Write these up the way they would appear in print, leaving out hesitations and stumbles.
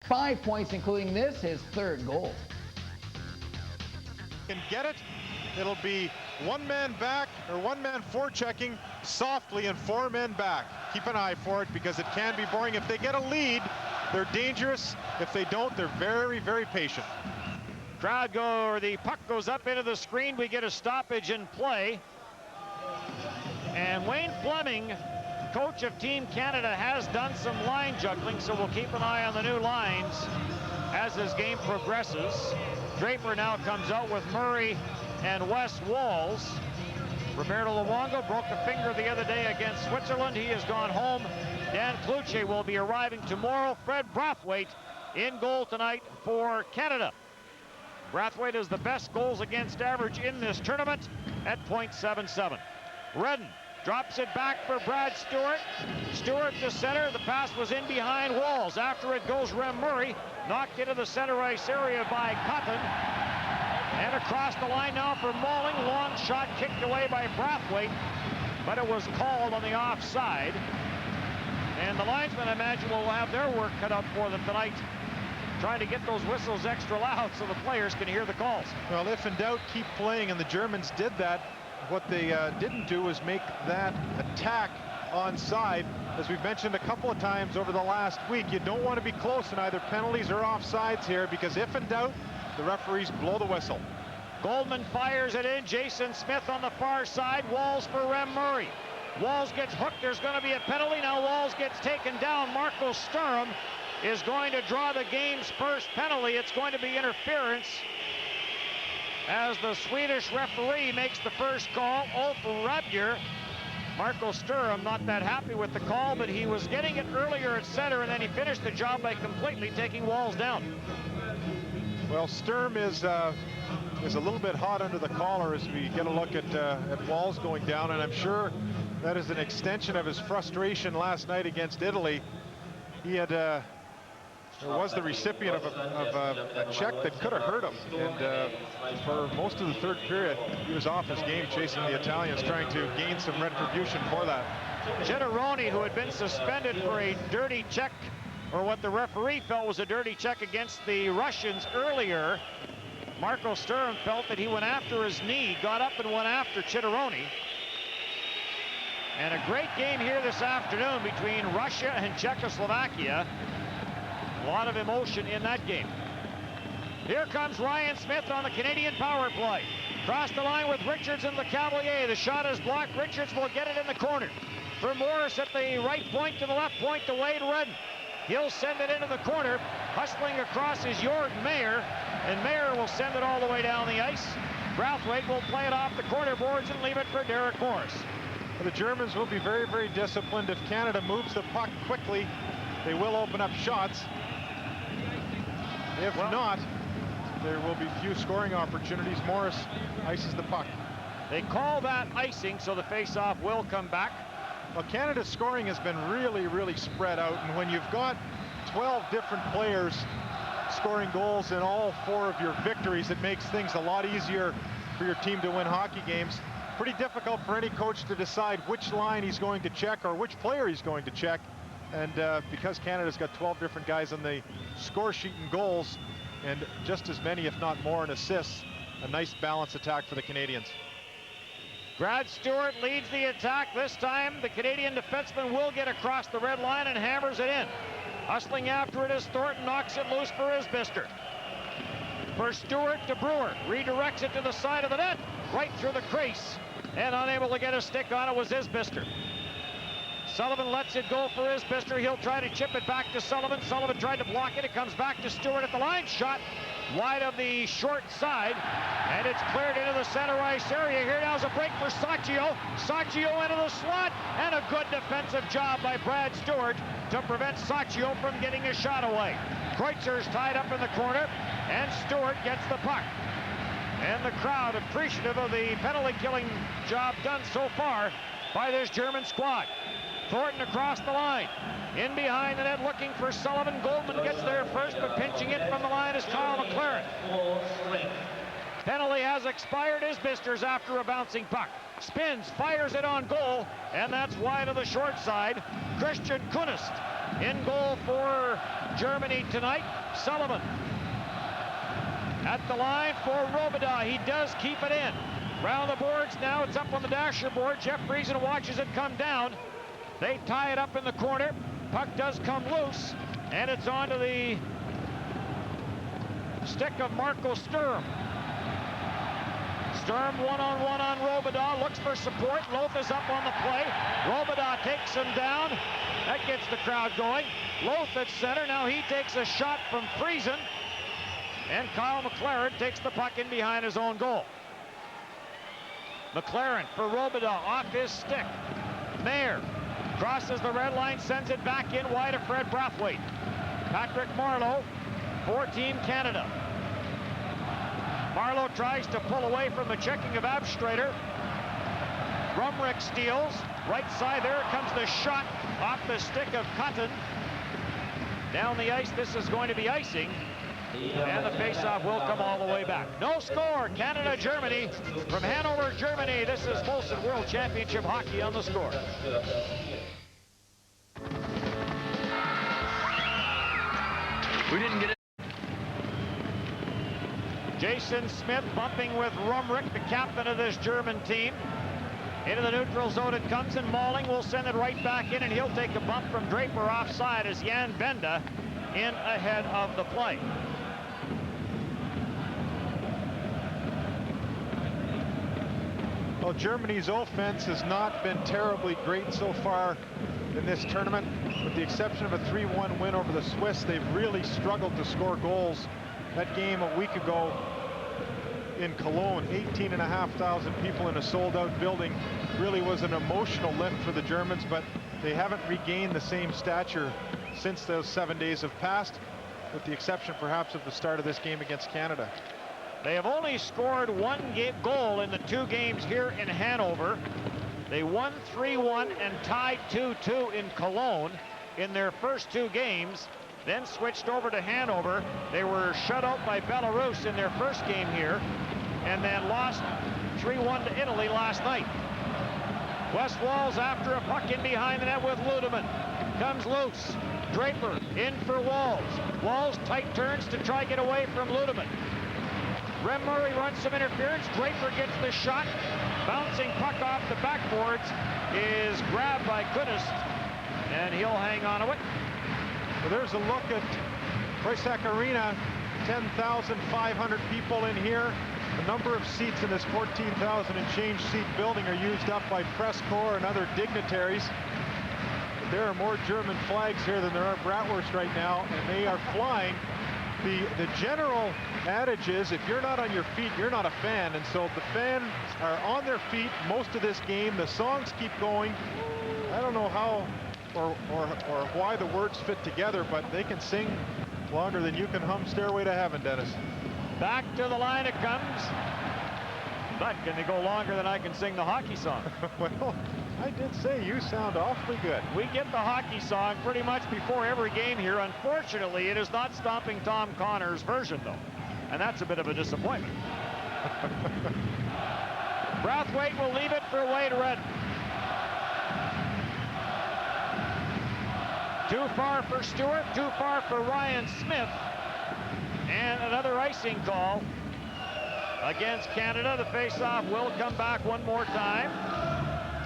5 points, including this, his 3rd goal. Can get it. It'll be 1 man back or 1 man forechecking softly and 4 men back. Keep an eye for it because it can be boring. If they get a lead, they're dangerous. If they don't, they're very, very patient. Crowd go, or the puck goes up into the screen. We get a stoppage in play. And Wayne Fleming, coach of Team Canada, has done some line juggling, so we'll keep an eye on the new lines as this game progresses. Draper now comes out with Murray and Wes Walls. Roberto Luongo broke a finger the other day against Switzerland. He has gone home. Dan Cloutier will be arriving tomorrow. Fred Brathwaite in goal tonight for Canada. Brathwaite is the best goals against average in this tournament at .77. Redden drops it back for Brad Stewart. Stewart to center. The pass was in behind Walls. After it goes Rem Murray. Knocked into the center ice area by Cotton. And across the line now for Malling. Long shot kicked away by Brathwaite. But it was called on the offside. And the linesmen, I imagine, will have their work cut out for them tonight, trying to get those whistles extra loud so the players can hear the calls. Well, if in doubt, keep playing, and the Germans did that. What they didn't do was make that attack onside. As we've mentioned a couple of times over the last week, you don't want to be close in either penalties or offsides here, because if in doubt, the referees blow the whistle. Goldman fires it in. Jason Smith on the far side. Walls for Rem Murray. Walls gets hooked. There's going to be a penalty. Now Walls gets taken down. Marco Sturm is going to draw the game's first penalty. It's going to be interference as the Swedish referee makes the first call. Ulf Rudger. Marco Sturm not that happy with the call, but he was getting it earlier at center, and then he finished the job by completely taking Walls down. Well, Sturm is a little bit hot under the collar as we get a look at Walls going down, and I'm sure that is an extension of his frustration last night against Italy. He had was the recipient of a check that could have hurt him, and for most of the third period he was off his game chasing the Italians, trying to gain some retribution for that. Chitteroni, who had been suspended for a dirty check, or what the referee felt was a dirty check against the Russians earlier. Marco Sturm felt that he went after his knee, got up and went after Chitteroni. And a great game here this afternoon between Russia and Czechoslovakia. A lot of emotion in that game. Here comes Ryan Smith on the Canadian power play. Cross the line with Richards and LeCavalier. The shot is blocked. Richards will get it in the corner. For Morris at the right point to the left point to Wade Redden. He'll send it into the corner. Hustling across is Jordan Mayer. And Mayer will send it all the way down the ice. Brathwaite will play it off the corner boards and leave it for Derek Morris. The Germans will be very, very disciplined. If Canada moves the puck quickly, they will open up shots. If not, there will be few scoring opportunities. Morris ices the puck. They call that icing, so the face-off will come back. Well, Canada's scoring has been really, really spread out, and when you've got 12 different players scoring goals in all 4 of your victories, it makes things a lot easier for your team to win hockey games. Pretty difficult for any coach to decide which line he's going to check or which player he's going to check. And because Canada's got 12 different guys on the score sheet in goals, and just as many, if not more, in assists, a nice balanced attack for the Canadians. Brad Stewart leads the attack. This time, the Canadian defenseman will get across the red line and hammers it in. Hustling after it is Thornton, knocks it loose for Isbister. For Stewart to Brewer, redirects it to the side of the net, right through the crease, and unable to get a stick on it was Isbister. Sullivan lets it go for Isbister. He'll try to chip it back to Sullivan. Sullivan tried to block it. It comes back to Stewart at the line. Shot wide of the short side, and it's cleared into the center ice area. Here now's a break for Sacchio. Sacchio into the slot, and a good defensive job by Brad Stewart to prevent Sacchio from getting a shot away. Kreutzer's tied up in the corner, and Stewart gets the puck. And the crowd appreciative of the penalty-killing job done so far by this German squad. Thornton across the line. In behind the net looking for Sullivan. Goldman gets there first, but pinching it from the line is Kyle McLaren. Penalty has expired. Isbister's after a bouncing puck. Spins, fires it on goal, and that's wide of the short side. Christian Kunist In goal for Germany tonight, Sullivan. At the line for Robidas. He does keep it in. Round the boards now. It's up on the dasher board. Jeff Friesen watches it come down. They tie it up in the corner. Puck does come loose, and it's onto the stick of Marco Sturm. Sturm one-on-one on Robidas. Looks for support. Loth is up on the play. Robidas takes him down. That gets the crowd going. Loth at center. Now he takes a shot from Friesen. And Kyle McLaren takes the puck in behind his own goal. McLaren for Robidas off his stick. Mayer crosses the red line, sends it back in wide of Fred Brathwaite. Patrick Marleau for Team Canada. Marleau tries to pull away from the checking of Abstrater. Rumrick steals. Right side, there comes the shot off the stick of Cotton. Down the ice, this is going to be icing. And the faceoff will come all the way back. No score, Canada, Germany. From Hanover, Germany, this is Molson World Championship Hockey on the Score. We didn't get it. Jason Smith bumping with Rumrick, the captain of this German team. Into the neutral zone it comes, and Malling will send it right back in, and he'll take a bump from Draper offside as Jan Benda in ahead of the play. Well, Germany's offense has not been terribly great so far in this tournament. With the exception of a 3-1 win over the Swiss, they've really struggled to score goals. That game a week ago in Cologne, 18,500 people in a sold-out building, really was an emotional lift for the Germans, but they haven't regained the same stature since those 7 days have passed, with the exception perhaps of the start of this game against Canada. They have only scored one goal in the 2 games here in Hanover. They won 3-1 and tied 2-2 in Cologne in their first 2 games, then switched over to Hanover. They were shut out by Belarus in their first game here, and then lost 3-1 to Italy last night. West Walls after a puck in behind the net with Ludeman. Comes loose. Draper in for Walls. Walls tight turns to try get away from Ludeman. Rem Murray runs some interference. Draper gets the shot. Bouncing puck off the backboards is grabbed by Kunist, and he'll hang on to it. Well, there's a look at Presac Arena. 10,500 people in here. The number of seats in this 14,000 and change seat building are used up by press corps and other dignitaries. But there are more German flags here than there are bratwurst right now, and they are flying. The general adage is, if you're not on your feet, you're not a fan. And so the fans are on their feet most of this game. The songs keep going. I don't know how or why the words fit together, but they can sing longer than you can hum Stairway to Heaven, Dennis. Back to the line it comes. But can they go longer than I can sing the hockey song? Well, I did say you sound awfully good. We get the hockey song pretty much before every game here. Unfortunately, it is not Stomping Tom Connor's version, though. And that's a bit of a disappointment. Brathwaite will leave it for Wade Redden. Too far for Stewart, too far for Ryan Smith. And another icing call against Canada. The face-off will come back one more time.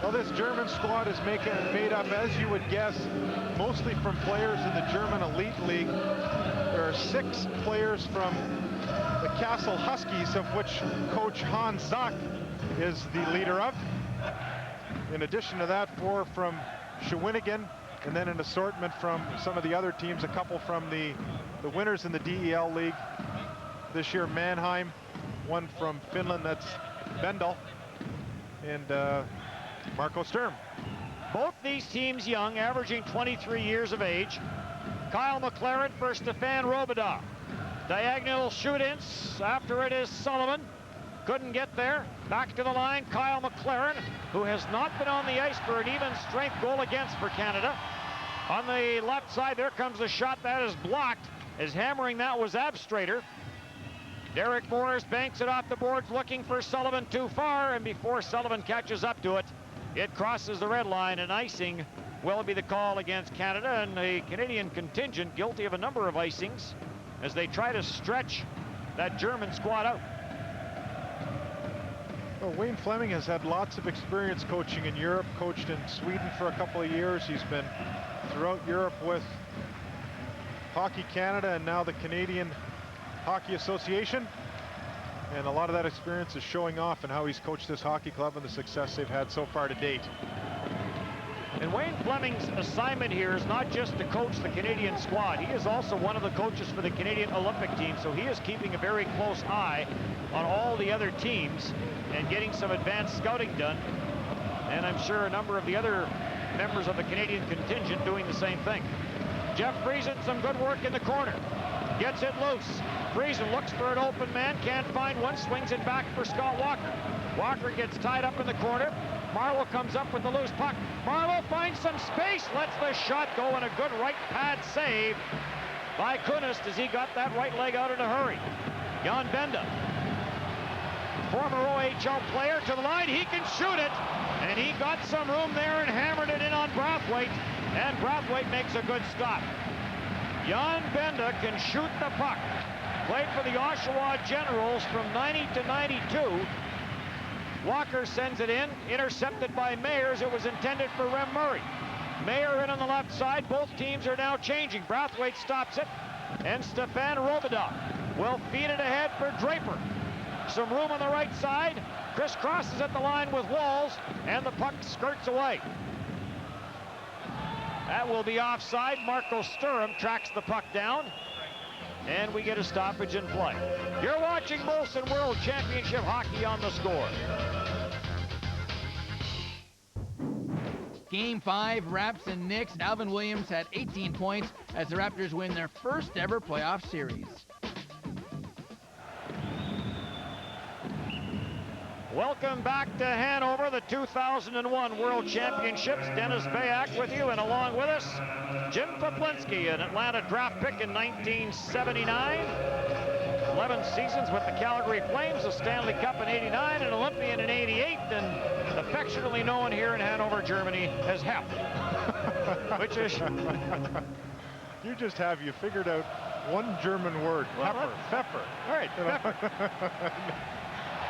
Well, this German squad is made up, as you would guess, mostly from players in the German Elite League. There are 6 players from the Kassel Huskies, of which coach Hans Zach is the leader of. In addition to that, 4 from Shawinigan, and then an assortment from some of the other teams, a couple from the winners in the DEL League this year, Mannheim, 1 from Finland, that's Bendel, and Marco Sturm. Both these teams young, averaging 23 years of age. Kyle McLaren for Stefan Robidas. Diagonal shoot-ins. After it is Sullivan. Couldn't get there. Back to the line, Kyle McLaren, who has not been on the ice for an even strength goal against for Canada. On the left side, there comes the shot. That is blocked. As hammering that was Abstrater. Derek Morris banks it off the boards, looking for Sullivan too far, and before Sullivan catches up to it, it crosses the red line, and icing will it be the call against Canada, and the Canadian contingent guilty of a number of icings as they try to stretch that German squad out. Well, Wayne Fleming has had lots of experience coaching in Europe, coached in Sweden for a couple of years. He's been throughout Europe with Hockey Canada and now the Canadian Hockey Association. And a lot of that experience is showing off in how he's coached this hockey club and the success they've had so far to date. And Wayne Fleming's assignment here is not just to coach the Canadian squad. He is also one of the coaches for the Canadian Olympic team, so he is keeping a very close eye on all the other teams and getting some advanced scouting done. And I'm sure a number of the other members of the Canadian contingent doing the same thing. Jeff Friesen, some good work in the corner. Gets it loose. Friesen looks for an open man, can't find one, swings it back for Scott Walker. Walker gets tied up in the corner. Marlowe comes up with the loose puck. Marlowe finds some space, lets the shot go, and a good right pad save by Kunist as he got that right leg out in a hurry. Jan Benda, former OHL player, to the line. He can shoot it, and he got some room there and hammered it in on Brathwaite, and Brathwaite makes a good stop. Jan Benda can shoot the puck. Played for the Oshawa Generals from 90 to 92. Walker sends it in, intercepted by Mayers. It was intended for Rem Murray. Mayer in on the left side. Both teams are now changing. Brathwaite stops it, and Stefan Robidoux will feed it ahead for Draper. Some room on the right side. Chris crosses at the line with Walls, and the puck skirts away. That will be offside. Marco Sturm tracks the puck down, and we get a stoppage in play. You're watching Molson World Championship Hockey on The Score. Game 5, Raps and Knicks. Alvin Williams had 18 points as the Raptors win their first ever playoff series. Welcome back to Hanover, the 2001 World Championships. Dennis Bayak with you, and along with us, Jim Poplinski, an Atlanta draft pick in 1979. 11 seasons with the Calgary Flames, a Stanley Cup in 89, an Olympian in 88, and affectionately known here in Hanover, Germany as Hep. Which is... You figured out one German word, well, pepper. Pepper. All right, pepper.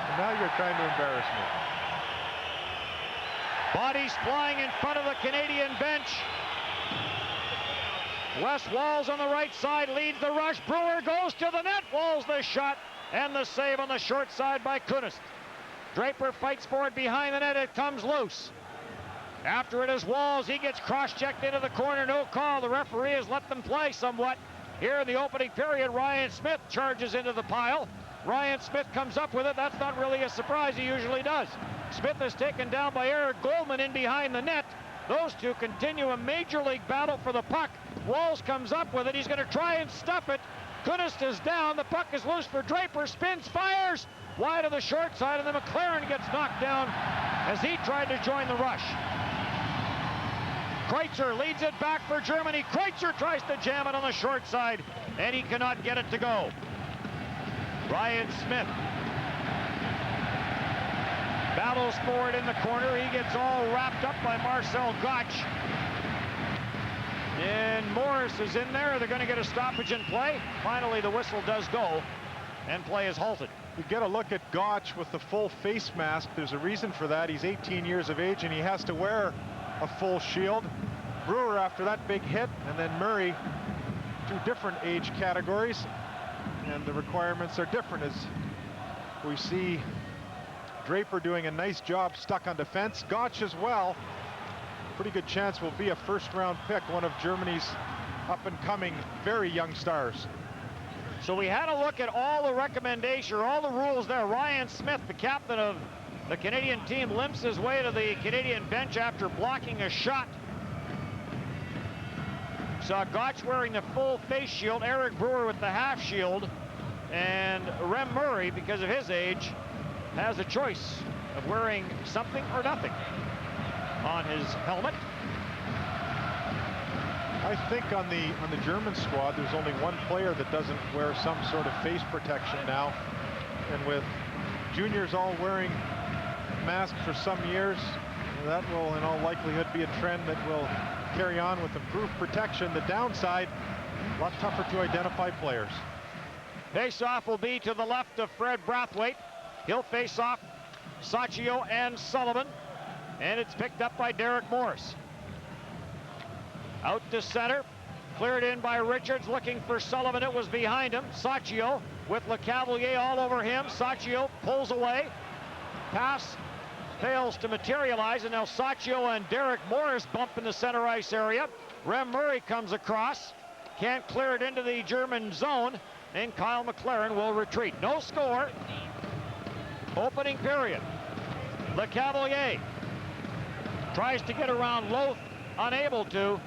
And now you're trying to embarrass me. Bodies flying in front of the Canadian bench. Wes Walls on the right side leads the rush. Brewer goes to the net. Walls the shot, and the save on the short side by Kunist. Draper fights for it behind the net. It comes loose. After it is Walls. He gets cross-checked into the corner. No call. The referee has let them play somewhat. Here in the opening period, Ryan Smith charges into the pile. Ryan Smith comes up with it. That's not really a surprise. He usually does. Smith is taken down by Eric Goldman in behind the net. Those two continue a major league battle for the puck. Walls comes up with it. He's going to try and stuff it. Kunist is down. The puck is loose for Draper. Spins, fires wide of the short side, and then McLaren gets knocked down as he tried to join the rush. Kreutzer leads it back for Germany. Kreutzer tries to jam it on the short side, and he cannot get it to go. Ryan Smith battles for it in the corner. He gets all wrapped up by Marcel Gotch. And Morris is in there. They're going to get a stoppage in play. Finally, the whistle does go, and play is halted. You get a look at Gotch with the full face mask. There's a reason for that. He's 18 years of age, and he has to wear a full shield. Brewer after that big hit, and then Murray, two different age categories. And the requirements are different as we see Draper doing a nice job stuck on defense. Gotch as well. Pretty good chance will be a first-round pick, one of Germany's up-and-coming very young stars. So we had a look at all the recommendations, all the rules there. Ryan Smith, the captain of the Canadian team, limps his way to the Canadian bench after blocking a shot. Saw Gotch wearing the full face shield, Eric Brewer with the half shield, and Rem Murray, because of his age, has a choice of wearing something or nothing on his helmet. I think on the German squad, there's only one player that doesn't wear some sort of face protection now, and with juniors all wearing masks for some years, that will in all likelihood be a trend that will carry on with improved protection. The downside, a lot tougher to identify players. Face-off will be to the left of Fred Brathwaite. He'll face off Saccio and Sullivan, and it's picked up by Derek Morris. Out to center, cleared in by Richards, looking for Sullivan. It was behind him. Saccio with LeCavalier all over him. Saccio pulls away. Pass fails to materialize, and now Saccio and Derek Morris bump in the center ice area. Rem Murray comes across, can't clear it into the German zone, and Kyle McLaren will retreat. No score. Opening period. LeCavalier tries to get around Loth, unable to,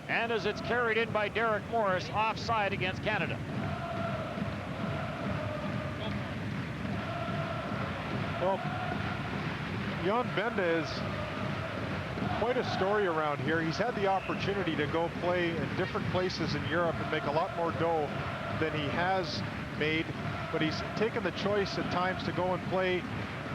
and as it's carried in by Derek Morris, offside against Canada. Well, Jan Benda is quite a story around here. He's had the opportunity to go play in different places in Europe and make a lot more dough than he has made, but he's taken the choice at times to go and play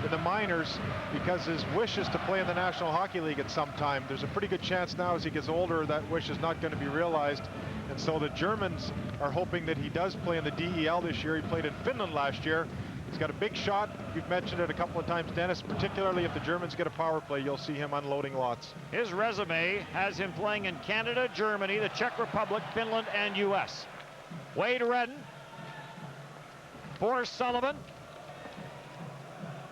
in the minors because his wish is to play in the National Hockey League at some time. There's a pretty good chance now as he gets older that wish is not going to be realized, and so the Germans are hoping that he does play in the DEL this year. He played in Finland last year. He's got a big shot. You've mentioned it a couple of times, Dennis. Particularly if the Germans get a power play, you'll see him unloading lots. His resume has him playing in Canada, Germany, the Czech Republic, Finland, and U.S. Wade Redden for Sullivan.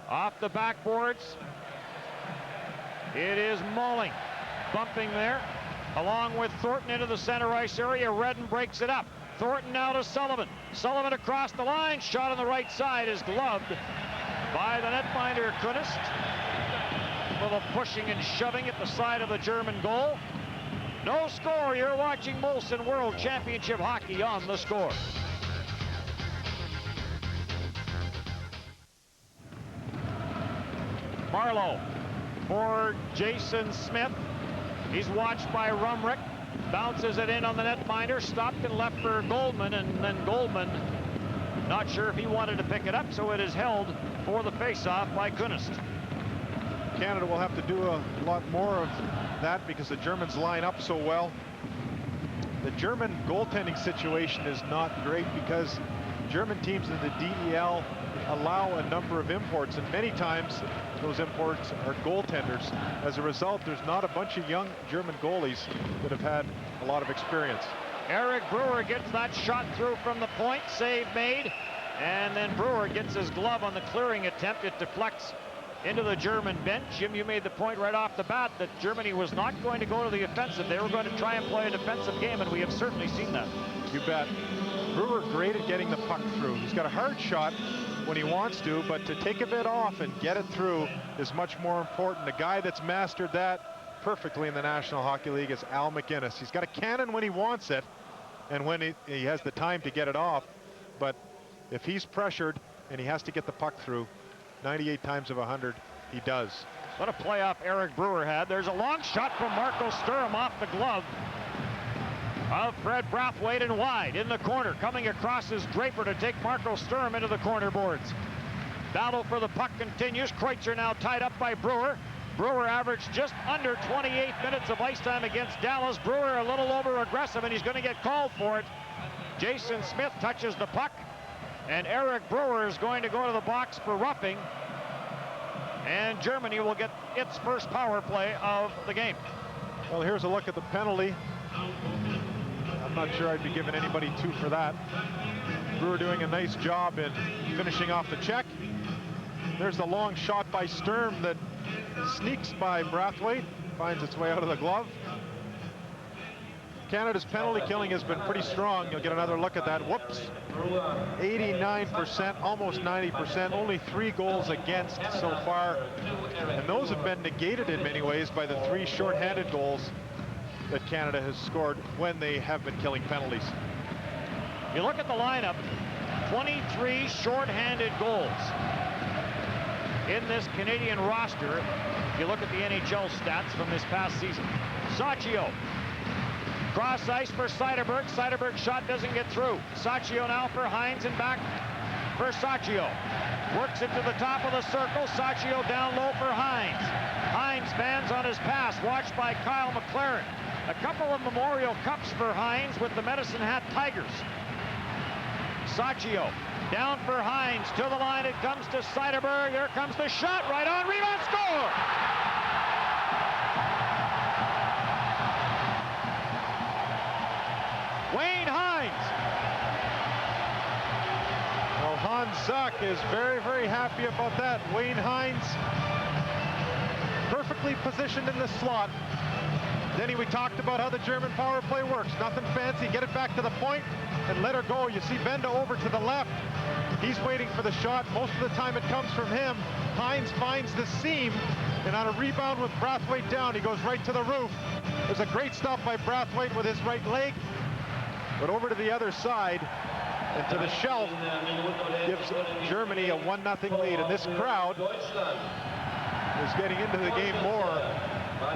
Off the backboards. It is Malling bumping there, along with Thornton into the center ice area. Redden breaks it up. Thornton now to Sullivan. Sullivan across the line. Shot on the right side is gloved by the netminder Kunist. A little pushing and shoving at the side of the German goal. No score. You're watching Molson World Championship Hockey on The Score. Marlowe for Jason Smith. He's watched by Rumrick. Bounces it in on the netminder, stopped and left for Goldman, and then Goldman, not sure if he wanted to pick it up, so it is held for the faceoff by Kunist. Canada will have to do a lot more of that because the Germans line up so well. The German goaltending situation is not great because German teams in the DEL allow a number of imports, and many times those imports are goaltenders. As a result, there's not a bunch of young German goalies that have had a lot of experience. Eric Brewer gets that shot through from the point, save made, and then Brewer gets his glove on the clearing attempt. It deflects into the German bench. Jim, you made the point right off the bat that Germany was not going to go to the offensive. They were going to try and play a defensive game, and we have certainly seen that. You bet. Brewer great at getting the puck through. He's got a hard shot when he wants to, but to take a bit off and get it through is much more important. The guy that's mastered that perfectly in the National Hockey League is Al McInnes. He's got a cannon when he wants it and when he has the time to get it off, but if he's pressured and he has to get the puck through, 98 times of 100 he does. What a playoff Eric Brewer had. There's a long shot from Marco Sturm off the glove of Fred Brathwaite and wide in the corner. Coming across is Draper to take Marco Sturm into the corner boards. Battle for the puck continues. Kreutzer now tied up by Brewer. Brewer averaged just under 28 minutes of ice time against Dallas. Brewer a little over aggressive, and he's going to get called for it. Jason Smith touches the puck, and Eric Brewer is going to go to the box for roughing, and Germany will get its first power play of the game. Well, here's a look at the penalty. I'm not sure I'd be giving anybody 2 for that. Brewer doing a nice job in finishing off the check. There's the long shot by Sturm that sneaks by Brathwaite, finds its way out of the glove. Canada's penalty killing has been pretty strong. You'll get another look at that. Whoops. 89%, almost 90%. Only 3 goals against so far. And those have been negated in many ways by the 3 shorthanded goals that Canada has scored when they have been killing penalties. You look at the lineup, 23 shorthanded goals in this Canadian roster. If you look at the NHL stats from this past season. Saccio, cross ice for Seiderberg. Seiderberg's shot doesn't get through. Saccio now for Hines and back for Saccio. Works it to the top of the circle. Saccio down low for Hines. Hines fans on his pass, watched by Kyle McLaren. A couple of Memorial Cups for Hines with the Medicine Hat Tigers. Sacchio down for Hines, to the line it comes to Seidenberg. There comes the shot, right on, rebound, score! Wayne Hines. Well, Hans Zuck is very, very happy about that. Wayne Hines perfectly positioned in the slot. Denny, we talked about how the German power play works. Nothing fancy, get it back to the point and let her go. You see Benda over to the left. He's waiting for the shot. Most of the time it comes from him. Hines finds the seam, and on a rebound with Brathwaite down, he goes right to the roof. There's a great stop by Brathwaite with his right leg, but over to the other side and to the shelf gives Germany a 1-0 lead. And this crowd is getting into the game more,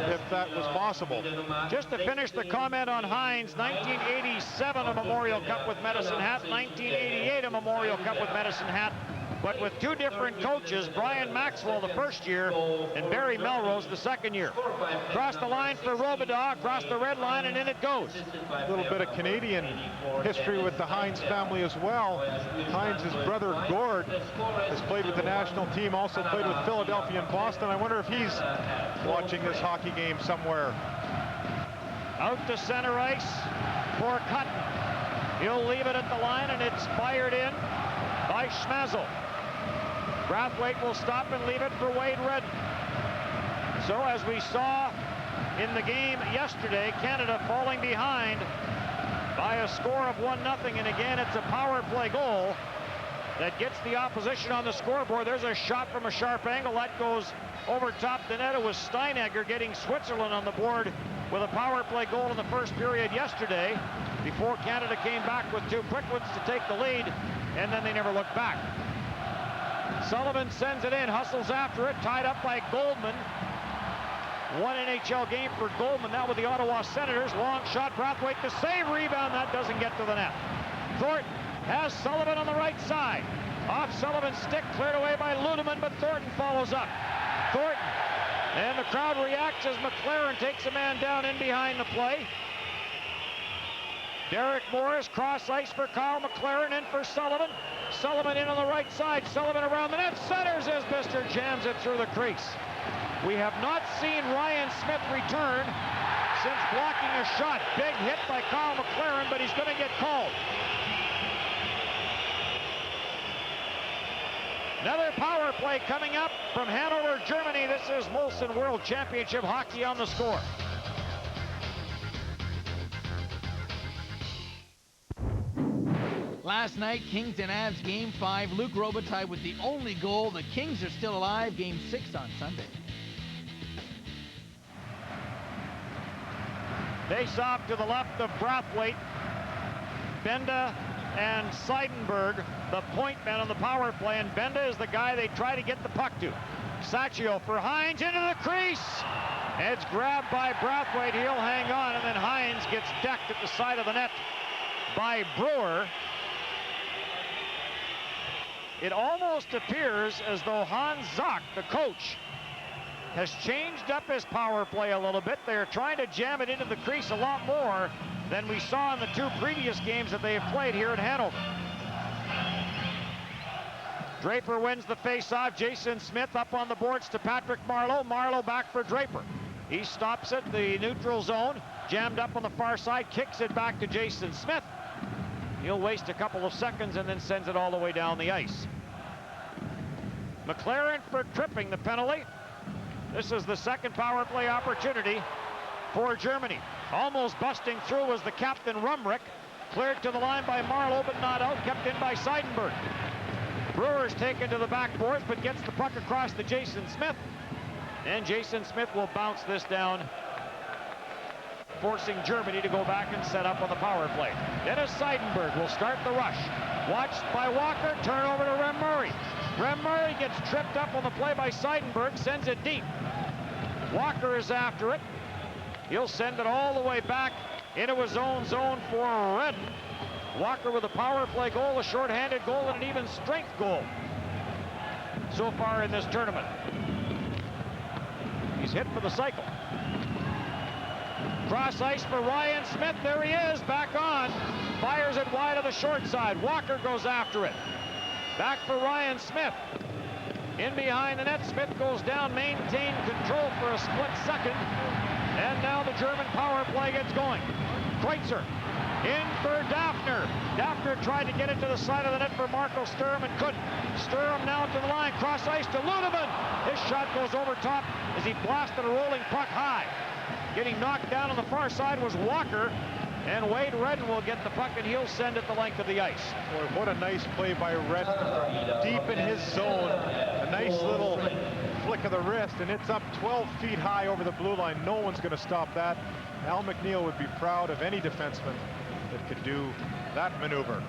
if that was possible. Just to finish the comment on Hines, 1987 a Memorial Cup with Medicine Hat, 1988 a Memorial Cup with Medicine Hat, but with two different coaches, Brian Maxwell the first year and Barry Melrose the second year. Across the line for Robidaw, across the red line, and in it goes. A little bit of Canadian history with the Hines family as well. Hines' brother Gord has played with the national team, also played with Philadelphia and Boston. I wonder if he's watching this hockey game somewhere. Out to center ice for Cutton. He'll leave it at the line, and it's fired in by Schmazel. Brathwaite will stop and leave it for Wade Redden. So as we saw in the game yesterday, Canada falling behind by a score of 1-0, and again it's a power play goal that gets the opposition on the scoreboard. There's a shot from a sharp angle that goes over top the net. It was Steinegger getting Switzerland on the board with a power play goal in the first period yesterday before Canada came back with two quick ones to take the lead, and then they never looked back. Sullivan sends it in, hustles after it, tied up by Goldman. One NHL game for Goldman, now with the Ottawa Senators. Long shot, Brathwaite to save, rebound, that doesn't get to the net. Thornton has Sullivan on the right side. Off Sullivan's stick, cleared away by Ludeman, but Thornton follows up. Thornton, and the crowd reacts as McLaren takes a man down in behind the play. Derek Morris, cross ice for Kyle McLaren, in for Sullivan. Sullivan in on the right side, Sullivan around the net, centers as Bister jams it through the crease. We have not seen Ryan Smith return since blocking a shot. Big hit by Kyle McLaren, but he's going to get called. Another power play coming up from Hanover, Germany. This is Molson World Championship Hockey on the Score. Last night, Kings and Avs Game 5. Luke Robitaille with the only goal. The Kings are still alive. Game 6 on Sunday. Face off to the left of Brathwaite. Benda and Seidenberg, the point men on the power play, and Benda is the guy they try to get the puck to. Sacchio for Hines into the crease. It's grabbed by Brathwaite. He'll hang on, and then Hines gets decked at the side of the net by Brewer. It almost appears as though Hans Zuck, the coach, has changed up his power play a little bit. They're trying to jam it into the crease a lot more than we saw in the two previous games that they have played here in Hanover. Draper wins the face-off. Jason Smith up on the boards to Patrick Marleau. Marleau back for Draper. He stops at the neutral zone, jammed up on the far side, kicks it back to Jason Smith. He'll waste a couple of seconds and then sends it all the way down the ice. McLaren for tripping the penalty. This is the second power play opportunity for Germany. Almost busting through was the captain, Rumrick. Cleared to the line by Marleau, but not out. Kept in by Seidenberg. Brewer's taken to the backboards, but gets the puck across to Jason Smith. And Jason Smith will bounce this down, forcing Germany to go back and set up on the power play. Dennis Seidenberg will start the rush. Watched by Walker, turn over to Rem Murray. Rem Murray gets tripped up on the play by Seidenberg, sends it deep. Walker is after it. He'll send it all the way back into his own zone for Redden. Walker with a power play goal, a shorthanded goal, and an even strength goal so far in this tournament. He's hit for the cycle. Cross ice for Ryan Smith. There he is, back on. Fires it wide of the short side. Walker goes after it. Back for Ryan Smith. In behind the net, Smith goes down, maintained control for a split second. And now the German power play gets going. Kreutzer in for Daffner. Daffner tried to get it to the side of the net for Marco Sturm and couldn't. Sturm now to the line, cross ice to Ludeman. His shot goes over top as he blasted a rolling puck high. Getting knocked down on the far side was Walker, and Wade Redden will get the puck and he'll send it the length of the ice. Boy, what a nice play by Redden, deep in his zone. A nice little flick of the wrist, and it's up 12 feet high over the blue line. No one's going to stop that. Al McNeil would be proud of any defenseman that could do that maneuver.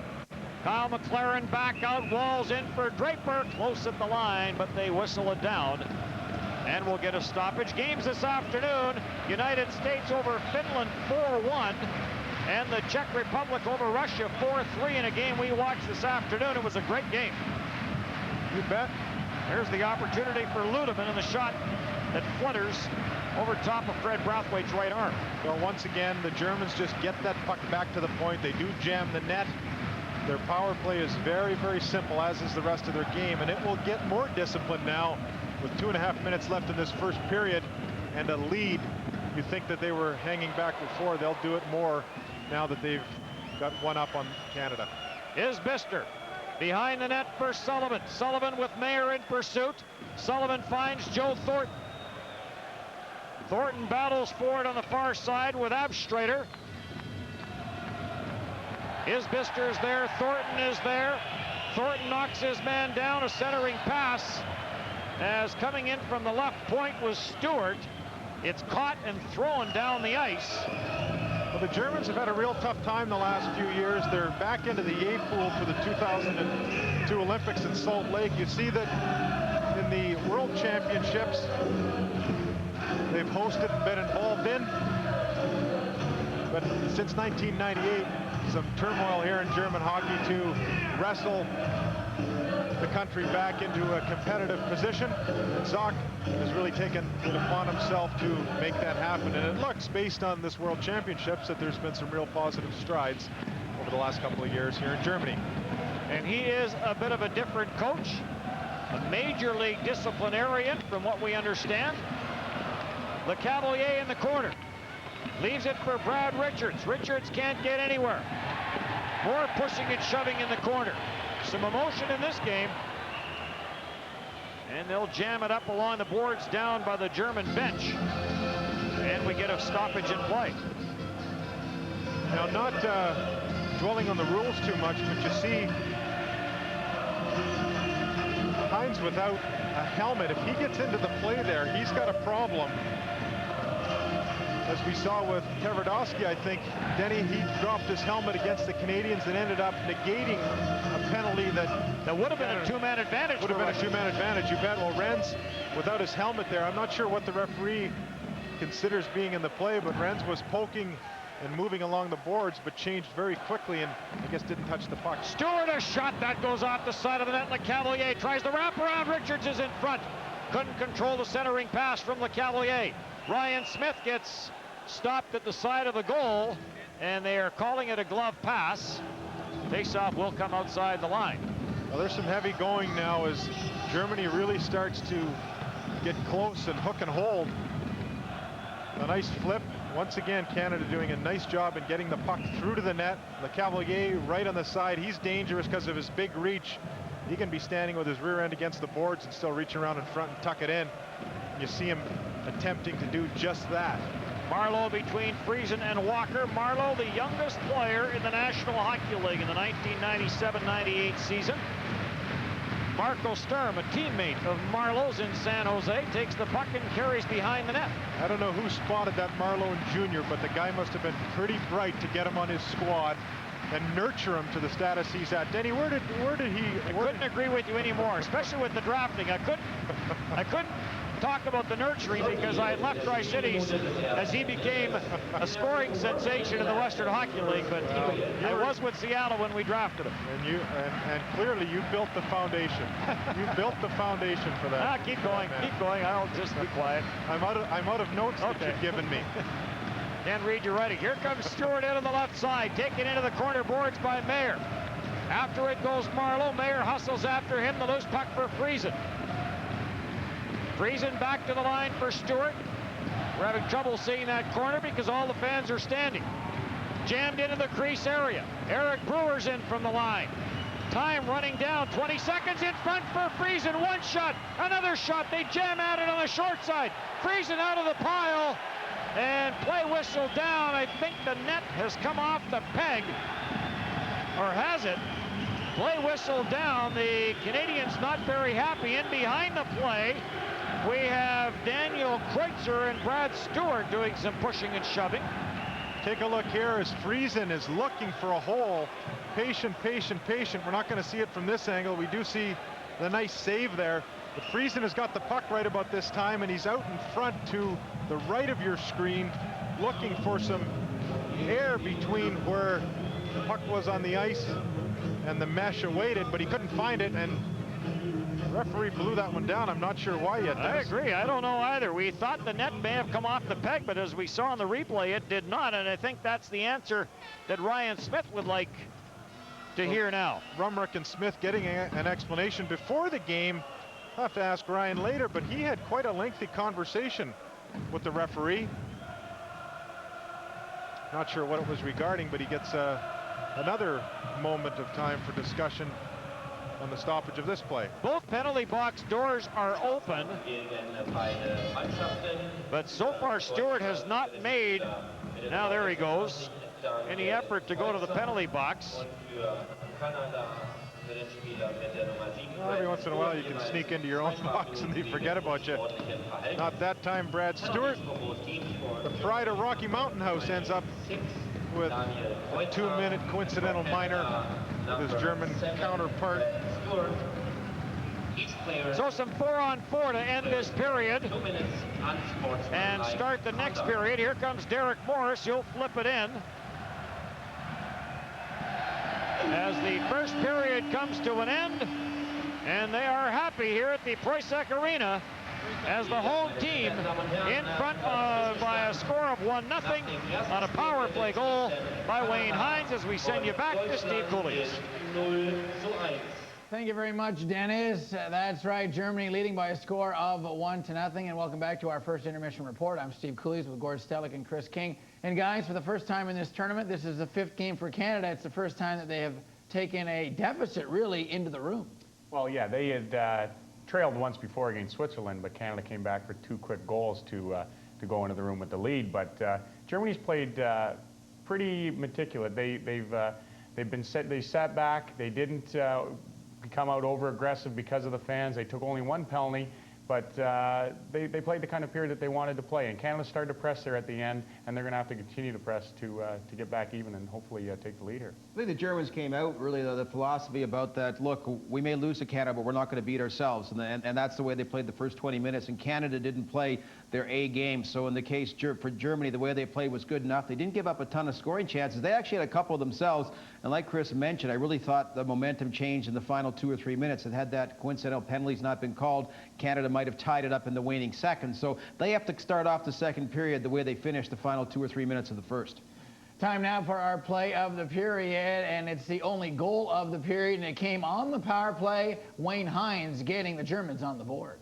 Kyle McLaren back out, Walls in for Draper, close at the line, but they whistle it down. And we'll get a stoppage. Games this afternoon, United States over Finland 4-1, and the Czech Republic over Russia 4-3 in a game we watched this afternoon. It was a great game. You bet. Here's the opportunity for Ludeman, and the shot that flutters over top of Fred Brathwaite's right arm. Well, once again, the Germans just get that puck back to the point. They do jam the net. Their power play is very, very simple, as is the rest of their game, and it will get more disciplined now with 2.5 minutes left in this first period and a lead. You think that they were hanging back before. They'll do it more now that they've got one up on Canada. Is Bister behind the net for Sullivan. Sullivan with Mayer in pursuit. Sullivan finds Joe Thornton. Thornton battles forward on the far side with Abstrater. Bister's there. Thornton is there. Thornton knocks his man down. A centering pass. As coming in from the left point was Stewart. It's caught and thrown down the ice. Well, the Germans have had a real tough time the last few years. They're back into the A pool for the 2002 Olympics in Salt Lake. You see that in the World Championships they've hosted and been involved in. But since 1998, some turmoil here in German hockey to wrestle the country back into a competitive position. And Zock has really taken it upon himself to make that happen. And it looks, based on this World Championships, that there's been some real positive strides over the last couple of years here in Germany. And he is a bit of a different coach, a major league disciplinarian from what we understand. LeCavalier in the corner. Leaves it for Brad Richards. Richards can't get anywhere. More pushing and shoving in the corner. Some emotion in this game. And they'll jam it up along the boards down by the German bench. And we get a stoppage in play. Now, not dwelling on the rules too much, but you see Hines without a helmet. If he gets into the play there, he's got a problem. As we saw with Tverdovsky, I think, Denny, he dropped his helmet against the Canadians and ended up negating a penalty that would have been a two-man advantage. Would have been a two-man advantage, you bet. Well, Renz, without his helmet there, I'm not sure what the referee considers being in the play, but Renz was poking and moving along the boards, but changed very quickly and I guess didn't touch the puck. Stewart, a shot that goes off the side of the net. LeCavalier tries to wrap around. Richards is in front. Couldn't control the centering pass from LeCavalier. Ryan Smith gets stopped at the side of the goal, and they are calling it a glove pass. Faceoff will come outside the line. Well, there's some heavy going now as Germany really starts to get close and hook and hold. A nice flip. Once again, Canada doing a nice job in getting the puck through to the net. LeCavalier right on the side. He's dangerous because of his big reach. He can be standing with his rear end against the boards and still reach around in front and tuck it in. You see him attempting to do just that. Marlowe between Friesen and Walker. Marlowe, the youngest player in the National Hockey League in the 1997-98 season. Marco Sturm, a teammate of Marlowe's in San Jose, takes the puck and carries behind the net. I don't know who spotted that Marlowe Jr., but the guy must have been pretty bright to get him on his squad and nurture him to the status he's at. Denny, where did he? I couldn't agree with you anymore, especially with the drafting. I couldn't talk about the nurturing because I had left Tri-Cities as he became a scoring sensation in the Western Hockey League, but I was with Seattle when we drafted him. And clearly you built the foundation. You built the foundation for that. Keep going, keep going. I'll just be quiet. I'm out of notes that you've given me. Dan Reed, you're righty. Here comes Stewart out on the left side, taken into the corner boards by Mayer. After it goes Marlowe. Mayer hustles after him. The loose puck for Friesen. Friesen back to the line for Stewart. We're having trouble seeing that corner because all the fans are standing. Jammed into the crease area. Eric Brewer's in from the line. Time running down. 20 seconds in front for Friesen. One shot, another shot. They jam at it on the short side. Friesen out of the pile. And play whistle down. I think the net has come off the peg. Or has it? Play whistle down. The Canadians not very happy. In behind the play, we have Daniel Kreutzer and Brad Stewart doing some pushing and shoving. Take a look here as Friesen is looking for a hole. Patient, patient, patient. We're not going to see it from this angle. We do see the nice save there. But Friesen has got the puck right about this time, and he's out in front to the right of your screen, looking for some air between where the puck was on the ice and the mesh awaited, but he couldn't find it, and the referee blew that one down. I'm not sure why yet, Dennis. I agree. I don't know either. We thought the net may have come off the peg, but as we saw in the replay, it did not, and I think that's the answer that Ryan Smith would like to hear now. Rumrick and Smith getting an explanation before the game. I'll have to ask Ryan later, but he had quite a lengthy conversation with the referee. Not sure what it was regarding, but he gets another moment of time for discussion on the stoppage of this play. Both penalty box doors are open, but so far Stewart has not made, now there he goes, any effort to go to the penalty box. Well, every once in a while you can sneak into your own box and they forget about you. Not that time, Brad Stewart. The pride of Rocky Mountain House ends up with a 2-minute coincidental minor with his German counterpart. So some 4-on-4 to end this period and start the next period. Here comes Derek Morris. He'll flip it in. As the first period comes to an end, and they are happy here at the Proisek Arena as the home team in front by a score of 1-0 on a power play goal by Wayne Hines, as we send you back to Steve Cooley. Thank you very much, Dennis. That's right, Germany leading by a score of 1-0. And welcome back to our first intermission report. I'm Steve Cooley with Gord Stellick and Chris King. And guys, for the first time in this tournament, this is the 5th game for Canada. It's the first time that they have taken a deficit really into the room. Well, yeah, they had trailed once before against Switzerland, but Canada came back for 2 quick goals to go into the room with the lead. But Germany's played pretty meticulous. They sat back. They didn't come out over aggressive because of the fans. They took only 1 penalty, but they played the kind of period that they wanted to play. And Canada started to press there at the end, and they're going to have to continue to press to get back even and hopefully take the lead here. I think the Germans came out really the philosophy about that, look, we may lose to Canada, but we're not going to beat ourselves. And that's the way they played the first 20 minutes. And Canada didn't play their A game. So in the case for Germany, the way they played was good enough. They didn't give up a ton of scoring chances. They actually had a couple themselves. And like Chris mentioned, I really thought the momentum changed in the final 2 or 3 minutes. And had that coincidental penalties not been called, Canada might have tied it up in the waning seconds. So they have to start off the second period the way they finished the final 2 or 3 minutes of the first. Time now for our play of the period, and it's the only goal of the period, and it came on the power play. Wayne Hines getting the Germans on the board.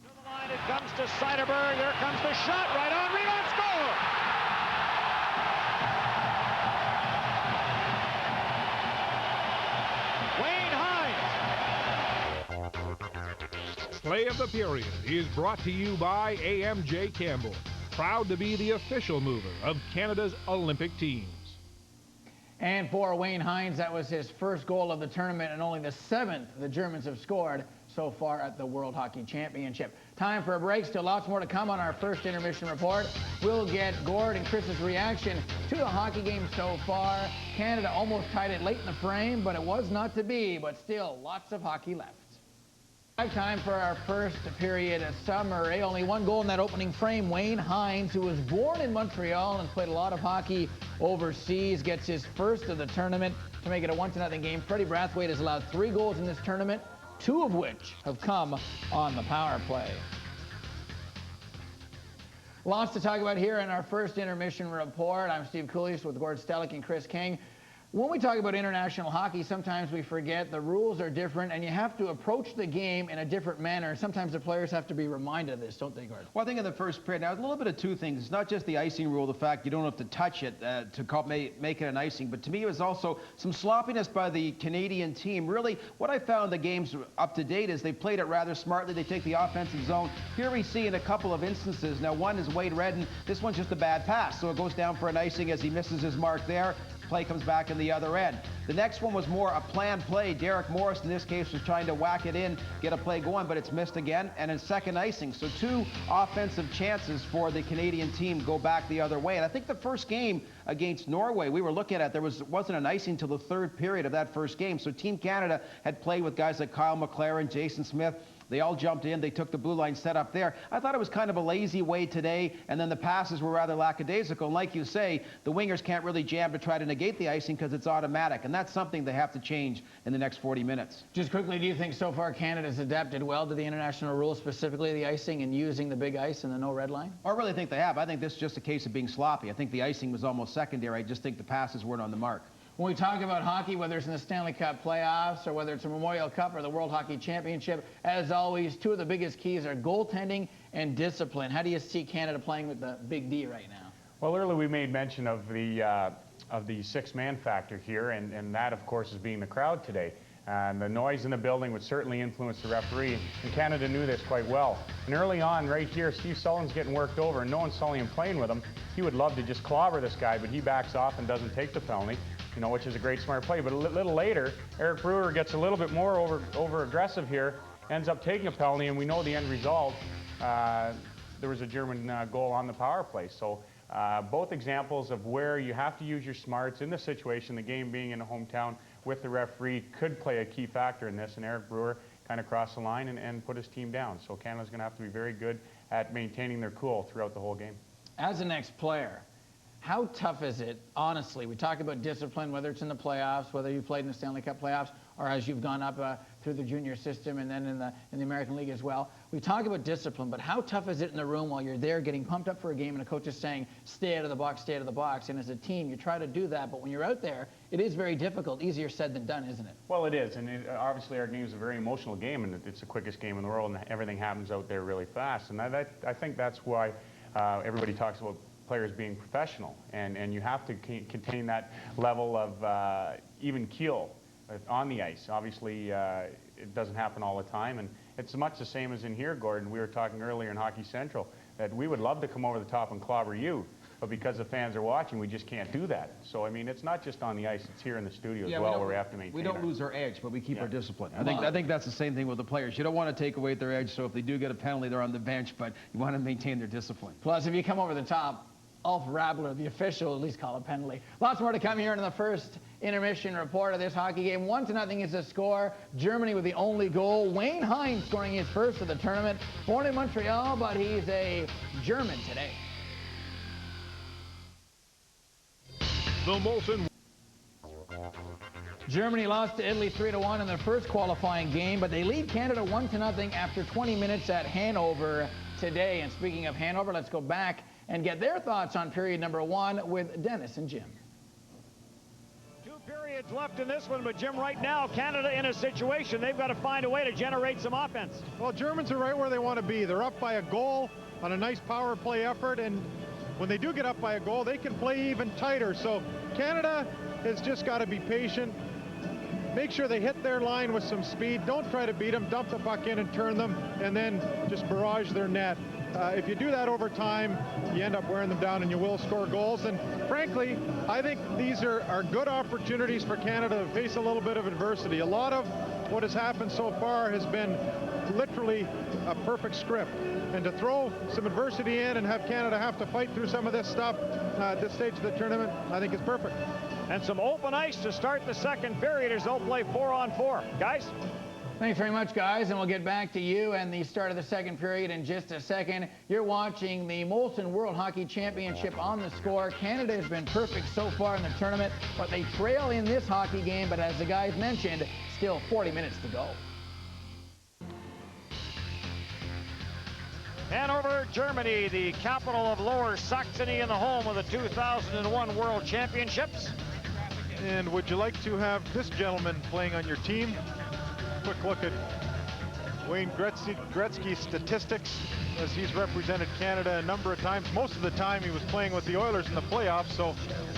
To the line, it comes to Seidenberg. There comes the shot, right on, rebound, score! Wayne Hines. Play of the period is brought to you by AMJ Campbell, proud to be the official mover of Canada's Olympic teams. And for Wayne Hines, that was his first goal of the tournament and only the 7th the Germans have scored so far at the World Hockey Championship. Time for a break. Still lots more to come on our first intermission report. We'll get Gord and Chris's reaction to the hockey game so far. Canada almost tied it late in the frame, but it was not to be. But still, lots of hockey left. Time for our first period summary. Only 1 goal in that opening frame. Wayne Hines, who was born in Montreal and played a lot of hockey overseas, gets his first of the tournament to make it a 1-0 game. Freddie Brathwaite has allowed 3 goals in this tournament, 2 of which have come on the power play. Lots to talk about here in our first intermission report. I'm Steve Coolish with Gord Stellick and Chris King. When we talk about international hockey, sometimes we forget the rules are different and you have to approach the game in a different manner. Sometimes the players have to be reminded of this, don't they, Gord? Well, I think in the first period, now a little bit of two things. It's not just the icing rule, the fact you don't have to touch it to make it an icing, but to me it was also some sloppiness by the Canadian team. Really, what I found the games up to date is they played it rather smartly. They take the offensive zone. Here we see in a couple of instances, now one is Wade Redden, this one's just a bad pass, so it goes down for an icing as he misses his mark there. Play comes back in the other end. The next one was more a planned play. Derek Morris, in this case, was trying to whack it in, get a play going, but it's missed again, and in second icing. So two offensive chances for the Canadian team go back the other way. And I think the first game against Norway, we were looking at, wasn't an icing until the third period of that first game. So Team Canada had played with guys like Kyle McLaren, Jason Smith. They all jumped in. They took the blue line set up there. I thought it was kind of a lazy way today, and then the passes were rather lackadaisical. And like you say, the wingers can't really jam to try to negate the icing because it's automatic, and that's something they have to change in the next 40 minutes. Just quickly, do you think so far Canada's adapted well to the international rules, specifically the icing and using the big ice and the no red line? I really think they have. I think this is just a case of being sloppy. I think the icing was almost secondary. I just think the passes weren't on the mark. When we talk about hockey, whether it's in the Stanley Cup playoffs or whether it's a Memorial Cup or the World Hockey Championship, as always, two of the biggest keys are goaltending and discipline. How do you see Canada playing with the big D right now? Well, earlier we made mention of the six-man factor here, and that, of course, is being the crowd today. And the noise in the building would certainly influence the referee, and Canada knew this quite well. And early on, right here, Steve Sullivan's getting worked over, and no one's Sullivan playing with him. He would love to just clobber this guy, but he backs off and doesn't take the penalty, you know, which is a great smart play. But a little later, Eric Brewer gets a little bit more over aggressive here, ends up taking a penalty, and we know the end result. There was a German goal on the power play. So both examples of where you have to use your smarts in the situation, the game being in a hometown with the referee, could play a key factor in this, and Eric Brewer kind of crossed the line and put his team down. So Canada's going to have to be very good at maintaining their cool throughout the whole game. As an ex-player, how tough is it, honestly? We talk about discipline, whether it's in the playoffs, whether you played in the Stanley Cup playoffs, or as you've gone up through the junior system and then in the American League as well. We talk about discipline, but how tough is it in the room while you're there getting pumped up for a game and a coach is saying, stay out of the box, stay out of the box. And as a team, you try to do that, but when you're out there, it is very difficult. Easier said than done, isn't it? Well, it is, and obviously our game is a very emotional game, and it's the quickest game in the world, and everything happens out there really fast. And I think that's why everybody talks about players being professional, and you have to contain that level of even keel on the ice. Obviously, it doesn't happen all the time, and it's much the same as in here, Gordon. We were talking earlier in Hockey Central that we would love to come over the top and clobber you, but because the fans are watching, we just can't do that. So, I mean, it's not just on the ice, it's here in the studio as well where we have to maintain. We don't lose our edge, but we keep our discipline. I think that's the same thing with the players. You don't want to take away their edge, so if they do get a penalty, they're on the bench, but you want to maintain their discipline. Plus, if you come over the top, Ulf Rabler, the official, at least call a penalty. Lots more to come here in the first intermission report of this hockey game. 1-0 is the score. Germany with the only goal. Wayne Hines scoring his first of the tournament. Born in Montreal, but he's a German today. The Molson. Germany lost to Italy 3-1 in their first qualifying game, but they lead Canada 1-0 after 20 minutes at Hanover today. And speaking of Hanover, let's go back and get their thoughts on period number 1 with Dennis and Jim. 2 periods left in this one, but Jim, right now, Canada in a situation. They've got to find a way to generate some offense. Well, Germans are right where they want to be. They're up by a goal on a nice power play effort, and when they do get up by a goal, they can play even tighter. So Canada has just got to be patient. Make sure they hit their line with some speed. Don't try to beat them. Dump the puck in and turn them, and then just barrage their net. If you do that over time, you end up wearing them down and you will score goals. And frankly, I think these are good opportunities for Canada to face a little bit of adversity. A lot of what has happened so far has been literally a perfect script. And to throw some adversity in and have Canada have to fight through some of this stuff at this stage of the tournament, I think is perfect. And some open ice to start the second period as they'll play 4-on-4. Guys? Thanks very much, guys, and we'll get back to you and the start of the second period in just a second. You're watching the Molson World Hockey Championship on the score. Canada has been perfect so far in the tournament, but they trail in this hockey game, but as the guys mentioned, still 40 minutes to go. And over Germany, the capital of Lower Saxony and the home of the 2001 World Championships. And would you like to have this gentleman playing on your team? Quick look at Wayne Gretzky's statistics as he's represented Canada a number of times. Most of the time he was playing with the Oilers in the playoffs, so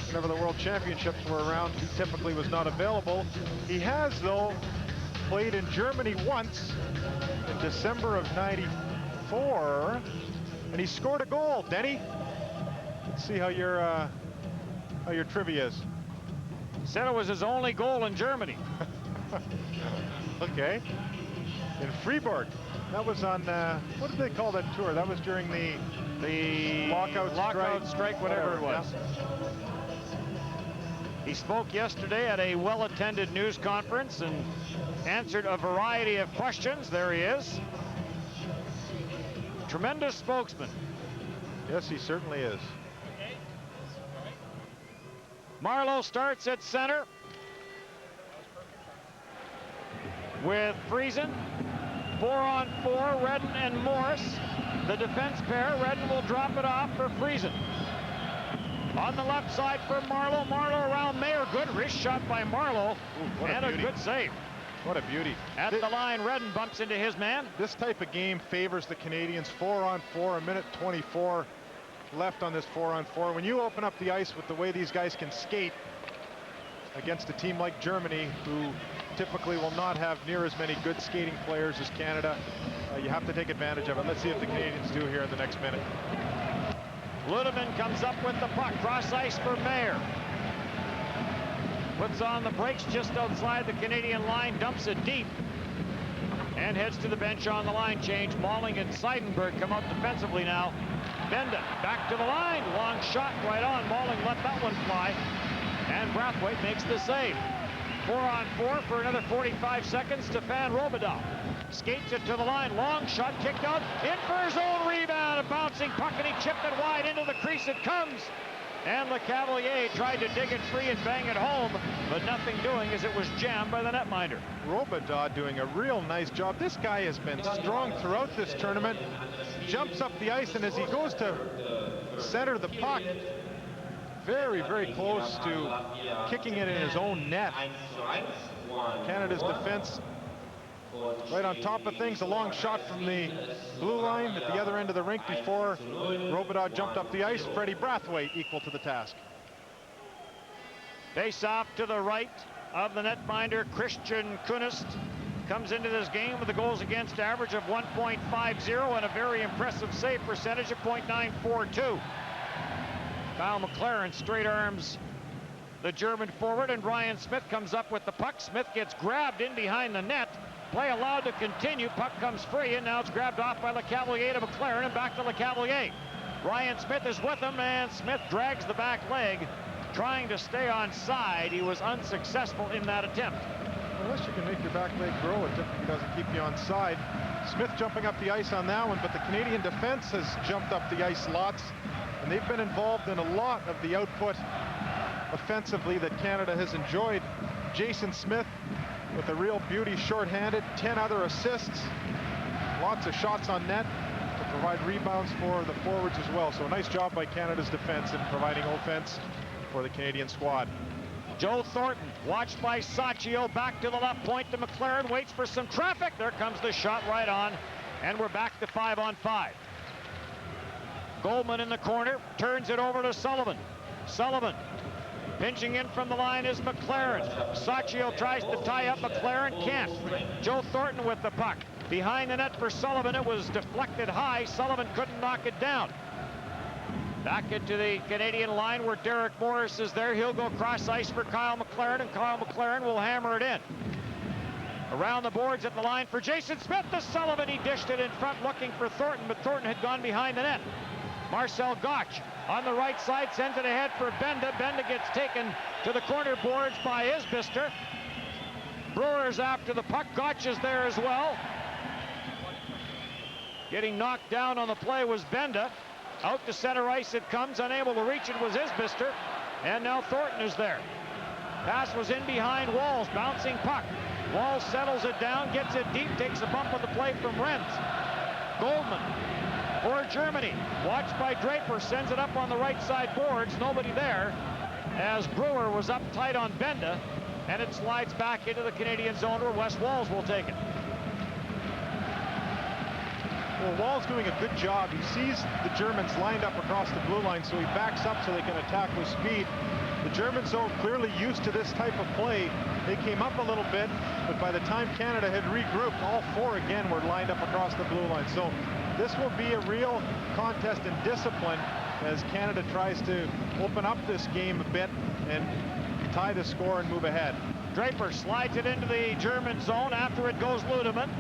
whenever the World Championships were around, he typically was not available. He has, though, played in Germany once in December of '94, and he scored a goal. Denny, let's see how your trivia is. Said it was his only goal in Germany. Okay. In Fribourg. That was on, what did they call that tour? That was during the lockout strike, whatever it was. Yeah. He spoke yesterday at a well-attended news conference and answered a variety of questions. There he is. Tremendous spokesman. Yes, he certainly is. Marleau starts at center with Friesen. 4-on-4, Redden and Morris. The defense pair, Redden will drop it off for Friesen. On the left side for Marleau. Marleau around Mayer. Good wrist shot by Marleau. And a good save. What a beauty. At the line, Redden bumps into his man. This type of game favors the Canadians. 4-on-4, a minute 24 left on this 4-on-4. When you open up the ice with the way these guys can skate against a team like Germany, who typically will not have near as many good skating players as Canada, you have to take advantage of it. Let's see if the Canadians do here in the next minute. Ludeman comes up with the puck. Cross ice for Mayer. Puts on the brakes just outside the Canadian line. Dumps it deep. And heads to the bench on the line change. Malling and Seidenberg come out defensively now. Benda back to the line. Long shot right on. Malling let that one fly. And Brathwaite makes the save. 4-on-4 for another 45 seconds. Stefan Robidoux skates it to the line. Long shot kicked out. In for his own rebound. A bouncing puck, and he chipped it wide into the crease. It comes. And LeCavalier tried to dig it free and bang it home, but nothing doing as it was jammed by the netminder. Robidoux doing a real nice job. This guy has been strong throughout this tournament. Jumps up the ice, and as he goes to center the puck, very, very close to kicking it in his own net. Canada's defense right on top of things. A long shot from the blue line at the other end of the rink before Robidoux jumped up the ice. Freddie Brathwaite equal to the task. Face off to the right of the netminder. Christian Kunist comes into this game with a goals against average of 1.50 and a very impressive save percentage of .942. Kyle McLaren straight arms the German forward, and Ryan Smith comes up with the puck. Smith gets grabbed in behind the net. Play allowed to continue. Puck comes free, and now it's grabbed off by LeCavalier to McLaren and back to LeCavalier. Ryan Smith is with him, and Smith drags the back leg, trying to stay on side. He was unsuccessful in that attempt. Unless you can make your back leg grow, it typically doesn't keep you on side. Smith jumping up the ice on that one, but the Canadian defense has jumped up the ice lots, and they've been involved in a lot of the output offensively that Canada has enjoyed. Jason Smith with a real beauty shorthanded, 10 other assists, lots of shots on net to provide rebounds for the forwards as well. So a nice job by Canada's defense in providing offense for the Canadian squad. Joe Thornton, watched by Sacchio, back to the left point to McLaren, waits for some traffic. There comes the shot right on, and we're back to 5-on-5. Goldman in the corner, turns it over to Sullivan. Sullivan pinching in from the line is McLaren. Sacchio tries to tie up McLaren, can't. Joe Thornton with the puck. Behind the net for Sullivan, it was deflected high. Sullivan couldn't knock it down. Back into the Canadian line where Derek Morris is there. He'll go cross ice for Kyle McLaren, and Kyle McLaren will hammer it in. Around the boards at the line for Jason Smith to Sullivan. He dished it in front looking for Thornton, but Thornton had gone behind the net. Marcel Gotch on the right side sends it ahead for Benda. Benda gets taken to the corner boards by Isbister. Brewers after the puck. Gotch is there as well. Getting knocked down on the play was Benda. Out to center ice it comes. Unable to reach it was Isbister. And now Thornton is there. Pass was in behind Walls. Bouncing puck. Walls settles it down, gets it deep, takes a bump on the play from Rent. Goldman for Germany. Watched by Draper, sends it up on the right side boards. Nobody there, as Brewer was up tight on Benda, and it slides back into the Canadian zone where Wes Walls will take it. Well, Wall's doing a good job. He sees the Germans lined up across the blue line, so he backs up so they can attack with speed. The Germans are clearly used to this type of play. They came up a little bit, but by the time Canada had regrouped, all four again were lined up across the blue line. So this will be a real contest in discipline as Canada tries to open up this game a bit and tie the score and move ahead. Draper slides it into the German zone. After it goes Ludeman.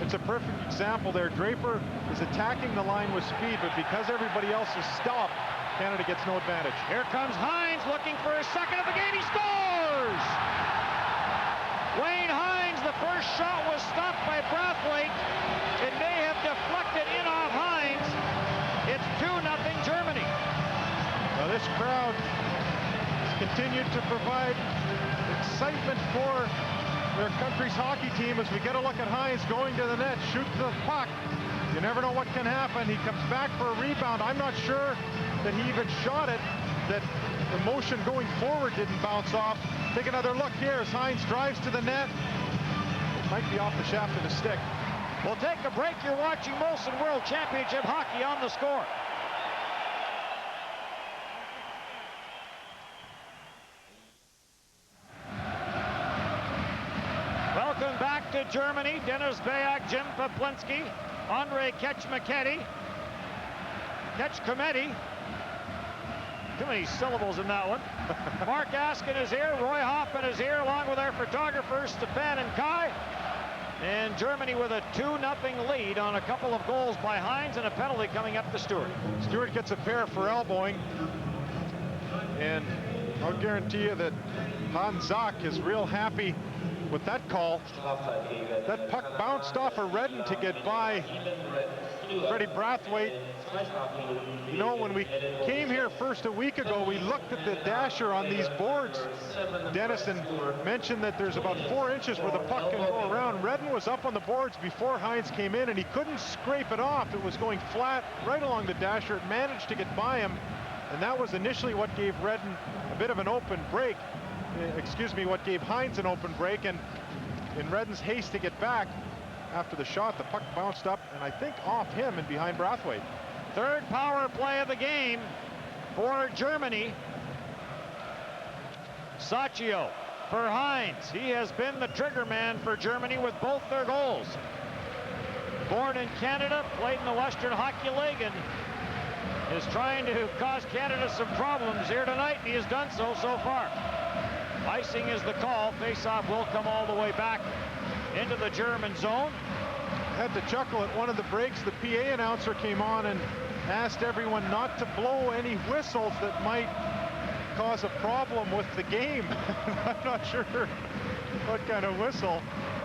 It's a perfect example there. Draper is attacking the line with speed, but because everybody else is stopped, Canada gets no advantage. Here comes Hines looking for his second of the game. He scores! Wayne Hines, the first shot was stopped by Brathwaite. It may have deflected in off Hines. It's 2-0 Germany. Now this crowd has continued to provide excitement for their country's hockey team as we get a look at Hines going to the net, shoots the puck. You never know what can happen. He comes back for a rebound. I'm not sure that he even shot it, that the motion going forward didn't bounce off. Take another look here as Hines drives to the net. It might be off the shaft of the stick. We'll take a break. You're watching Molson World Championship Hockey on the Score. Welcome back to Germany. Dennis Bayak, Jim Paplinski, Andrei Kecmeketi. Too many syllables in that one. Mark Askin is here. Roy Hoffman is here, along with our photographers, Stefan and Kai. And Germany with a 2-0 lead on a couple of goals by Hines and a penalty coming up to Stewart. Stewart gets a pair for elbowing. And I'll guarantee you that Hans Zach is real happy with that call. That puck bounced off of Redden to get by Freddie Brathwaite. You know, when we came here first a week ago, we looked at the dasher on these boards. Dennison mentioned that there's about 4 inches where the puck can go around. Redden was up on the boards before Hines came in, and he couldn't scrape it off. It was going flat right along the dasher. It managed to get by him, and that was initially what gave Redden a bit of an open break. Excuse me, what gave Hines an open break, and in Redden's haste to get back after the shot, the puck bounced up and I think off him and behind Brathwaite. Third power play of the game for Germany. Sacchio for Hines. He has been the trigger man for Germany with both their goals. Born in Canada, played in the Western Hockey League, and is trying to cause Canada some problems here tonight, and he has done so far. Icing is the call. Faceoff will come all the way back into the German zone. Had to chuckle at one of the breaks. The PA announcer came on and asked everyone not to blow any whistles that might cause a problem with the game. I'm not sure what kind of whistle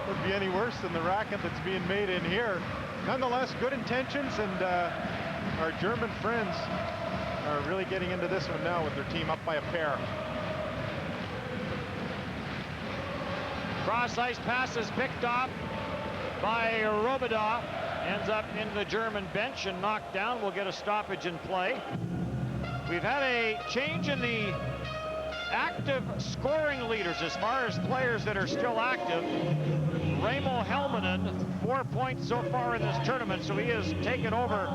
would be any worse than the racket that's being made in here. Nonetheless, good intentions, and our German friends are really getting into this one now with their team up by a pair. Cross ice pass is picked off by Robidoux. Ends up in the German bench and knocked down. We'll get a stoppage in play. We've had a change in the active scoring leaders as far as players that are still active. Raimo Helminen, 4 points so far in this tournament, so he has taken over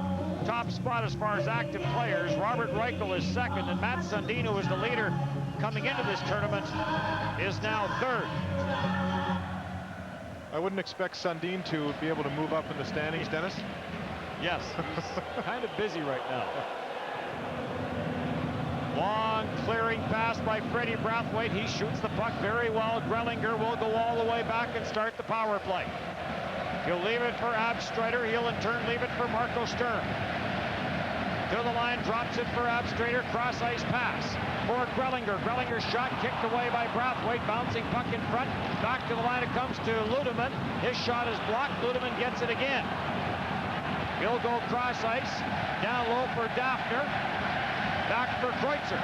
top spot as far as active players. Robert Reichel is second, and Matt Sundin, who is the leader coming into this tournament, is now third. I wouldn't expect Sundin to be able to move up in the standings, Dennis. Yes, he's kind of busy right now. Long clearing pass by Freddie Brathwaite. He shoots the puck very well. Grellinger will go all the way back and start the power play. He'll leave it for Abstreiter. He'll in turn leave it for Marco Sturm. To the line, drops it for Abstreiter. Cross ice pass for Grellinger. Grellinger's shot kicked away by Brathwaite. Bouncing puck in front. Back to the line it comes to Ludeman. His shot is blocked. Ludeman gets it again. He'll go cross ice. Down low for Daffner. Back for Kreutzer.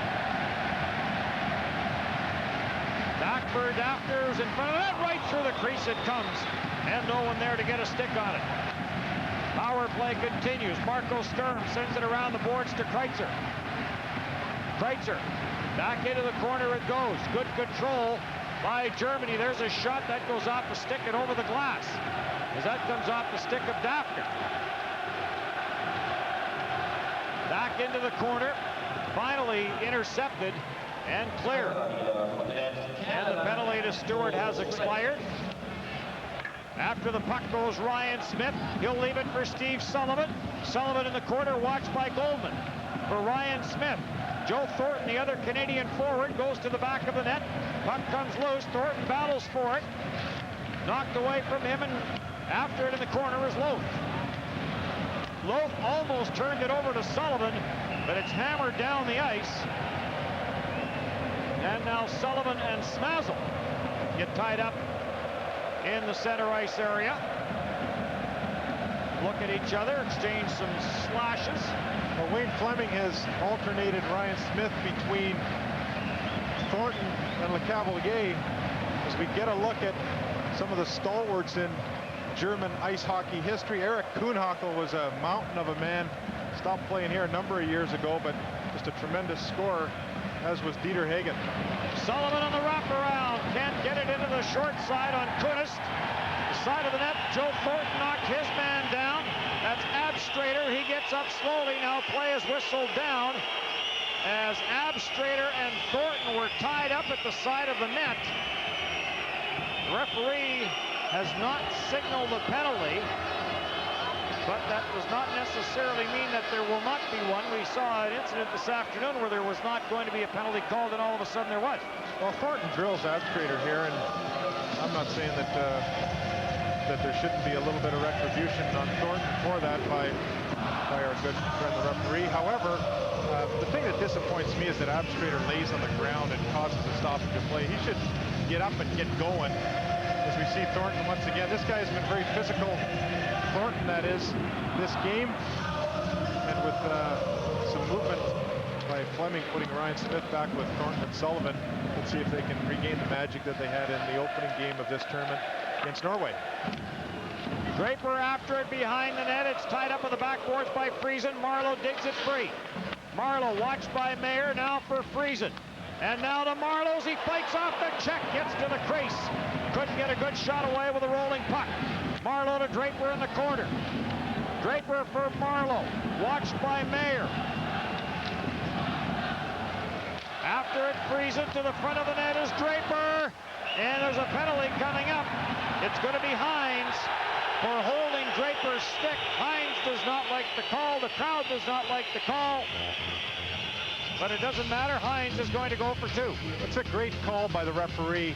Back for Daffner, who's in front of that. Right through the crease it comes. And no one there to get a stick on it. Power play continues. Marco Sturm sends it around the boards to Kreitzer. Kreitzer, back into the corner it goes. Good control by Germany. There's a shot that goes off the stick and over the glass, as that comes off the stick of Dafner. Back into the corner, finally intercepted and cleared. And the penalty to Stewart has expired. After the puck goes Ryan Smith. He'll leave it for Steve Sullivan. Sullivan in the corner, watched by Goldman. For Ryan Smith, Joe Thornton, the other Canadian forward, goes to the back of the net. Puck comes loose. Thornton battles for it. Knocked away from him, and after it in the corner is Loth. Loth almost turned it over to Sullivan, but it's hammered down the ice. And now Sullivan and Smazel get tied up in the center ice area. Look at each other, exchange some slashes. Well, Wayne Fleming has alternated Ryan Smith between Thornton and LeCavalier as we get a look at some of the stalwarts in German ice hockey history. Eric Kuhnhackl was a mountain of a man. Stopped playing here a number of years ago, but just a tremendous scorer, as was Dieter Hagen. Sullivan on the wraparound, can't get it into the short side on Kunist. The side of the net, Joe Thornton knocked his man down. That's Abstrader. He gets up slowly. Now play is whistled down as Abstrader and Thornton were tied up at the side of the net. The referee has not signaled a penalty, but that does not necessarily mean that there will not be one. We saw an incident this afternoon where there was not going to be a penalty called, and all of a sudden there was. Well, Thornton drills Abstrader here, and I'm not saying that that there shouldn't be a little bit of retribution on Thornton for that by our good friend the referee. However, the thing that disappoints me is that Abstrader lays on the ground and causes a stoppage of play. He should get up and get going. As we see Thornton once again, this guy has been very physical. Thornton, that is, this game, and with some movement by Fleming putting Ryan Smith back with Thornton and Sullivan. Let's see if they can regain the magic that they had in the opening game of this tournament against Norway. Draper after it behind the net. It's tied up on the backboards by Friesen. Marlowe digs it free. Marlowe watched by Mayer, now for Friesen. And now to Marlowe's. He fights off the check, gets to the crease. Couldn't get a good shot away with a rolling puck. Marlowe to Draper in the corner. Draper for Marlowe, watched by Mayer. After it, Friesen to the front of the net is Draper. And there's a penalty coming up. It's going to be Hines for holding Draper's stick. Hines does not like the call. The crowd does not like the call. But it doesn't matter. Hines is going to go for two. It's a great call by the referee.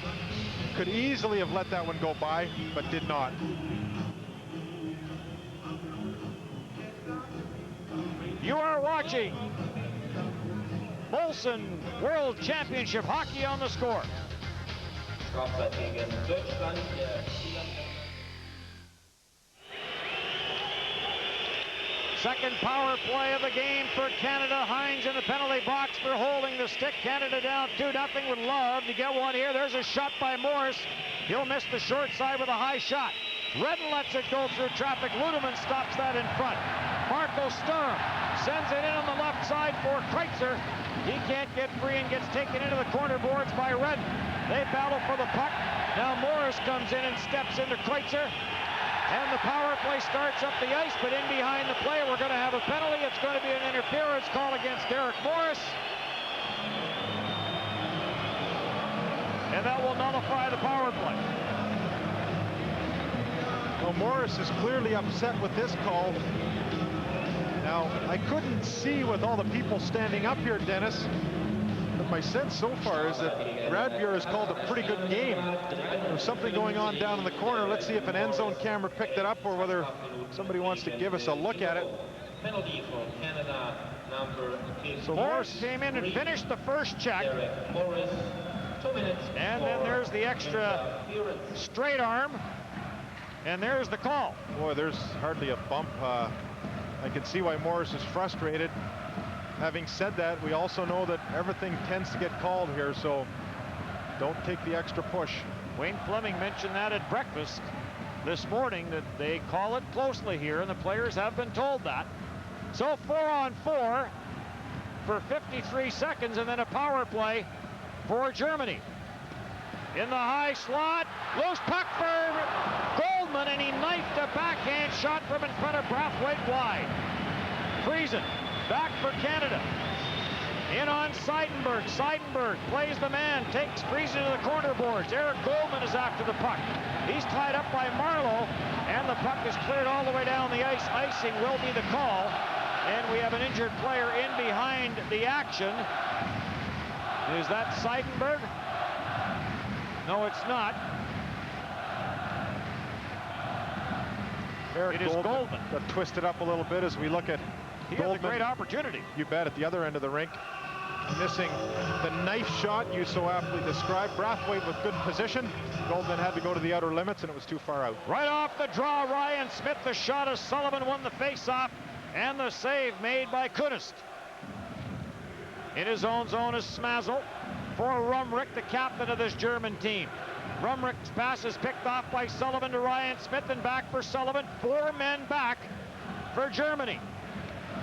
Could easily have let that one go by, but did not. You are watching Molson World Championship Hockey on the Score. Second power play of the game for Canada. Hines in the penalty box for holding the stick. Canada down 2-0. Would love to get one here. There's a shot by Morris. He'll miss the short side with a high shot. Redden lets it go through traffic. Ludeman stops that in front. Marco Sturm sends it in on the left side for Kreitzer. He can't get free and gets taken into the corner boards by Redden. They battle for the puck. Now Morris comes in and steps into Kreitzer. And the power play starts up the ice, but in behind the play, we're going to have a penalty. It's going to be an interference call against Derek Morris. And that will nullify the power play. Well, Morris is clearly upset with this call. Now, I couldn't see with all the people standing up here, Dennis, but my sense so far is that Radbuhr has called a pretty good game. There's something going on down in the corner. Let's see if an end zone camera picked it up or whether somebody wants to give us a look at it. So Morris came in and finished the first check. And then there's the extra straight arm. And there's the call. Boy, there's hardly a bump. I can see why Morris is frustrated. Having said that, we also know that everything tends to get called here, so don't take the extra push. Wayne Fleming mentioned that at breakfast. this morning that they call it closely here, and the players have been told that. So 4-on-4 for 53 seconds, and then a power play for Germany. In the high slot, loose puck for Goldman, and he knifed a backhand shot from in front of Brathwaite wide. Friesen back for Canada. In on Seidenberg. Seidenberg plays the man, takes Friesen to the corner boards. Eric Goldman is after the puck. He's tied up by Marlowe, and the puck is cleared all the way down the ice. Icing will be the call, and we have an injured player in behind the action. Is that Seidenberg? No, it's not. Eric It is Goldman. Got twisted up a little bit as we look at He Goldman. had a great opportunity. You bet, at the other end of the rink. Missing the knife shot you so aptly described. Brathwaite with good position. Goldman had to go to the outer limits, and it was too far out. Right off the draw, Ryan Smith, the shot as Sullivan won the face-off, and the save made by Kunist. In his own zone is Smazel for Rumrick, the captain of this German team. Rumrick's pass is picked off by Sullivan to Ryan Smith, and back for Sullivan. 4 men back for Germany.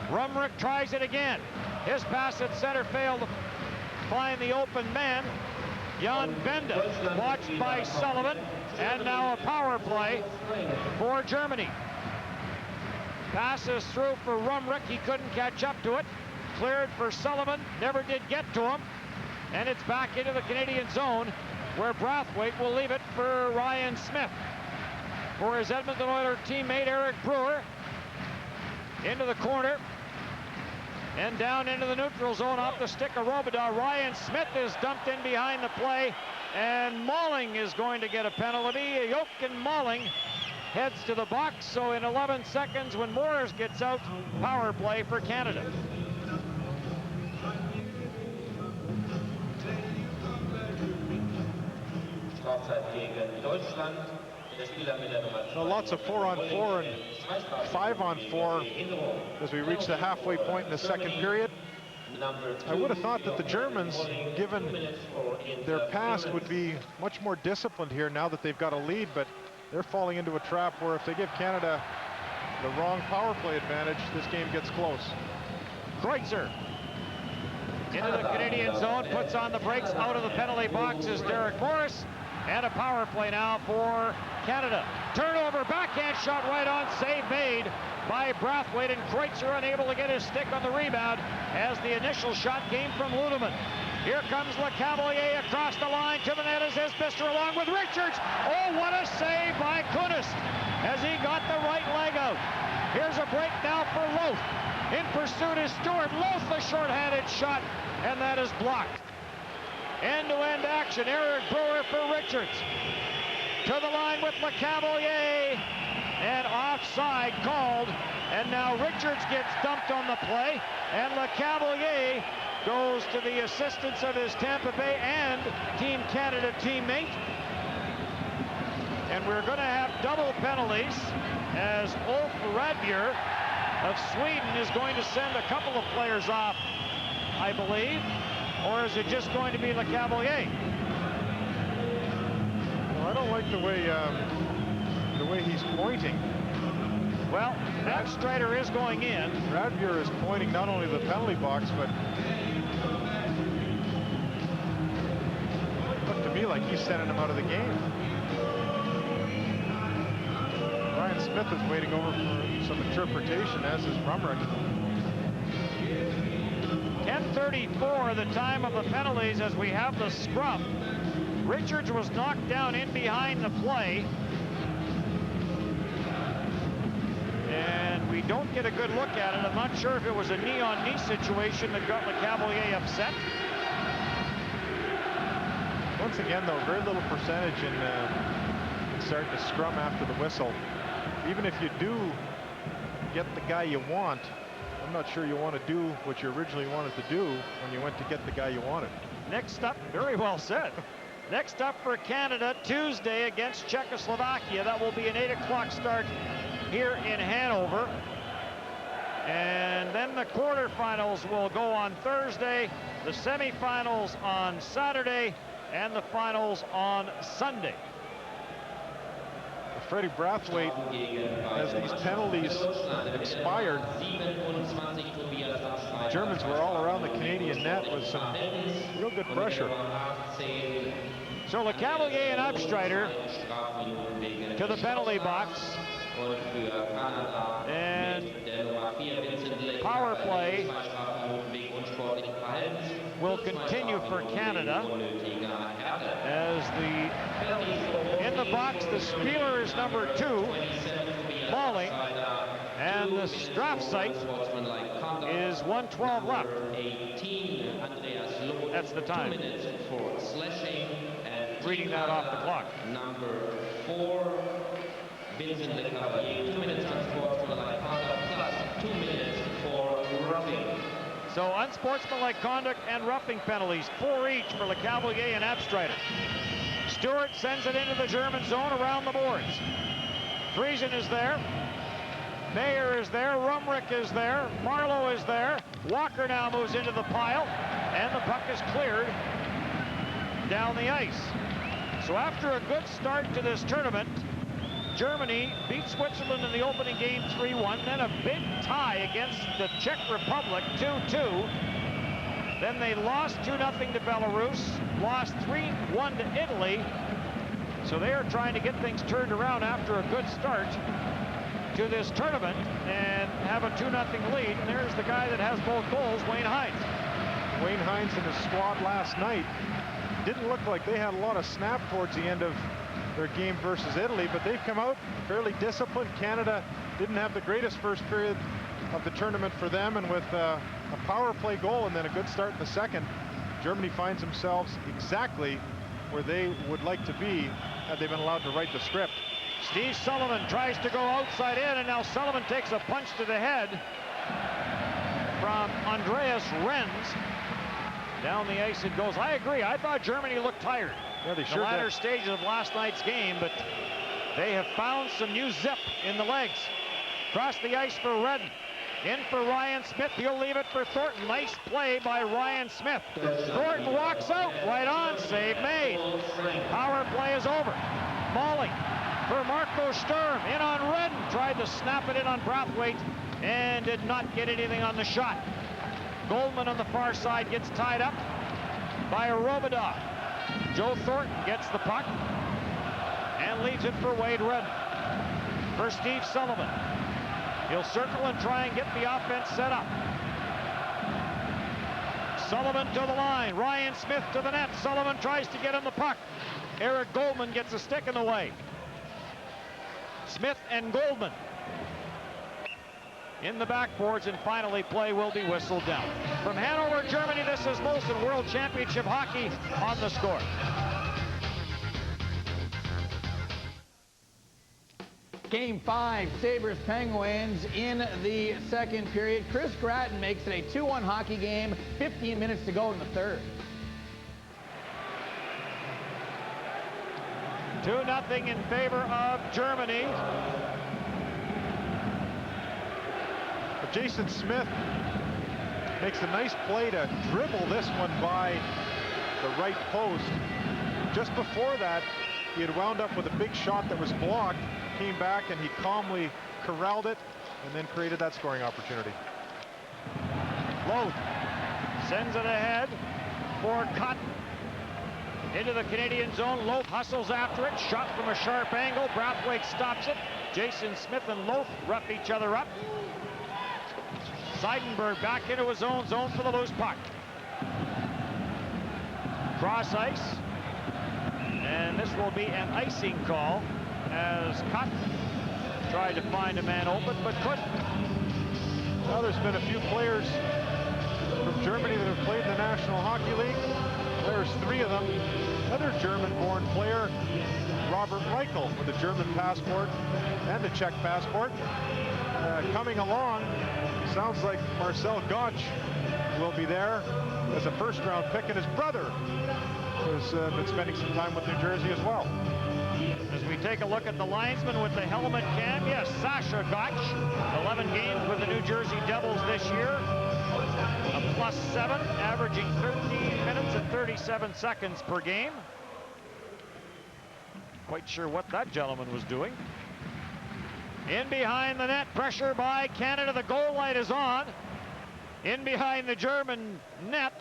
Rumrick tries it again. His pass at center failed to find the open man. Jan Benda watched by Sullivan, and now a power play for Germany. Passes through for Rumrick. He couldn't catch up to it. Cleared for Sullivan. Never did get to him. And it's back into the Canadian zone, where Brathwaite will leave it for Ryan Smith. For his Edmonton Oilers teammate Eric Brewer. Into the corner. And down into the neutral zone off the stick of Robidas. Ryan Smith is dumped in behind the play, and Malling is going to get a penalty. Jochen Malling heads to the box, so in 11 seconds when Morris gets out, power play for Canada. So lots of 4-on-4 and 5-on-4 as we reach the halfway point in the second period. I would have thought that the Germans, given their past, would be much more disciplined here now that they've got a lead, but they're falling into a trap where if they give Canada the wrong power play advantage, this game gets close. Kreutzer into the Canadian zone, puts on the brakes. Out of the penalty box is Derek Morris, and a power play now for Canada. Turnover, backhand shot right on, save made by Brathwaite, and Kreutzer unable to get his stick on the rebound as the initial shot came from Ludeman. Here comes LeCavalier across the line to the net as Isbister along with Richards. Oh, what a save by Kunist as he got the right leg out. Here's a break now for Loth. In pursuit is Stewart. Loth, the short-handed shot, and that is blocked. End-to-end action. Eric Brewer for Richards. To the line with LeCavalier, and offside called. And now Richards gets dumped on the play, and LeCavalier goes to the assistance of his Tampa Bay and Team Canada teammate. And we're going to have double penalties as Ulf Radbjer of Sweden is going to send a couple of players off, I believe. Or is it just going to be LeCavalier? Well, I don't like the way he's pointing. Well, that strider is going in. Radbjer is pointing not only the penalty box, but it looked to me like he's sending him out of the game. Ryan Smith is waiting over for some interpretation, as is Rumrick. 10:34, the time of the penalties as we have the scrum. Richards was knocked down in behind the play. And we don't get a good look at it. I'm not sure if it was a knee-on-knee situation that got LeCavalier upset. Once again, though, very little percentage in starting to scrum after the whistle. Even if you do get the guy you want, I'm not sure you want to do what you originally wanted to do when you went to get the guy you wanted. Next up, very well said. Next up for Canada, Tuesday against Czechoslovakia. That will be an 8 o'clock start here in Hanover. And then the quarterfinals will go on Thursday, the semifinals on Saturday, and the finals on Sunday. Freddie Brathwaite, as these penalties expired, Germans were all around the Canadian net with some real good pressure. So LeCavalier and Abstreiter to the penalty box. And power play will continue for Canada, as in the box the Spieler is number 2, Molly, and the straf site is 1:12 left. That's the time. Reading that off the clock. Number 4, Vincent LeCavalier, 2 minutes unsportsmanlike conduct plus 2 minutes for roughing. So unsportsmanlike conduct and roughing penalties, 4 each for LeCavalier and Abstreiter. Stewart sends it into the German zone around the boards. Friesen is there. Mayer is there. Rumrick is there. Marlowe is there. Walker now moves into the pile, and the puck is cleared down the ice. So after a good start to this tournament, Germany beat Switzerland in the opening game 3-1, then a big tie against the Czech Republic 2-2. Then they lost 2-0 to Belarus, lost 3-1 to Italy. So they are trying to get things turned around after a good start to this tournament and have a 2-0 lead. And there's the guy that has both goals, Wayne Hines. Wayne Hines and his squad last night didn't look like they had a lot of snap towards the end of their game versus Italy, but they've come out fairly disciplined. Canada didn't have the greatest first period of the tournament for them, and with a power play goal and then a good start in the second, Germany finds themselves exactly where they would like to be had they been allowed to write the script. Steve Sullivan tries to go outside in, and now Sullivan takes a punch to the head from Andreas Renz. Down the ice it goes. I agree. I thought Germany looked tired. Yeah, they the sure latter did. stages of last night's game, but they have found some new zip in the legs. Across the ice for Redden. In for Ryan Smith. He'll leave it for Thornton. Nice play by Ryan Smith. Thornton walks out. Right on. Save made. Power play is over. Molly for Marco Sturm. In on Redden. Tried to snap it in on Brathwaite and did not get anything on the shot. Goldman on the far side gets tied up by Robidov. Joe Thornton gets the puck and leaves it for Wade Redden. For Steve Sullivan. He'll circle and try and get the offense set up. Sullivan to the line. Ryan Smith to the net. Sullivan tries to get him the puck. Eric Goldman gets a stick in the way. Smith and Goldman in the backboards, and finally play will be whistled down. From Hanover, Germany, this is Molson World Championship Hockey on the Score. Game 5, Sabres-Penguins in the second period. Chris Gratton makes it a 2-1 hockey game, 15 minutes to go in the third. 2-0 in favor of Germany. But Jason Smith makes a nice play to dribble this one by the right post. Just before that, he had wound up with a big shot that was blocked, came back and he calmly corralled it and then created that scoring opportunity. Loth sends it ahead for Cotton. Into the Canadian zone. Loth hustles after it. Shot from a sharp angle. Brathwaite stops it. Jason Smith and Loth rough each other up. Seidenberg back into his own zone for the loose puck. Cross ice. And this will be an icing call as Cotton tried to find a man open but couldn't. Well, there's been a few players from Germany that have played in the National Hockey League. There's 3 of them. Another German-born player, Robert Reichel, with a German passport and a Czech passport. Coming along, sounds like Marcel Gottsch will be there as a first-round pick, and his brother has been spending some time with New Jersey as well. As we take a look at the linesman with the helmet cam, yes, Sasha Gottsch, 11 games with the New Jersey Devils this year. A +7, averaging 13 minutes and 37 seconds per game. quite sure what that gentleman was doing. In behind the net, pressure by Canada. The goal light is on. In behind the German net.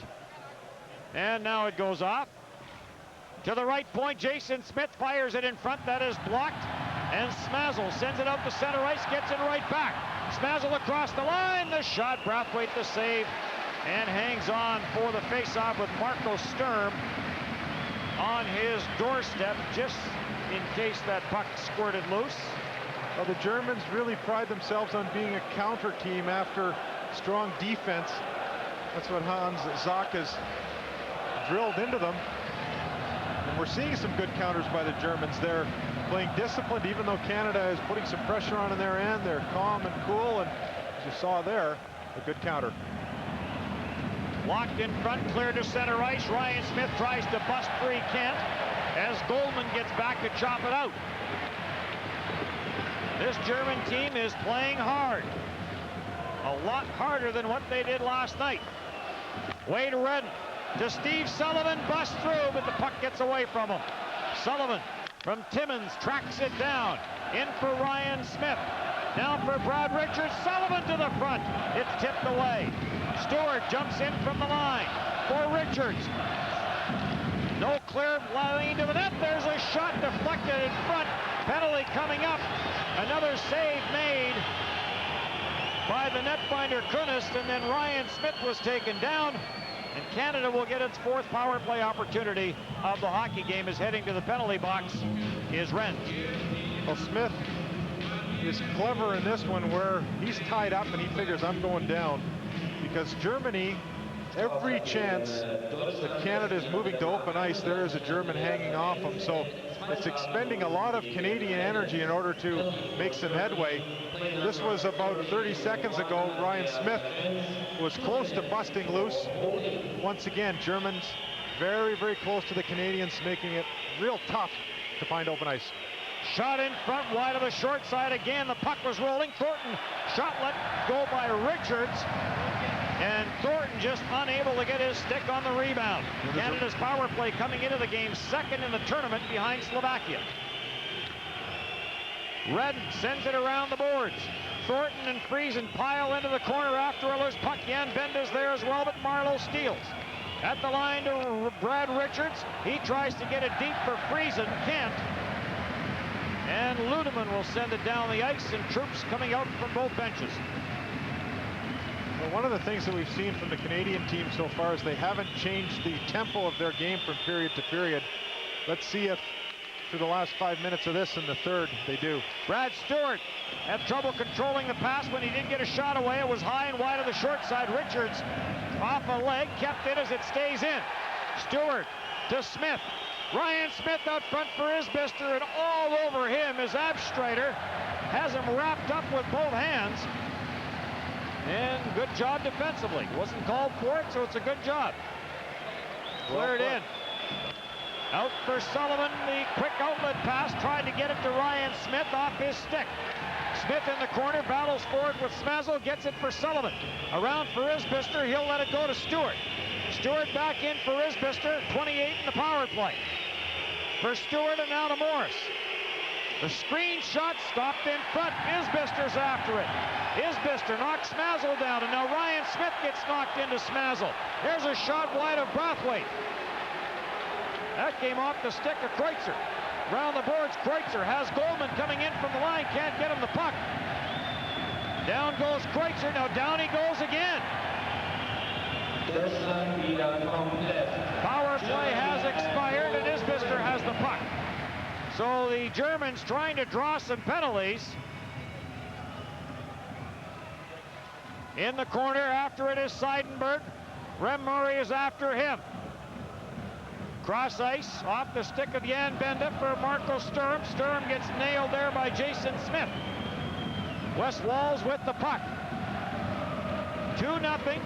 And now it goes off. To the right point, Jason Smith fires it in front. That is blocked. And Smazel sends it out to center ice, gets it right back. Smazel across the line. The shot, Brathwaite the save. And hangs on for the face-off with Marco Sturm on his doorstep, just in case that puck squirted loose. Well, the Germans really pride themselves on being a counter team after strong defense. That's what Hans Zach has drilled into them. And we're seeing some good counters by the Germans. They're playing disciplined, even though Canada is putting some pressure on in their end. They're calm and cool, and as you saw there, a good counter. Locked in front, clear to center ice. Ryan Smith tries to bust free Kent as Goldman gets back to chop it out. This German team is playing hard. A lot harder than what they did last night. Wade Redden to Steve Sullivan, busts through, but the puck gets away from him. Sullivan from Timmins tracks it down. In for Ryan Smith. Now for Brad Richards. Sullivan to the front. It's tipped away. Stewart jumps in from the line for Richards. No clear lane to the net. There's a shot deflected in front. Penalty coming up. Another save made by the netfinder Kunist, and then Ryan Smith was taken down. And Canada will get its fourth power play opportunity of the hockey game as heading to the penalty box is Renz. Well, Smith is clever in this one where he's tied up and he figures I'm going down, because Germany, every chance that Canada is moving to open ice, there is a German hanging off him. So it's expending a lot of Canadian energy in order to make some headway. This was about 30 seconds ago. Ryan Smith was close to busting loose. Once again, Germans very, very close to the Canadians, making it real tough to find open ice. Shot in front, wide of the short side again. The puck was rolling. Thornton shot let go by Richards. And Thornton just unable to get his stick on the rebound. Canada's power play coming into the game second in the tournament behind Slovakia. Redden sends it around the boards. Thornton and Friesen pile into the corner after a loose puck. Jan Benda's there as well, but Marlowe steals. At the line to Brad Richards. He tries to get it deep for Friesen. Can't. And Ludeman will send it down the ice, and troops coming out from both benches. Well, one of the things that we've seen from the Canadian team so far is they haven't changed the tempo of their game from period to period. Let's see if through the last 5 minutes of this in the third they do. Brad Stewart had trouble controlling the pass when he did get a shot away. It was high and wide of the short side. Richards off a leg, kept it as it stays in. Stewart to Smith. Ryan Smith out front for Isbister, and all over him is Abstreiter. Has him wrapped up with both hands. And good job defensively. Wasn't called for it, so it's a good job. Cleared in. Out for Sullivan. The quick outlet pass. Tried to get it to Ryan Smith off his stick. Smith in the corner. Battles for it with Smazel. Gets it for Sullivan. Around for Isbister. He'll let it go to Stewart. Stewart back in for Isbister. 28 in the power play. For Stewart and now to Morris. The screen shot stopped in front. Isbister's after it. Isbister knocks Smazel down, and now Ryan Smith gets knocked into Smazel. There's a shot wide of Brathwaite. That came off the stick of Kreutzer. Round the boards, Kreutzer has Goldman coming in from the line. Can't get him the puck. Down goes Kreutzer. Now down he goes again. Power play has expired, and Isbister has the puck. So the Germans trying to draw some penalties. In the corner, after it is Seidenberg. Rem Murray is after him. Cross ice, off the stick of Jan Benda for Marco Sturm. Sturm gets nailed there by Jason Smith. West Walls with the puck. 2-0.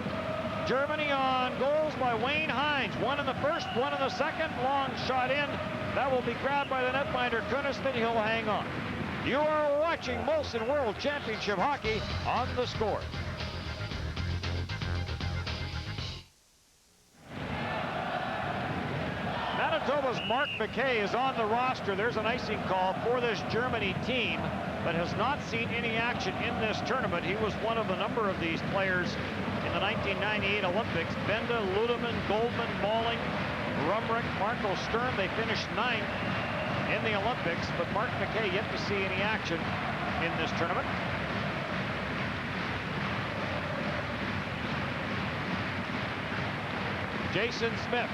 Germany on goals by Wayne Hines. One in the first, one in the second. Long shot in. That will be grabbed by the netminder Kunist, and he'll hang on. You are watching Molson World Championship Hockey on The Score. Manitoba knows Mark McKay is on the roster. There's an icing call for this Germany team, but has not seen any action in this tournament. He was one of a number of these players in the 1998 Olympics. Benda, Ludeman, Goldman, Malling, Rumrick, Marco Sturm. They finished 9th in the Olympics, but Mark McKay yet to see any action in this tournament. Jason Smith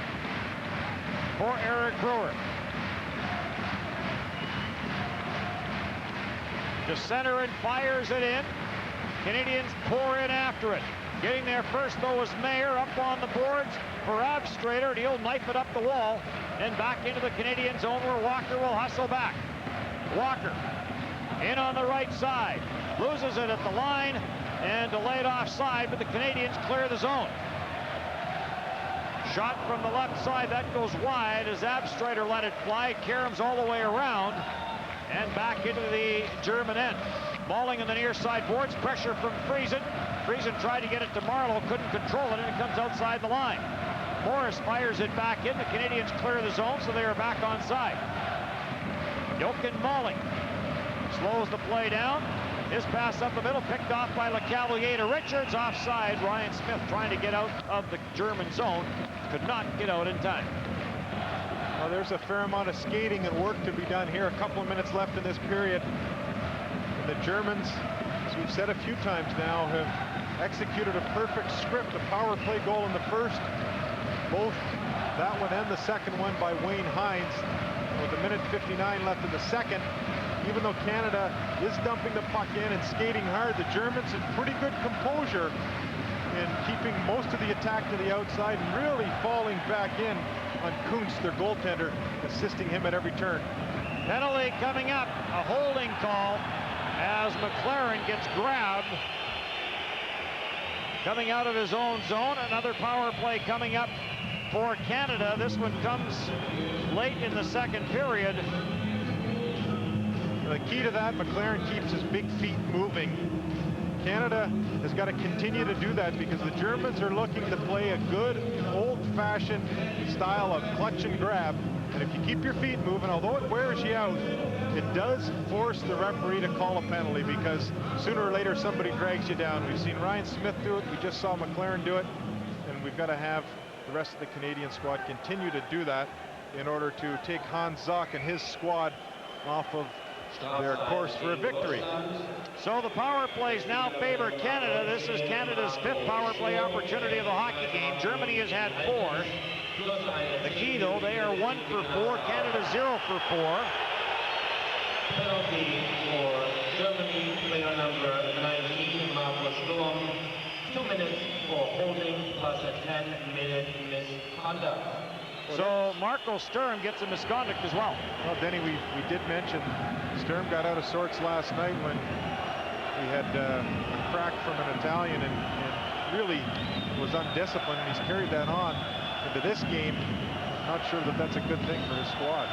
for Eric Brewer. To center and fires it in. Canadians pour in after it. Getting there first, though, is Mayer up on the boards for Abstrader, and he'll knife it up the wall and back into the Canadian zone where Walker will hustle back. Walker in on the right side. Loses it at the line and delayed offside, but the Canadians clear the zone. Shot from the left side, that goes wide as Abstrader let it fly. Karam's all the way around and back into the German end. Malling on the near side boards, pressure from Friesen. Friesen tried to get it to Marlowe, couldn't control it, and it comes outside the line. Morris fires it back in. The Canadians clear the zone, so they are back on side. Jochen Malling slows the play down. His pass up the middle, picked off by LeCavalier to Richards, offside. Ryan Smith trying to get out of the German zone, could not get out in time. Well, there's a fair amount of skating and work to be done here. A couple of minutes left in this period. And the Germans, as we've said a few times now, have executed a perfect script. A power play goal in the first, both that one and the second one by Wayne Hines. With a minute 59 left in the second. Even though Canada is dumping the puck in and skating hard, the Germans have pretty good composure in keeping most of the attack to the outside and really falling back in on Kuntz, their goaltender, assisting him at every turn. Penalty coming up, a holding call as McLaren gets grabbed. Coming out of his own zone, another power play coming up for Canada. This one comes late in the second period. The key to that, McLaren keeps his big feet moving. Canada has got to continue to do that because the Germans are looking to play a good old-fashioned style of clutch and grab. And if you keep your feet moving, although it wears you out, it does force the referee to call a penalty because sooner or later somebody drags you down. We've seen Ryan Smith do it. We just saw McLaren do it. And we've got to have the rest of the Canadian squad continue to do that in order to take Hans Zock and his squad off of their course for a victory. So the power plays now favor Canada. This is Canada's 5th power play opportunity of the hockey game. Germany has had 4. The key, though, they are 1 for 4. Canada 0 for 4. Penalty for Germany, player number 19, Marco Sturm. 2 minutes for holding plus a 10-minute misconduct. So Marco Sturm gets a misconduct as well. Well, Denny, we did mention Sturm got out of sorts last night when he had a crack from an Italian and really was undisciplined. He's carried that on into this game. Not sure that that's a good thing for his squad.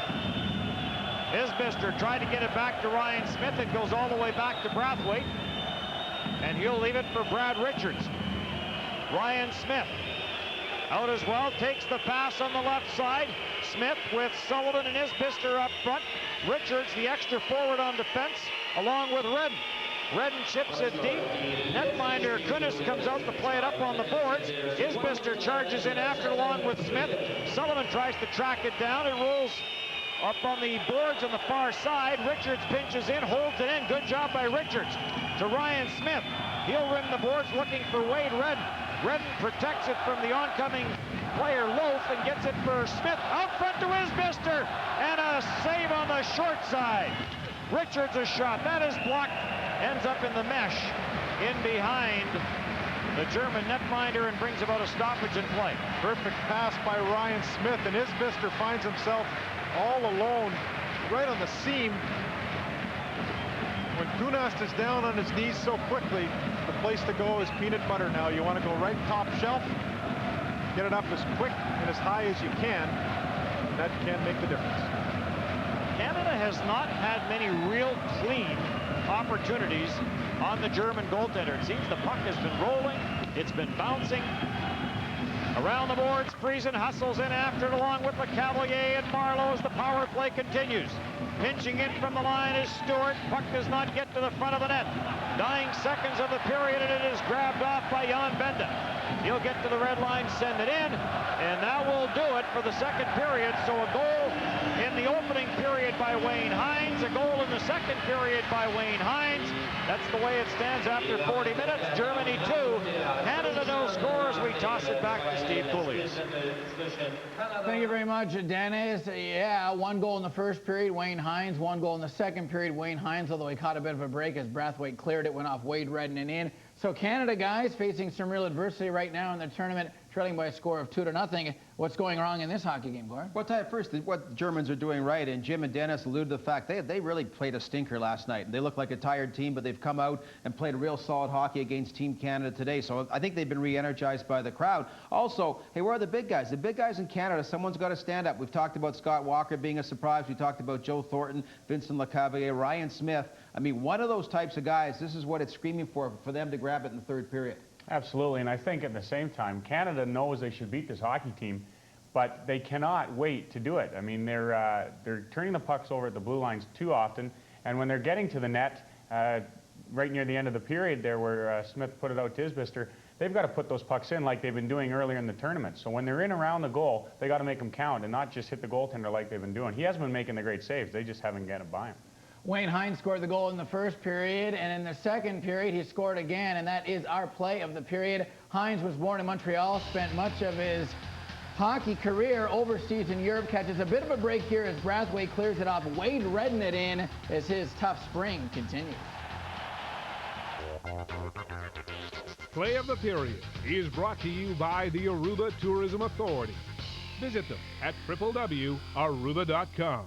Isbister tried to get it back to Ryan Smith. It goes all the way back to Brathwaite. And he'll leave it for Brad Richards. Ryan Smith out as well, takes the pass on the left side. Smith with Sullivan and Isbister up front. Richards, the extra forward on defense, along with Redden. Redden chips it deep. Netminder Kunis comes out to play it up on the boards. Isbister charges in after along with Smith. Sullivan tries to track it down. It rolls up on the boards on the far side. Richards pinches in, holds it in. Good job by Richards. To Ryan Smith. He'll rim the boards looking for Wade Redden. Redden protects it from the oncoming player Loaf and gets it for Smith. Out front to Isbister. And a save on the short side. Richards a shot. That is blocked. Ends up in the mesh in behind the German netminder and brings about a stoppage in play. Perfect pass by Ryan Smith, and Isbister finds himself all alone right on the seam. When Kunast is down on his knees so quickly, the place to go is peanut butter now. You want to go right top shelf, get it up as quick and as high as you can, and that can make the difference. Canada has not had many real clean opportunities on the German goaltender. It seems the puck has been rolling, it's been bouncing. Around the boards, Friesen hustles in after it along with LeCavalier and Marlowe as the power play continues. Pinching in from the line is Stewart. Puck does not get to the front of the net. Dying seconds of the period, and it is grabbed off by Jan Benda. He'll get to the red line, send it in, and that will do it for the second period. So a goal in the opening period by Wayne Hines, a goal in the second period by Wayne Hines. That's the way it stands after 40 minutes. Germany 2, Canada no scores. We toss it back to Steve Cooley. Thank you very much, Dennis. Yeah, one goal in the first period, Wayne Hines. One goal in the second period, Wayne Hines, although he caught a bit of a break as Brathwaite cleared it, went off Wade Redden and in. So Canada, guys, facing some real adversity right now in the tournament, trailing by a score of 2-0. What's going wrong in this hockey game, Gord? Well, first, what the Germans are doing right, and Jim and Dennis alluded to the fact they really played a stinker last night. They look like a tired team, but they've come out and played a real solid hockey against Team Canada today. So I think they've been re-energized by the crowd. Also, hey, where are the big guys? The big guys in Canada, someone's got to stand up. We've talked about Scott Walker being a surprise. We talked about Joe Thornton, Vincent LeCavalier, Ryan Smith. I mean, one of those types of guys, this is what it's screaming for them to grab it in the third period. Absolutely, and I think at the same time, Canada knows they should beat this hockey team, but they cannot wait to do it. I mean, they're turning the pucks over at the blue lines too often, and when they're getting to the net, right near the end of the period there where Smith put it out to Isbister, they've got to put those pucks in like they've been doing earlier in the tournament. So when they're in around the goal, they got to make them count and not just hit the goaltender like they've been doing. He hasn't been making the great saves. They just haven't got it by him. Wayne Hines scored the goal in the first period, and in the second period he scored again, and that is our play of the period. Hines was born in Montreal, spent much of his hockey career overseas in Europe, catches a bit of a break here as Brathwaite clears it off. Wade Redden it in as his tough spring continues. Play of the Period is brought to you by the Aruba Tourism Authority. Visit them at www.aruba.com.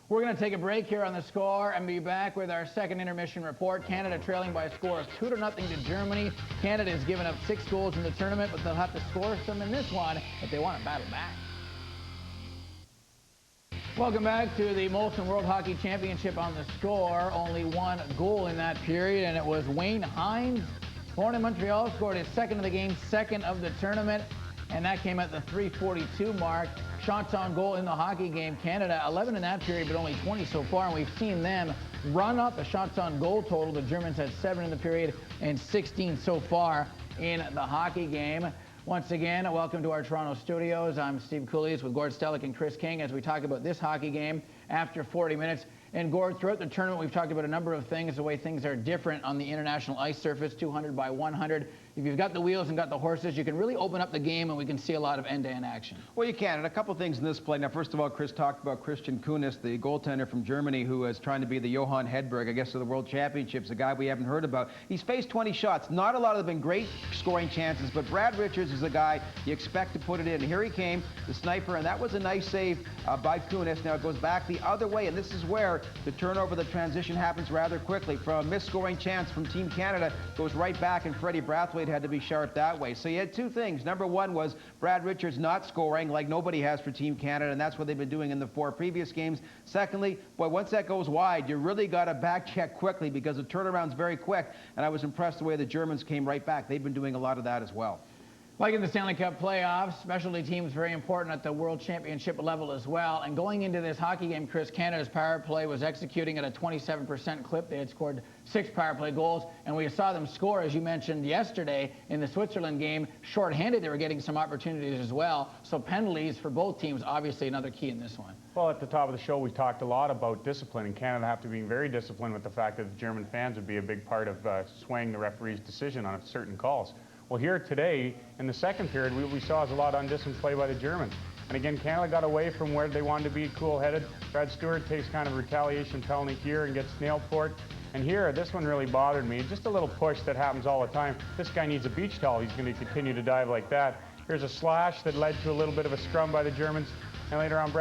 We're going to take a break here on The Score and be back with our second intermission report. Canada trailing by a score of 2-0 to Germany. Canada has given up 6 goals in the tournament, but they'll have to score some in this one if they want to battle back. Welcome back to the Molson World Hockey Championship on The Score. Only one goal in that period, and it was Wayne Hines, born in Montreal, scored his second of the game, second of the tournament, and that came at the 3:42 mark. Shots on goal in the hockey game. Canada 11 in that period, but only 20 so far, and we've seen them run up the shots on goal total. The Germans had 7 in the period and 16 so far in the hockey game. Once again, welcome to our Toronto studios. I'm Steve Cooley with Gord Stellick and Chris King as we talk about this hockey game after 40 minutes. And Gord, throughout the tournament, we've talked about a number of things, the way things are different on the international ice surface, 200 by 100. If you've got the wheels and got the horses, you can really open up the game and we can see a lot of end-to-end action. Well, you can, and a couple things in this play. Now, first of all, Chris talked about Christian Kunis, the goaltender from Germany who is trying to be the Johan Hedberg, I guess, of the World Championships, a guy we haven't heard about. He's faced 20 shots. Not a lot of them been great scoring chances, but Brad Richards is a guy you expect to put it in. And here he came, the sniper, and that was a nice save by Kunis. Now it goes back the other way, and this is where the turnover, the transition happens rather quickly. From a missed scoring chance from Team Canada, goes right back, and Freddie Brathwaite had to be sharp that way. So you had two things. Number one was Brad Richards not scoring like nobody has for Team Canada, and that's what they've been doing in the 4 previous games. Secondly, boy, once that goes wide, you really got to back check quickly because the turnaround's very quick, and I was impressed the way the Germans came right back. They've been doing a lot of that as well. Like in the Stanley Cup playoffs, specialty teams very important at the World Championship level as well. And going into this hockey game, Chris, Canada's power play was executing at a 27% clip. They had scored 6 power play goals, and we saw them score, as you mentioned yesterday, in the Switzerland game. Short-handed, they were getting some opportunities as well. So penalties for both teams, obviously another key in this one. Well, at the top of the show, we talked a lot about discipline, and Canada have to be very disciplined with the fact that the German fans would be a big part of swaying the referee's decision on certain calls. Well, here today, in the second period, we saw a lot of undisciplined play by the Germans. And again, Canada got away from where they wanted to be cool-headed. Brad Stewart takes kind of a retaliation penalty here and gets nailed for it. And here, this one really bothered me. Just a little push that happens all the time. This guy needs a beach towel. He's going to continue to dive like that. Here's a slash that led to a little bit of a scrum by the Germans. And later on,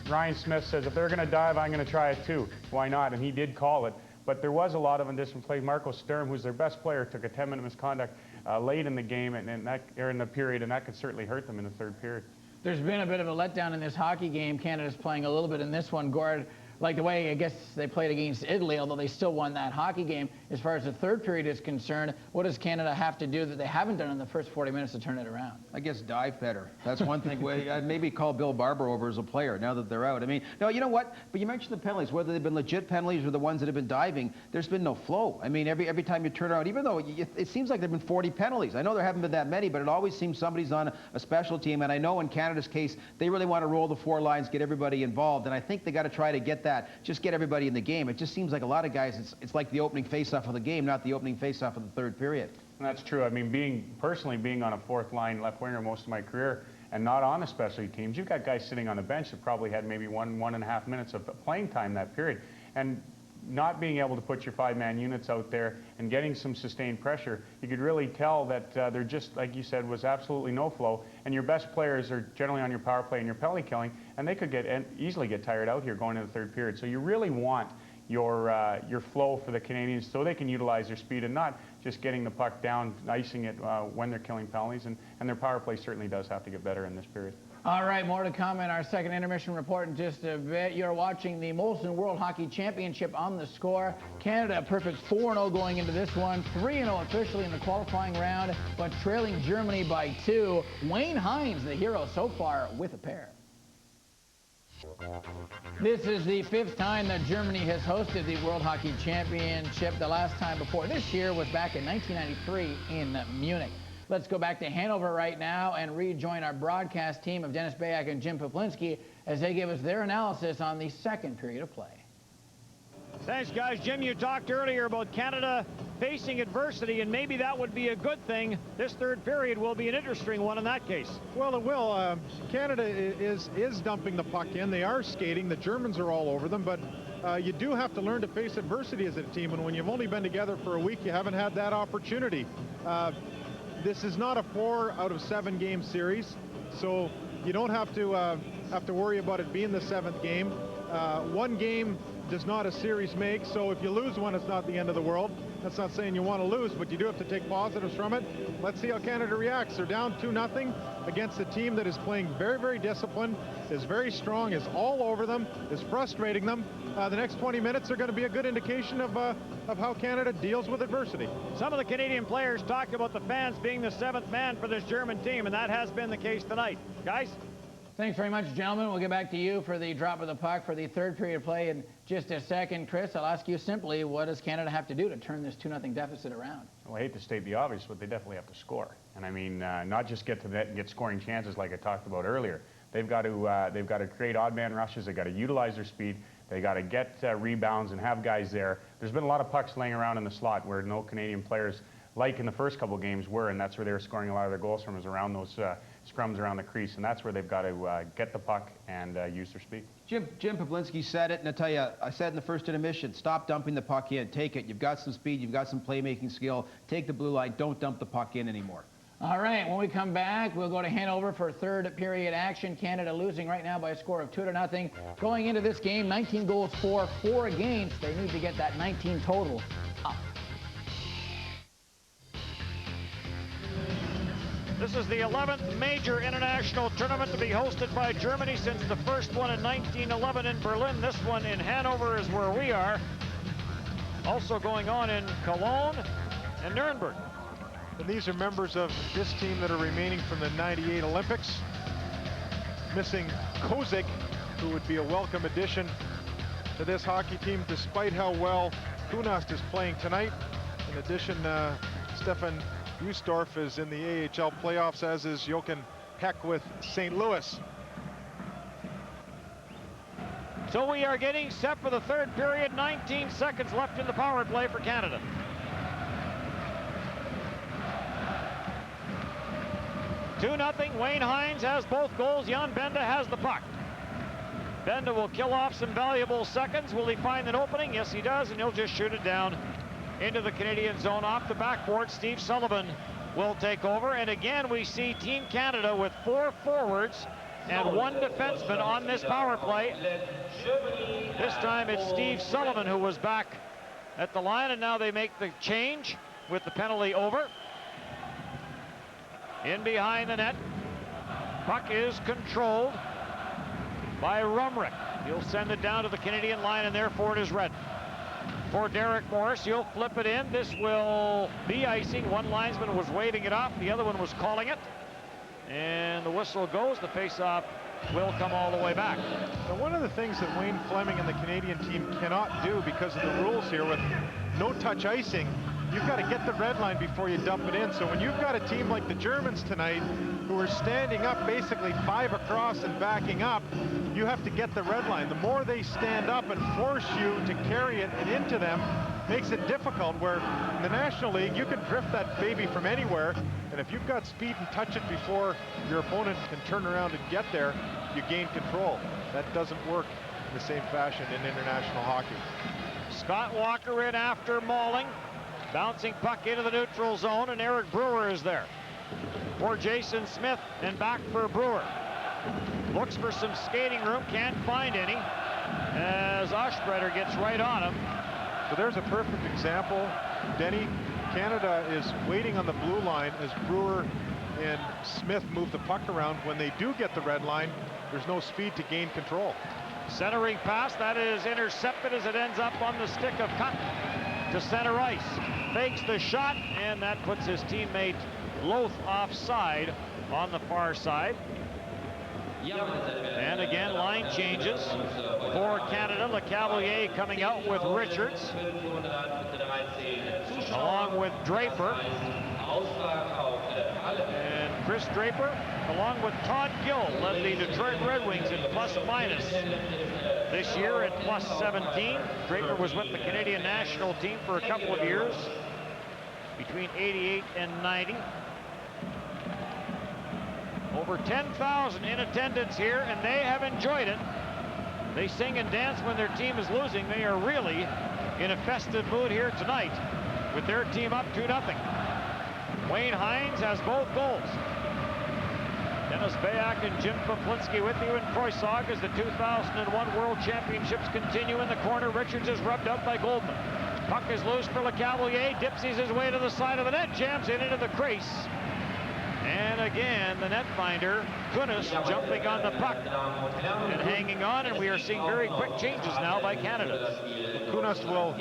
Ryan Smith says, if they're going to dive, I'm going to try it too. Why not? And he did call it. But there was a lot of undisciplined play. Marco Sturm, who's their best player, took a 10-minute misconduct late in the game or in the period, and that could certainly hurt them in the third period. There's been a bit of a letdown in this hockey game. Canada's playing a little bit in this one. Gord, like the way, I guess, they played against Italy, although they still won that hockey game. As far as the third period is concerned, what does Canada have to do that they haven't done in the first 40 minutes to turn it around? I guess dive better. That's one thing. I'd maybe call Bill Barber over as a player now that they're out. I mean, no, you know what? But you mentioned the penalties, whether they've been legit penalties or the ones that have been diving, there's been no flow. I mean, every time you turn around, even though it seems like there have been 40 penalties. I know there haven't been that many, but it always seems somebody's on a special team. And I know in Canada's case, they really want to roll the four lines, get everybody involved. And I think they got to try to get that, just get everybody in the game. It just seems like a lot of guys, it's like the opening face-off of the game, not the opening face-off of the third period. And that's true. I mean, personally being on a fourth line left winger most of my career and not on the specialty teams, you've got guys sitting on the bench that probably had maybe 1.5 minutes of playing time that period. And not being able to put your five-man units out there and getting some sustained pressure, you could really tell that they're just, like you said, was absolutely no flow. And your best players are generally on your power play and your penalty killing, and they could easily get tired out here going into the third period. So you really want your flow for the Canadians so they can utilize their speed and not just getting the puck down, icing it when they're killing penalties. And their power play certainly does have to get better in this period. All right, more to come in our second intermission report in just a bit. You're watching the Molson World Hockey Championship on The Score. Canada a perfect 4-0 going into this one, 3-0 officially in the qualifying round, but trailing Germany by 2. Wayne Hines, the hero so far, with a pair. This is the 5th time that Germany has hosted the World Hockey Championship. The last time before this year was back in 1993 in Munich. Let's go back to Hanover right now and rejoin our broadcast team of Dennis Bayak and Jim Poplinski as they give us their analysis on the second period of play. Thanks, guys. Jim, you talked earlier about Canada facing adversity, and maybe that would be a good thing. This third period will be an interesting one in that case. Well, it will. Canada is dumping the puck in. They are skating. The Germans are all over them, but you do have to learn to face adversity as a team, and when you've only been together for a week, you haven't had that opportunity. This is not a 4 out of 7 game series, so you don't have to worry about it being the 7th game. One game does not a series make, so if you lose one, it's not the end of the world. That's not saying you want to lose, but you do have to take positives from it. Let's see how Canada reacts. They're down 2-0 against a team that is playing very, very disciplined, is very strong, is all over them, is frustrating them. The next 20 minutes are going to be a good indication of how Canada deals with adversity. Some of the Canadian players talked about the fans being the 7th man for this German team, and that has been the case tonight. Guys? Thanks very much, gentlemen. We'll get back to you for the drop of the puck for the third period play in just a second. Chris, I'll ask you simply, what does Canada have to do to turn this 2-0 deficit around? Well, I hate to state the obvious, but they definitely have to score. And I mean, not just get to the net and get scoring chances like I talked about earlier. They've got to create odd man rushes. They've got to utilize their speed. They got to get rebounds and have guys there. There's been a lot of pucks laying around in the slot where no Canadian players, like in the first couple games, were, and that's where they were scoring a lot of their goals from, is around those scrums around the crease, and that's where they've got to get the puck and use their speed. Jim Poplinski said it, and I tell you, I said in the first intermission, stop dumping the puck in, take it. You've got some speed, you've got some playmaking skill. Take the blue line, don't dump the puck in anymore. All right, when we come back, we'll go to Hanover for third period action. Canada losing right now by a score of 2-0. Going into this game, 19 goals for, 4 against. They need to get that 19 total up. This is the 11th major international tournament to be hosted by Germany since the first one in 1911 in Berlin. This one in Hanover is where we are. Also going on in Cologne and Nuremberg. And these are members of this team that are remaining from the '98 Olympics. Missing Kozik, who would be a welcome addition to this hockey team, despite how well Kunast is playing tonight. In addition, Stefan Ustorf is in the AHL playoffs, as is Jochen Peck with St. Louis. So we are getting set for the third period. 19 seconds left in the power play for Canada. (2-0). Wayne Hines has both goals. Jan Benda has the puck. Benda will kill off some valuable seconds. Will he find an opening? Yes, he does, and he'll just shoot it down into the Canadian zone off the backboard. Steve Sullivan will take over, and again we see Team Canada with 4 forwards and 1 defenseman on this power play. This time it's Steve Sullivan who was back at the line, and now they make the change with the penalty over. In behind the net, puck is controlled by Rumrick. He'll send it down to the Canadian line, and therefore it is red. For Derek Morris, he'll flip it in. This will be icing. One linesman was waving it off, the other one was calling it. And the whistle goes. The face-off will come all the way back. Now, one of the things that Wayne Fleming and the Canadian team cannot do because of the rules here with no-touch icing, you've got to get the red line before you dump it in. So when you've got a team like the Germans tonight who are standing up basically 5 across and backing up, you have to get the red line. The more they stand up and force you to carry it and into them, makes it difficult, where in the National League you can drift that baby from anywhere, and if you've got speed and touch it before your opponent can turn around and get there, you gain control. That doesn't work in the same fashion in international hockey. Scott Walker in after Malling. Bouncing puck into the neutral zone, and Eric Brewer is there. For Jason Smith, and back for Brewer. Looks for some skating room, can't find any, as Oshbreder gets right on him. So there's a perfect example, Denny. Canada is waiting on the blue line as Brewer and Smith move the puck around. When they do get the red line, there's no speed to gain control. Centering pass, that is intercepted as it ends up on the stick of Cotton to center ice. Fakes the shot, and that puts his teammate Loth offside on the far side. And again, line changes for Canada. LeCavalier coming out with Richards, along with Draper. And Chris Draper, along with Todd Gill, led the Detroit Red Wings in plus-minus this year at plus 17. Draper was with the Canadian national team for a couple of years, between 88 and 90. Over 10,000 in attendance here, and they have enjoyed it. They sing and dance when their team is losing. They are really in a festive mood here tonight with their team up 2-0. Wayne Hines has both goals. Dennis Bayak and Jim Poplinski with you in Croissog as the 2001 World Championships continue in the corner. Richards is rubbed out by Goldman. Puck is loose for LeCavalier. Dipsies his way to the side of the net. Jams it into the crease. And again, the netfinder, Kunis, jumping on the puck and hanging on, and we are seeing very quick changes now by Canada. Kunis will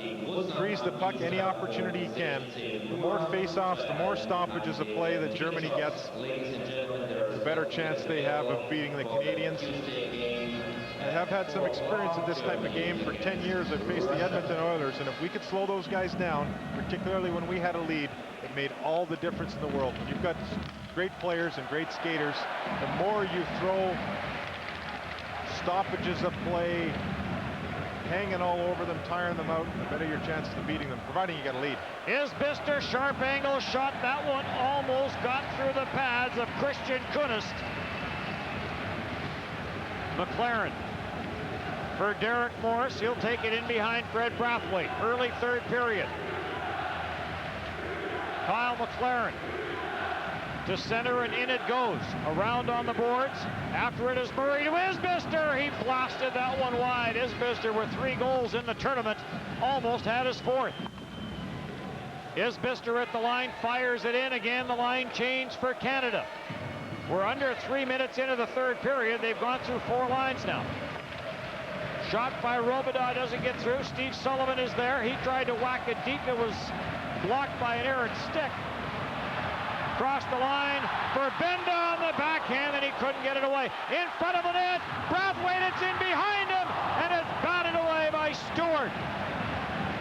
freeze the puck any opportunity he can. The more face-offs, the more stoppages of play that Germany gets, the better chance they have of beating the Canadians. I have had some experience in this type of game. For 10 years, I've faced the Edmonton Oilers, and if we could slow those guys down, particularly when we had a lead, it made all the difference in the world. When you've got great players and great skaters, the more you throw stoppages of play, hanging all over them, tiring them out, the better your chances of beating them, providing you got a lead. Isbister, sharp angle shot. That one almost got through the pads of Christian Kunis. McLaren for Derek Morris. He'll take it in behind Fred Brathwaite. Early third period. Kyle McLaren to center, and in it goes. Around on the boards. After it is Murray to Isbister. He blasted that one wide. Isbister with 3 goals in the tournament. Almost had his 4th. Isbister at the line, fires it in. Again, the line change for Canada. We're under 3 minutes into the third period. They've gone through 4 lines now. Shot by Robidas doesn't get through. Steve Sullivan is there. He tried to whack it deep. It was blocked by an errant stick. Across the line for Benda on the backhand, and he couldn't get it away. In front of the net, Brathwaite, it's in behind him, and it's batted away by Stewart.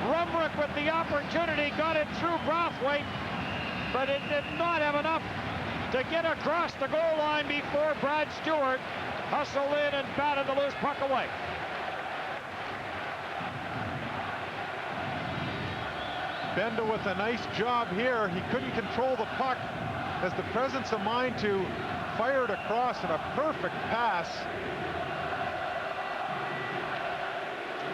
Rumrick with the opportunity, got it through Brathwaite, but it did not have enough to get across the goal line before Brad Stewart hustled in and batted the loose puck away. Benda with a nice job here. He couldn't control the puck. Has the presence of mind to fire it across in a perfect pass.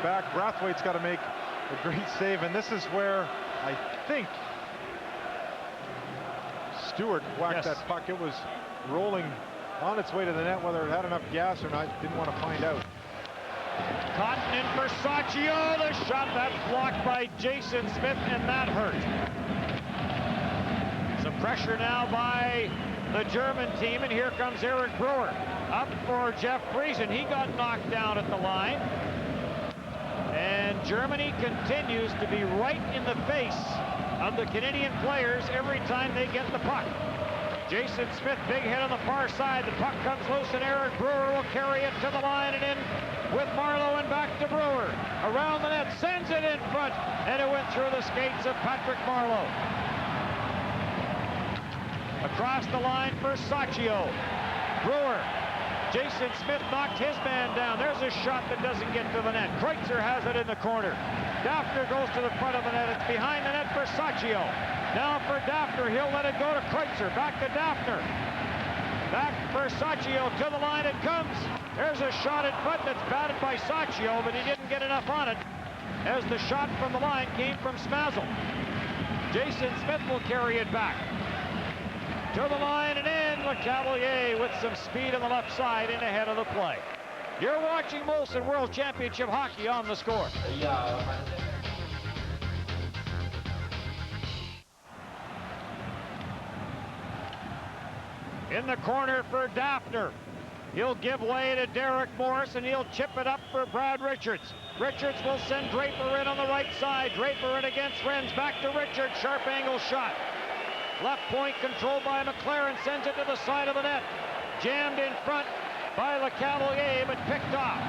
Back, Brathwaite's got to make a great save, and this is where I think Stewart whacked that puck. It was rolling on its way to the net. Whether it had enough gas or not, didn't want to find out. Cotton in for Sacchio, the shot that's blocked by Jason Smith, and that hurt. Some pressure now by the German team, and here comes Eric Brewer. up for Jeff Friesen. He got knocked down at the line. And Germany continues to be right in the face of the Canadian players every time they get the puck. Jason Smith, big hit on the far side. The puck comes loose, and Eric Brewer will carry it to the line and in with Marleau, and back to Brewer. Around the net, sends it in front, and it went through the skates of Patrick Marleau. Across the line for Sacchio. Brewer. Jason Smith knocked his man down. There's a shot that doesn't get to the net. Kreutzer has it in the corner. Daffner goes to the front of the net. It's behind the net for Sacchio. Now for Daffner. He'll let it go to Kreutzer. Back to Daffner. Back for Sacchio. To the line it comes. There's a shot in front that's batted by Sacchio, but he didn't get enough on it, as the shot from the line came from Smazel. Jason Smith will carry it back. To the line and in. LeCavalier with some speed on the left side in ahead of the play. You're watching Molson World Championship Hockey on The Score. In the corner for Daffner. He'll give way to Derek Morris, and he'll chip it up for Brad Richards. Richards will send Draper in on the right side. Draper in against Renz. Back to Richards. Sharp angle shot. Left point controlled by McLaren, sends it to the side of the net. Jammed in front by LeCavalier, but picked off.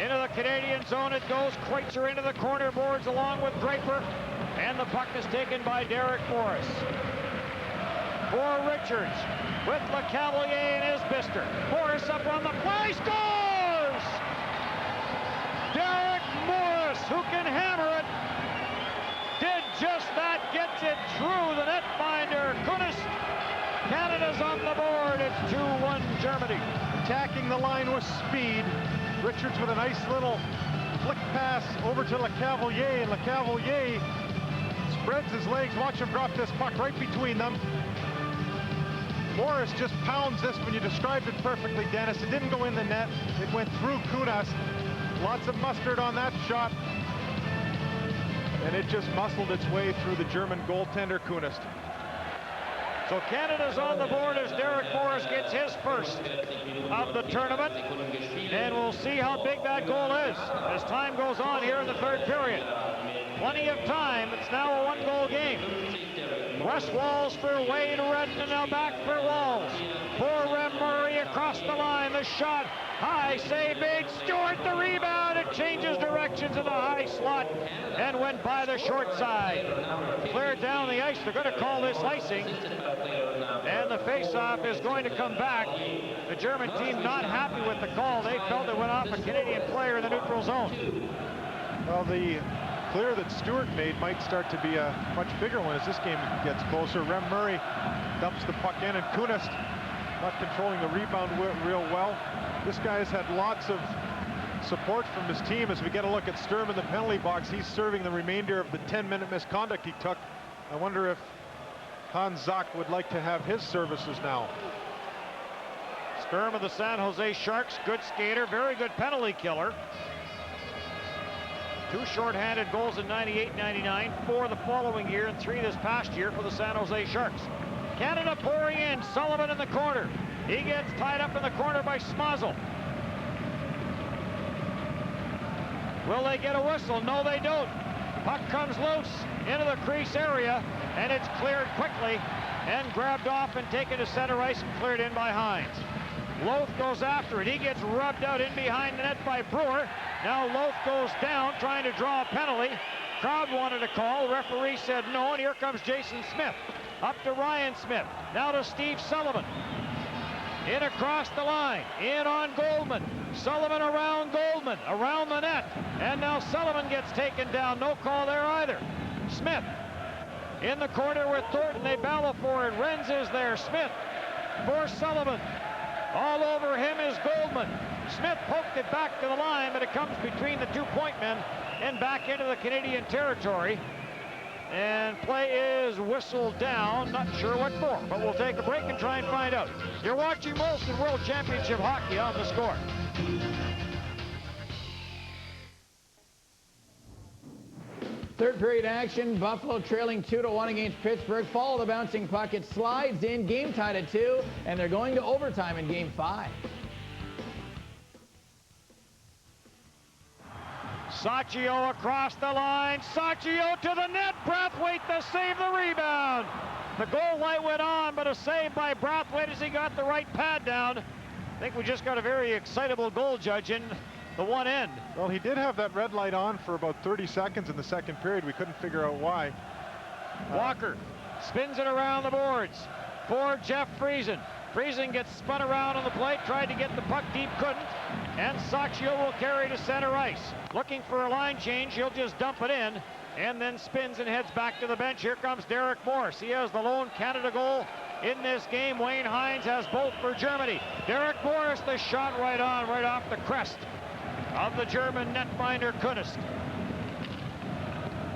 Into the Canadian zone it goes. Kreutzer into the corner boards along with Draper. And the puck is taken by Derek Morris. For Richards with LeCavalier and Isbister. Morris up on the play, scores! Derek Morris, who can hammer it, did just that, gets it through the netminder. Kunist. Canada's on the board. It's 2-1 Germany. Attacking the line with speed. Richards with a nice little flick pass over to LeCavalier, and LeCavalier spreads his legs. Watch him drop this puck right between them. Morris just pounds this when you described it perfectly, Dennis. It didn't go in the net. It went through Kunist. Lots of mustard on that shot. And it just muscled its way through the German goaltender, Kunist. So Canada's on the board as Derek Morris gets his first of the tournament. And we'll see how big that goal is as time goes on here in the third period. Plenty of time. It's now a one-goal game. West Walls for Wayne Redden, and now back for Walls. For Rem Murray across the line. The shot. High save made. Stewart the rebound. It changes directions in the high slot and went by the short side. Cleared down the ice. They're going to call this icing. And the face-off is going to come back. The German team not happy with the call. They felt it went off a Canadian player in the neutral zone. Well, the clear that Stewart made might start to be a much bigger one as this game gets closer. Rem Murray dumps the puck in, and Kunist not controlling the rebound real well. This guy has had lots of support from his team. As we get a look at Sturm in the penalty box, he's serving the remainder of the 10-minute misconduct he took. I wonder if Hans Zach would like to have his services now. Sturm of the San Jose Sharks, good skater, very good penalty killer. 2 shorthanded goals in 98-99, 4 the following year, and 3 this past year for the San Jose Sharks. Canada pouring in. Sullivan in the corner. He gets tied up in the corner by Smazel. Will they get a whistle? No, they don't. Puck comes loose into the crease area, and it's cleared quickly and grabbed off and taken to center ice and cleared in by Hines. Loth goes after it. He gets rubbed out in behind the net by Brewer. Now Loth goes down trying to draw a penalty. Crowd wanted a call. Referee said no, and here comes Jason Smith. Up to Ryan Smith. Now to Steve Sullivan. In across the line. In on Goldman. Sullivan around Goldman. Around the net. And now Sullivan gets taken down. No call there either. Smith in the corner with Thornton. They battle for it. Renz is there. Smith for Sullivan. All over him is Goldman. Smith poked it back to the line, but it comes between the 2 point men and back into the Canadian territory. And play is whistled down. Not sure what for, but we'll take a break and try and find out. You're watching Molson World Championship Hockey on The Score. Third period action, Buffalo trailing 2-1 against Pittsburgh. Follow the bouncing puck, it slides in, game tied at 2, and they're going to overtime in game 5. Sacchio across the line, Sacchio to the net, Brathwaite to save the rebound. The goal light went on, but a save by Brathwaite as he got the right pad down. I think we just got a very excitable goal judge in the one end. Well, he did have that red light on for about 30 seconds in the second period. We couldn't figure out why. Walker spins it around the boards for Jeff Friesen. Friesen gets spun around on the plate, tried to get the puck deep, couldn't. And Sacchio will carry to center ice. Looking for a line change, he'll just dump it in and then spins and heads back to the bench. Here comes Derek Morris. He has the lone Canada goal in this game. Wayne Hines has both for Germany. Derek Morris, the shot right on, right off the crest of the German netminder Kunist.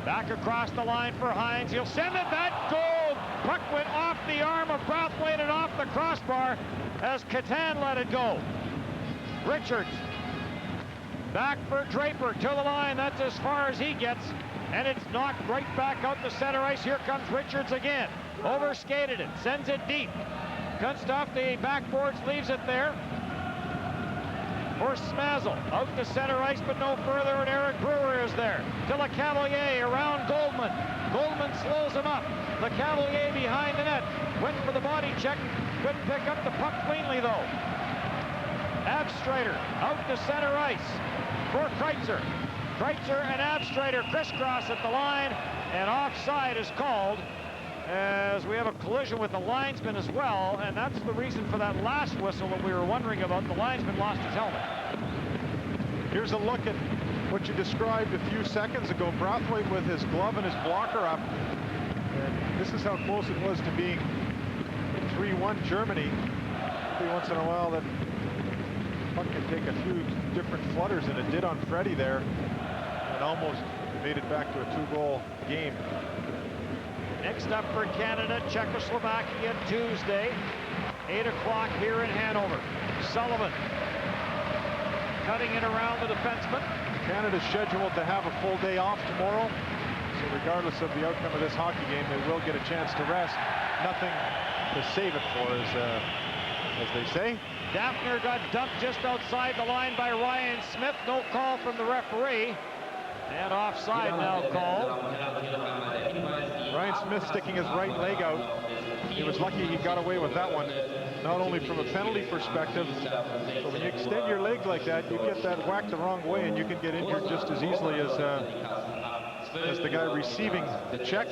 Back across the line for Hines. He'll send it. That goal. Puck went off the arm of Brathwaite and off the crossbar as Catan let it go. Richards back for Draper to the line. That's as far as he gets. And it's knocked right back out to center ice. Here comes Richards again. Overskated it. Sends it deep. Cuts off the backboards. Leaves it there. For Smazel, out to center ice, but no further, and Eric Brewer is there. To LeCavalier, around Goldman. Goldman slows him up. LeCavalier behind the net. Went for the body check. Couldn't pick up the puck cleanly, though. Abstrater, out to center ice for Kreitzer. Kreitzer and Abstrater crisscross at the line, and offside is called, as we have a collision with the linesman as well, and that's the reason for that last whistle that we were wondering about. The linesman lost his helmet. Here's a look at what you described a few seconds ago. Brathwaite with his glove and his blocker up. And this is how close it was to being 3-1 Germany. Every once in a while that puck can take a few different flutters, and it did on Freddie there. And almost made it back to a 2-goal game. Next up for Canada, Czechoslovakia Tuesday, 8 o'clock here in Hanover. Sullivan cutting it around the defenseman. Canada's scheduled to have a full day off tomorrow, so regardless of the outcome of this hockey game, they will get a chance to rest. Nothing to save it for, as they say. Daffner got dumped just outside the line by Ryan Smith. No call from the referee. And offside now called. Ryan Smith sticking his right leg out. He was lucky he got away with that one, not only from a penalty perspective, but when you extend your leg like that, you get that whack the wrong way and you can get injured just as easily as the guy receiving the check.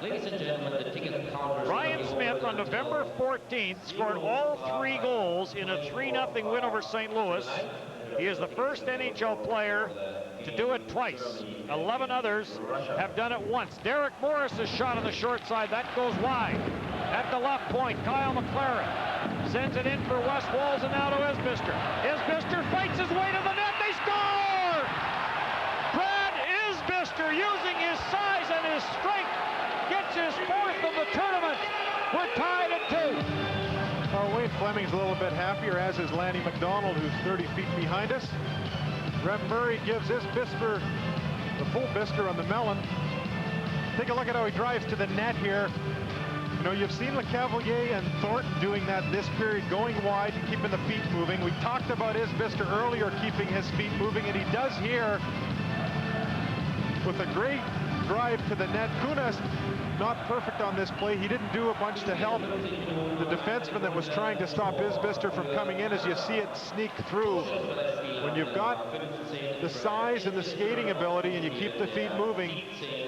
Ladies and gentlemen, the ticket counter. Ryan Smith on November 14th scored all 3 goals in a 3-0 win over St. Louis. He is the first NHL player to do it twice. 11 others have done it once. Derek Morris' shot on the short side. That goes wide. At the left point, Kyle McLaren sends it in for Wes Walls and now to Isbister. Isbister fights his way to the net. They score! Brad Isbister, using his size and his strength, gets his 4th of the tournament. We're tied at 2. Wayne Fleming's a little bit happier, as is Lanny McDonald, who's 30 feet behind us. Rem Murray gives Isbister the full Bister on the melon. Take a look at how he drives to the net here. You know, you've seen LeCavalier and Thornton doing that this period, going wide and keeping the feet moving. We talked about Isbister earlier keeping his feet moving, and he does here with a great drive to the net. Kunist not perfect on this play. He didn't do a bunch to help the defenseman that was trying to stop Isbister from coming in, as you see it sneak through. When you've got the size and the skating ability and you keep the feet moving,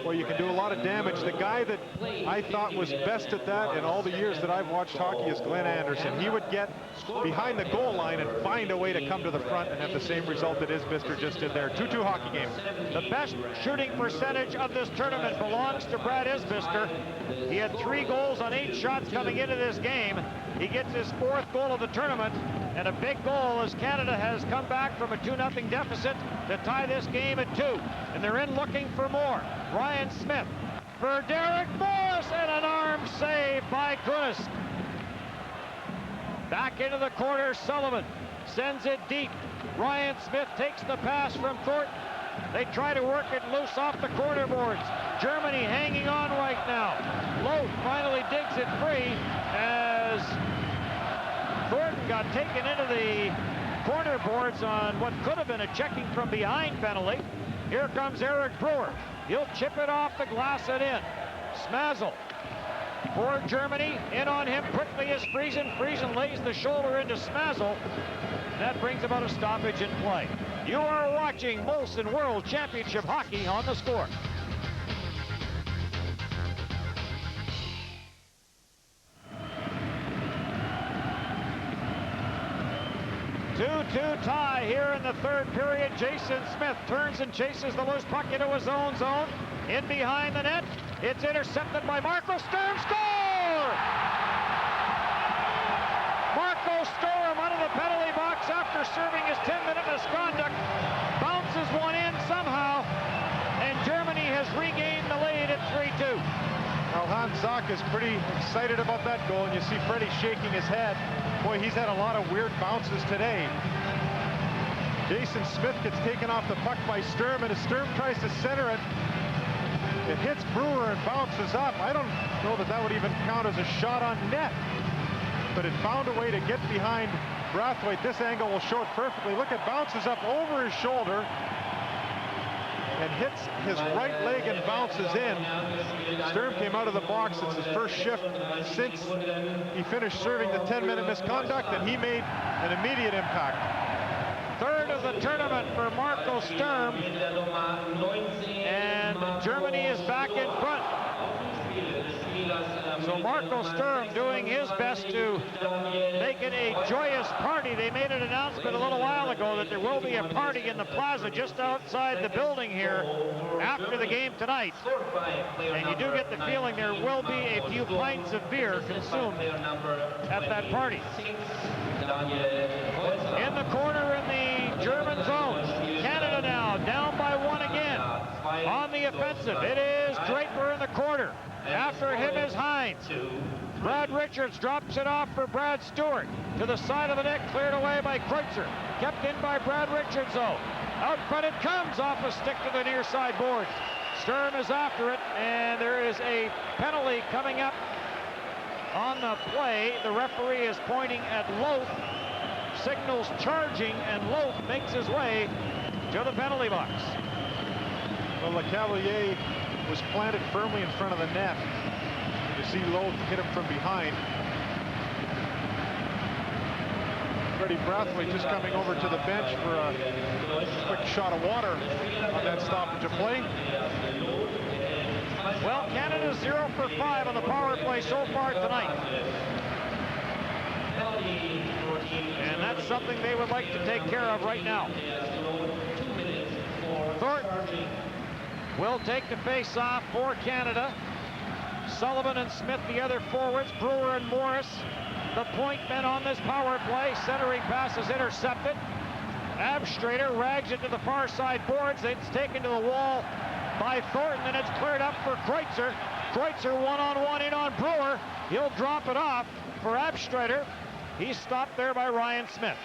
well, you can do a lot of damage. The guy that I thought was best at that in all the years that I've watched hockey is Glenn Anderson. He would get behind the goal line and find a way to come to the front and have the same result that Isbister just did there. 2-2 hockey game. The best shooting percentage of this tournament belongs to Brad Isbister. He had 3 goals on 8 shots coming into this game. He gets his 4th goal of the tournament, and a big goal as Canada has come back from a 2-0 deficit to tie this game at 2. And they're in looking for more. Ryan Smith for Derek Morris, and an arm save by Kunist. Back into the corner, Sullivan sends it deep. Ryan Smith takes the pass from Thornton. They try to work it loose off the corner boards. Germany hanging on right now. Loth finally digs it free as Thornton got taken into the corner boards on what could have been a checking from behind penalty. Here comes Eric Brewer. He'll chip it off the glass and in. Smazel for Germany. In on him quickly is Friesen. Friesen lays the shoulder into Smazel. That brings about a stoppage in play. You are watching Molson World Championship Hockey on The Score. 2-2 tie here in the third period. Jason Smith turns and chases the loose puck into his own zone. In behind the net. It's intercepted by Marco Sturm. Score! Marco Sturm out of the penalty box after serving his 10-minute misconduct. Bounces one in somehow. And Germany has regained the lead at 3-2. Now, Hans Zach is pretty excited about that goal, and you see Freddie shaking his head. Boy, he's had a lot of weird bounces today. Jason Smith gets taken off the puck by Sturm, and as Sturm tries to center it, it hits Brewer and bounces up. I don't know that that would even count as a shot on net, but it found a way to get behind Brathwaite. This angle will show it perfectly. Look, it bounces up over his shoulder and hits his right leg and bounces in. Sturm came out of the box. It's his first shift since he finished serving the 10-minute misconduct, and he made an immediate impact. Third of the tournament for Marco Sturm, and Germany is back in front. So Marco Sturm doing his best to make it a joyous party. They made an announcement a little while ago that there will be a party in the plaza just outside the building here after the game tonight. And you do get the feeling there will be a few pints of beer consumed at that party. In the corner in the German zone. Canada now down by one again. On the offensive, it is Draper in the corner. After him is Hines. Brad Richards drops it off for Brad Stewart. To the side of the net, cleared away by Kreutzer. Kept in by Brad Richards, though. Out front it comes off a stick to the near side boards. Sturm is after it, and there is a penalty coming up on the play. The referee is pointing at Loth. Signals charging, and Loth makes his way to the penalty box. Well, Le Cavalier was planted firmly in front of the net. You see Loth hit him from behind. Freddie Brathwaite just coming over to the bench for a quick shot of water on that stoppage of play. Well, Canada's 0 for 5 on the power play so far tonight. And that's something they would like to take care of right now. Thornton will take the face-off for Canada. Sullivan and Smith, the other forwards. Brewer and Morris, the point men on this power play. Centering pass is intercepted. Abstrader rags it to the far side boards. It's taken to the wall by Thornton, and it's cleared up for Kreutzer. Kreutzer one-on-one in on Brewer. He'll drop it off for Abstrader. He's stopped there by Ryan Smith.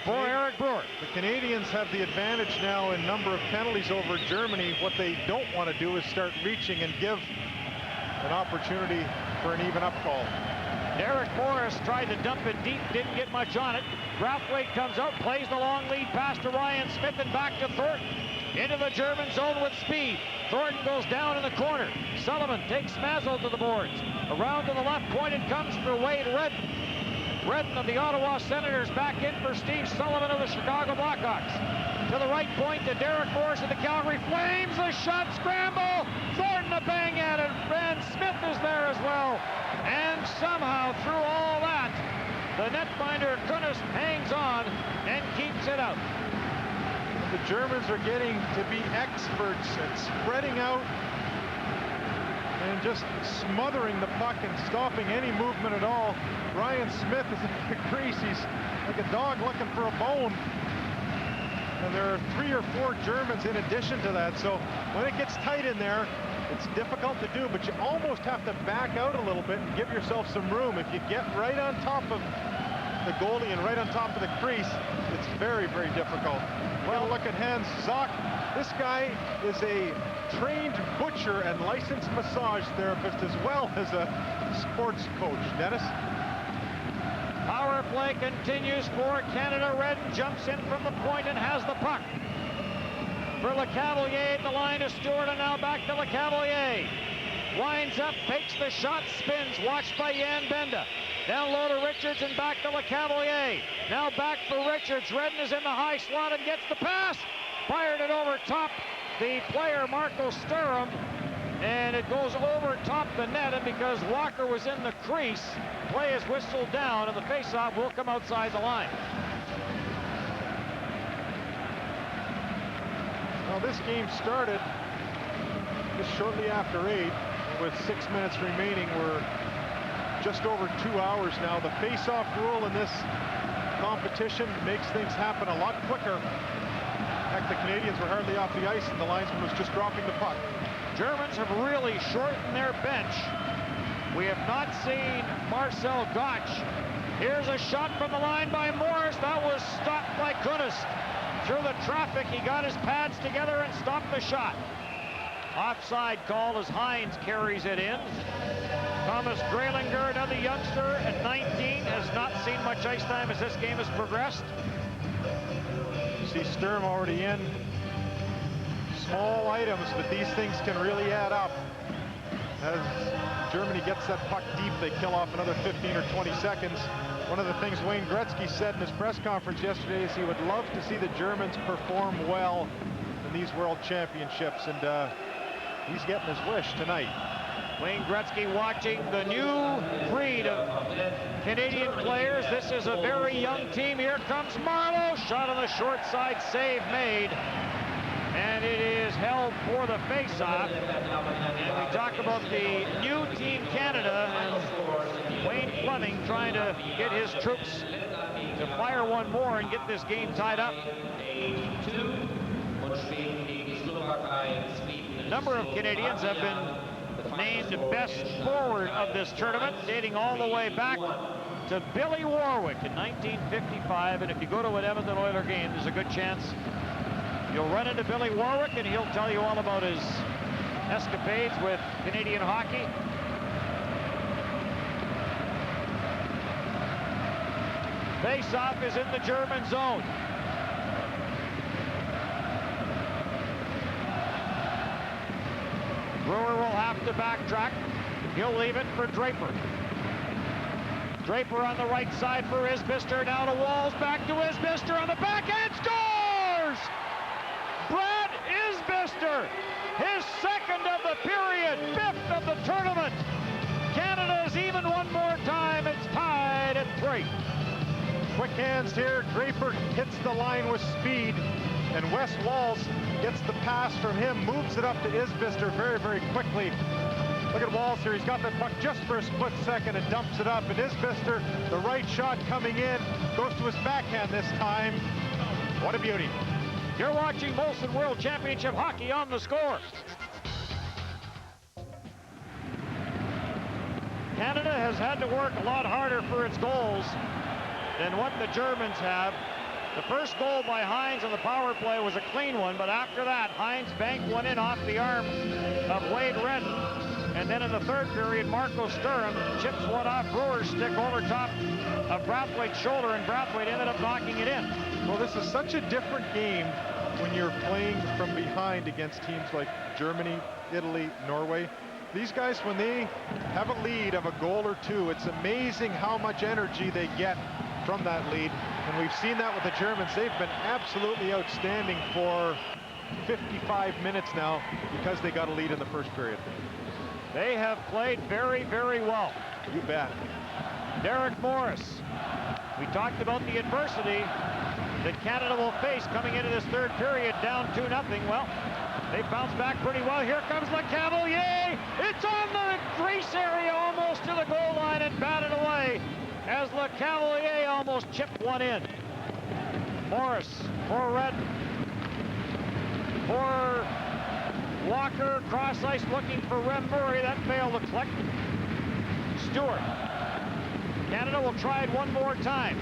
For Eric Brewer. The Canadians have the advantage now in number of penalties over Germany. What they don't want to do is start reaching and give an opportunity for an even up call. Derek Morris tried to dump it deep, didn't get much on it. Brathwaite comes out, plays the long lead pass to Ryan Smith and back to Thornton. Into the German zone with speed. Thornton goes down in the corner. Sullivan takes Smazel to the boards. Around to the left point it comes for Wade Redden. Redden of the Ottawa Senators back in for Steve Sullivan of the Chicago Blackhawks. To the right point to Derek Morris of the Calgary Flames. A shot scramble. Thornton a bang at it. And Smith is there as well. And somehow through all that, the netminder Kunis hangs on and keeps it out. The Germans are getting to be experts at spreading out and just smothering the puck and stopping any movement at all. Ryan Smith is in the crease. He's like a dog looking for a bone. And there are 3 or 4 Germans in addition to that. So when it gets tight in there, it's difficult to do, but you almost have to back out a little bit and give yourself some room. If you get right on top of the goalie and right on top of the crease, it's very, very difficult. Well, look at Hans Zock. This guy is a trained butcher and licensed massage therapist as well as a sports coach. Dennis? Power play continues for Canada. Redden jumps in from the point and has the puck. For LeCavalier at the line to Stewart, and now back to LeCavalier. Winds up, takes the shot, spins, watched by Jan Benda. Down low to Richards and back to LeCavalier. Now back for Richards. Redden is in the high slot and gets the pass. Fired it over top the player, Marco Sturm. And it goes over top the net, and because Walker was in the crease, play is whistled down, and the faceoff will come outside the line. Well, this game started just shortly after 8, with 6 minutes remaining. We're just over 2 hours now. The face-off rule in this competition makes things happen a lot quicker. Heck, the Canadians were hardly off the ice, and the linesman was just dropping the puck. Germans have really shortened their bench. We have not seen Marcel Gotch. Here's a shot from the line by Morris. That was stopped by Kunist. Through the traffic, he got his pads together and stopped the shot. Offside call as Hines carries it in. Thomas Graylinger, another youngster at 19, has not seen much ice time as this game has progressed. You see Sturm already in. Small items, but these things can really add up. As Germany gets that puck deep, they kill off another 15 or 20 seconds. One of the things Wayne Gretzky said in his press conference yesterday is he would love to see the Germans perform well in these World Championships, and he's getting his wish tonight. Wayne Gretzky watching the new breed of Canadian players. This is a very young team. Here comes Marleau. Shot on the short side, save made. And it is held for the face-off. And we talk about the new Team Canada and Wayne Fleming trying to get his troops to fire one more and get this game tied up. A number of Canadians have been named best forward of this tournament, dating all the way back to Billy Warwick in 1955. And if you go to an Edmonton Oiler game, there's a good chance you'll run into Billy Warwick, and he'll tell you all about his escapades with Canadian hockey. Face-off is in the German zone. Brewer will have to backtrack. He'll leave it for Draper. Draper on the right side for Isbister. Now to Walls, back to Isbister on the backhand, scores! Brad Isbister, his second of the period, fifth of the tournament. Canada's even one more time. It's tied at 3. Quick hands here. Draper hits the line with speed, and Wes Walls gets the pass from him, moves it up to Isbister very, very quickly. Look at Walls here. He's got the puck just for a split second and dumps it up. And Isbister, the right shot coming in, goes to his backhand this time. What a beauty. You're watching Molson World Championship Hockey on The Score. Canada has had to work a lot harder for its goals than what the Germans have. The first goal by Hines on the power play was a clean one, but after that, Hines banked one in off the arm of Wade Redden. And then in the third period, Marco Sturm chips one off Brewer's stick over top of Brathwaite's shoulder, and Brathwaite ended up knocking it in. Well, this is such a different game when you're playing from behind against teams like Germany, Italy, Norway. These guys, when they have a lead of a goal or two, it's amazing how much energy they get from that lead. And we've seen that with the Germans. They've been absolutely outstanding for 55 minutes now because they got a lead in the first period. They have played very, very well. You bet. Derek Morris. We talked about the adversity that Canada will face coming into this third period, down 2-0. Well, they bounced back pretty well. Here comes LeCavalier. It's on the crease area, almost to the goal line, and batted away as LeCavalier almost chipped one in. Morris for Redden. For Walker, cross ice looking for Rem Murray. That failed to collect. Stewart Canada will try it one more time.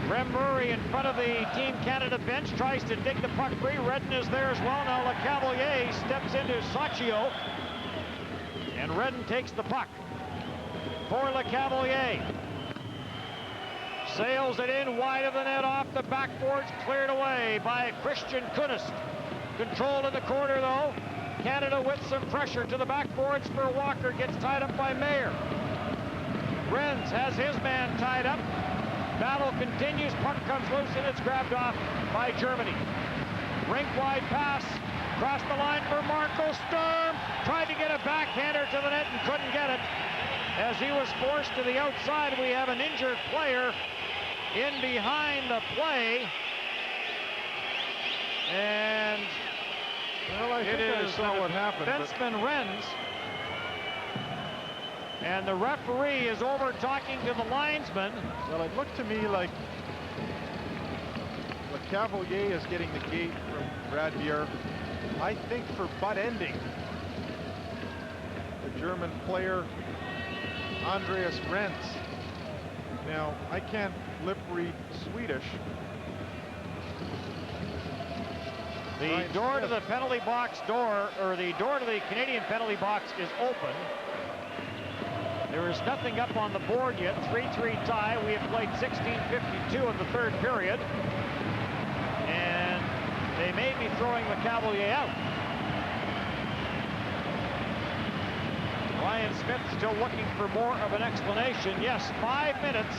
Rem Murray in front of the Team Canada bench tries to dig the puck free. Redden is there as well. Now LeCavalier steps into Sacchio. And Redden takes the puck for LeCavalier. Sails it in wide of the net off the backboards, cleared away by Christian Kunist. Controlled in the corner though. Canada with some pressure to the backboards for Walker, gets tied up by Mayer. Renz has his man tied up. Battle continues, puck comes loose and it's grabbed off by Germany. Rink-wide pass, across the line for Marco Sturm. Tried to get a backhander to the net and couldn't get it. As he was forced to the outside, we have an injured player in behind the play. And well, I think I saw what happened. Defenseman Renz. And the referee is over talking to the linesman. Well, it looked to me like LeCavalier is getting the gate from Radbier. I think for butt ending, the German player Andreas Renz. Now, I can't lip read Swedish. The door to the penalty box door, or the door to the Canadian penalty box is open. There is nothing up on the board yet. 3-3 tie. We have played 16:52 in the third period. And they may be throwing LeCavalier out. Ryan Smith still looking for more of an explanation. Yes, 5 minutes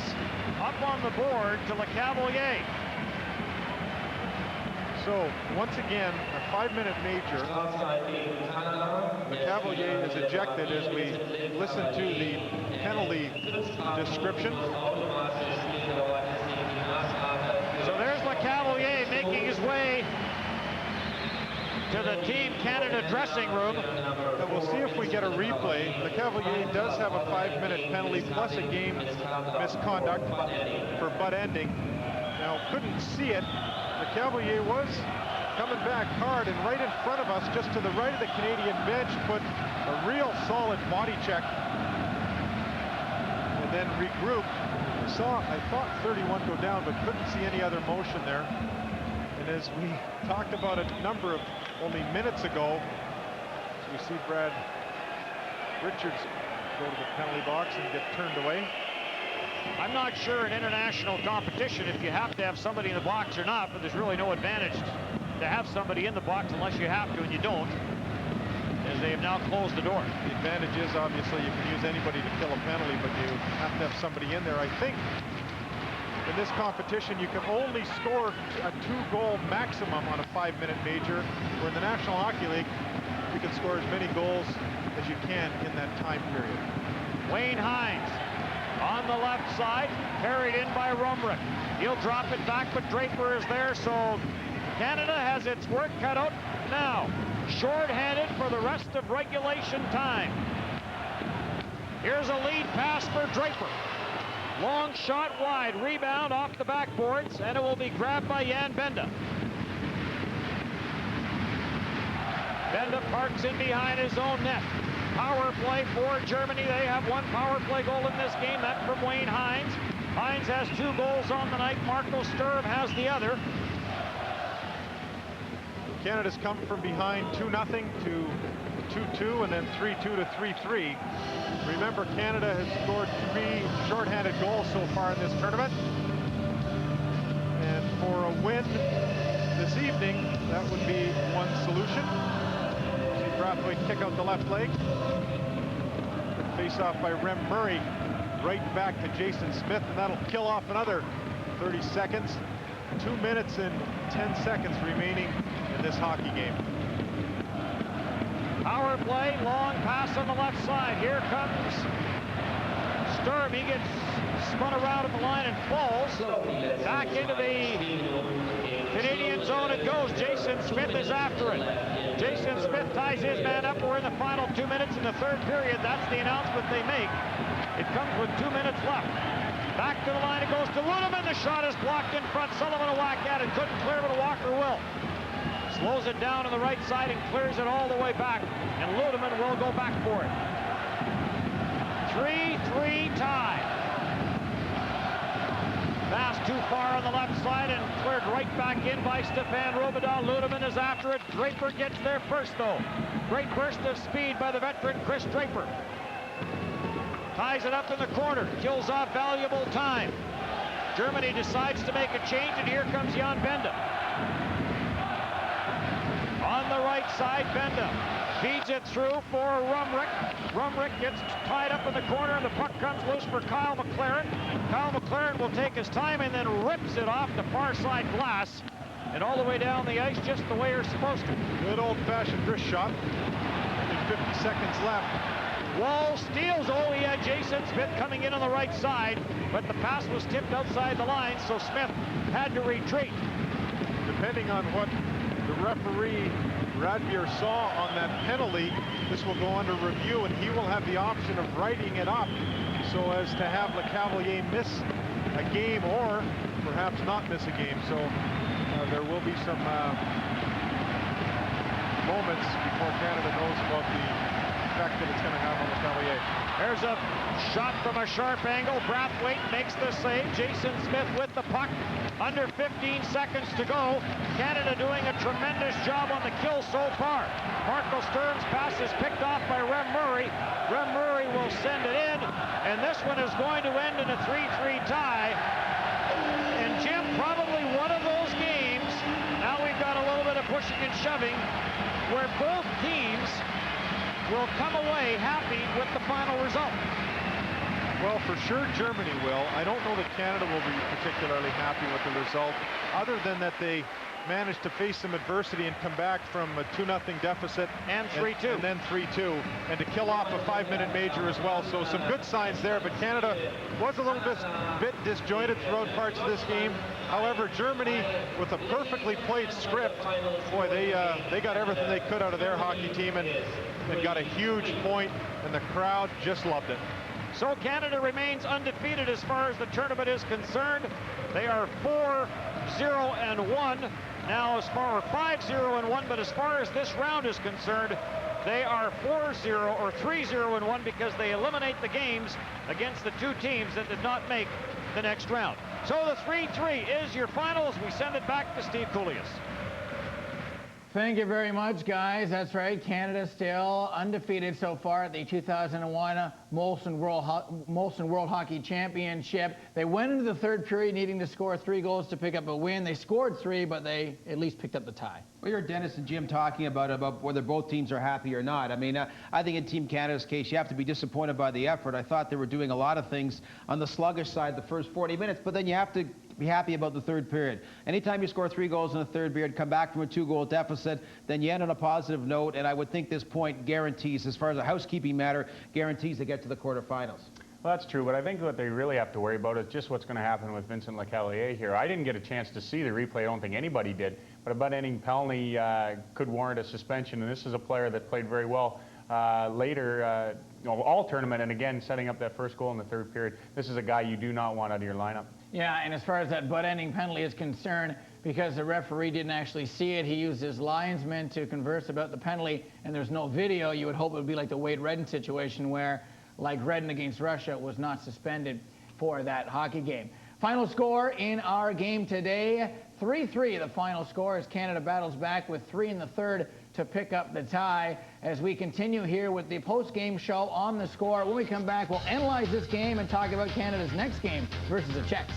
up on the board to LeCavalier. So, once again, a 5-minute major. LeCavalier is ejected as we listen to the penalty description. So there's LeCavalier making his way to the Team Canada dressing room. And we'll see if we get a replay. LeCavalier does have a 5-minute penalty plus a game misconduct for butt ending. Now, couldn't see it. LeCavalier was coming back hard, and right in front of us, just to the right of the Canadian bench, put a real solid body check and then regrouped. I thought 31 go down, but couldn't see any other motion there. And as we talked about a number of only minutes ago, we see Brad Richards go to the penalty box and get turned away. I'm not sure in international competition if you have to have somebody in the box or not, but there's really no advantage to have somebody in the box unless you have to, and you don't, as they have now closed the door. The advantage is obviously you can use anybody to kill a penalty, but you have to have somebody in there. I think in this competition you can only score a 2-goal maximum on a 5-minute major, where in the National Hockey League you can score as many goals as you can in that time period. Wayne Hines on the left side, carried in by Rumrick. He'll drop it back, but Draper is there, so Canada has its work cut out now. Short-handed for the rest of regulation time. Here's a lead pass for Draper. Long shot wide, rebound off the backboards, and it will be grabbed by Jan Benda. Benda parks in behind his own net. Power play for Germany. They have one power play goal in this game. That's from Wayne Hines. Hines has 2 goals on the night. Marco Sturm has the other. Canada's come from behind 2-0 to 2-2 and then 3-2 to 3-3. Remember, Canada has scored 3 shorthanded goals so far in this tournament. And for a win this evening, that would be one solution. See Brathwaite kick out the left leg. Good face off by Rem Murray, right back to Jason Smith, and that'll kill off another 30 seconds. 2 minutes and 10 seconds remaining in this hockey game. Power play, long pass on the left side. Here comes Sturm. He gets spun around at the line and falls. Back into the Canadian zone it goes. Jason Smith is after it. Jason Smith ties his man up. We're in the final 2 minutes in the third period. That's the announcement they make. It comes with 2 minutes left. Back to the line it goes to Ludeman. The shot is blocked in front. Sullivan a whack at it. Couldn't clear, but Walker will. Slows it down on the right side and clears it all the way back. And Ludeman will go back for it. 3-3 tie. Pass too far on the left side and cleared right back in by Stefan Robidahl. Ludeman is after it. Draper gets there first, though. Great burst of speed by the veteran Chris Draper. Ties it up in the corner. Kills off valuable time. Germany decides to make a change, and here comes Jan Benda. On the right side, Benda feeds it through for Rumrick. Rumrick gets tied up in the corner, and the puck comes loose for Kyle McLaren. Kyle McLaren will take his time and then rips it off the far side glass and all the way down the ice just the way you're supposed to. Good old-fashioned wrist shot. Only 50 seconds left. Wall steals. Oh, he had Jason Smith coming in on the right side, but the pass was tipped outside the line, so Smith had to retreat. Depending on what the referee Radbier saw on that penalty, this will go under review, and he will have the option of writing it up so as to have LeCavalier miss a game or perhaps not miss a game. So there will be some moments before Canada knows about the effect that it's going to have on LeCavalier. There's a shot from a sharp angle. Brathwaite makes the save. Jason Smith with the puck. Under 15 seconds to go. Canada doing a tremendous job on the kill so far. Marco Sturm's pass is picked off by Rem Murray. Rem Murray will send it in, and this one is going to end in a 3-3 tie. And Jim, probably one of those games, now we've got a little bit of pushing and shoving, where both teams will come away happy with the final result. Well, for sure Germany will. I don't know that Canada will be particularly happy with the result, other than that they managed to face some adversity and come back from a 2-0 deficit. And 3-2. And then 3-2. And to kill off a 5-minute major as well. So some good signs there, but Canada was a little bit disjointed throughout parts of this game. However, Germany, with a perfectly played script, boy, they got everything they could out of their hockey team and got a huge point, and the crowd just loved it. So Canada remains undefeated as far as the tournament is concerned. They are 4-0-1. Now as far as 5-0-1, but as far as this round is concerned, they are 4-0 or 3-0-1 because they eliminate the games against the two teams that did not make the next round. So the 3-3 is your final as we send it back to Steve Kouleas. Thank you very much, guys. That's right. Canada still undefeated so far at the 2001 Molson World Hockey Championship. They went into the third period needing to score 3 goals to pick up a win. They scored 3, but they at least picked up the tie. Well, you heard Dennis and Jim talking about whether both teams are happy or not. I mean, I think in Team Canada's case, you have to be disappointed by the effort. I thought they were doing a lot of things on the sluggish side the first 40 minutes, but then you have to be happy about the third period. Anytime you score 3 goals in the third period, come back from a 2-goal deficit, then you end on a positive note, and I would think this point guarantees, as far as a housekeeping matter, guarantees they get to the quarterfinals. Well, that's true, but I think what they really have to worry about is just what's going to happen with Vincent LeCavalier here. I didn't get a chance to see the replay. I don't think anybody did, but a butt-ending penalty could warrant a suspension, and this is a player that played very well later, all tournament, and again, setting up that first goal in the third period. This is a guy you do not want out of your lineup. Yeah, and as far as that butt-ending penalty is concerned, because the referee didn't actually see it, he used his linesman to converse about the penalty, and there's no video. You would hope it would be like the Wade Redden situation where, like Redden against Russia, was not suspended for that hockey game. Final score in our game today, 3-3. The final score as Canada battles back with 3 in the third to pick up the tie. As we continue here with the post-game show on The Score. When we come back, we'll analyze this game and talk about Canada's next game versus the Czechs.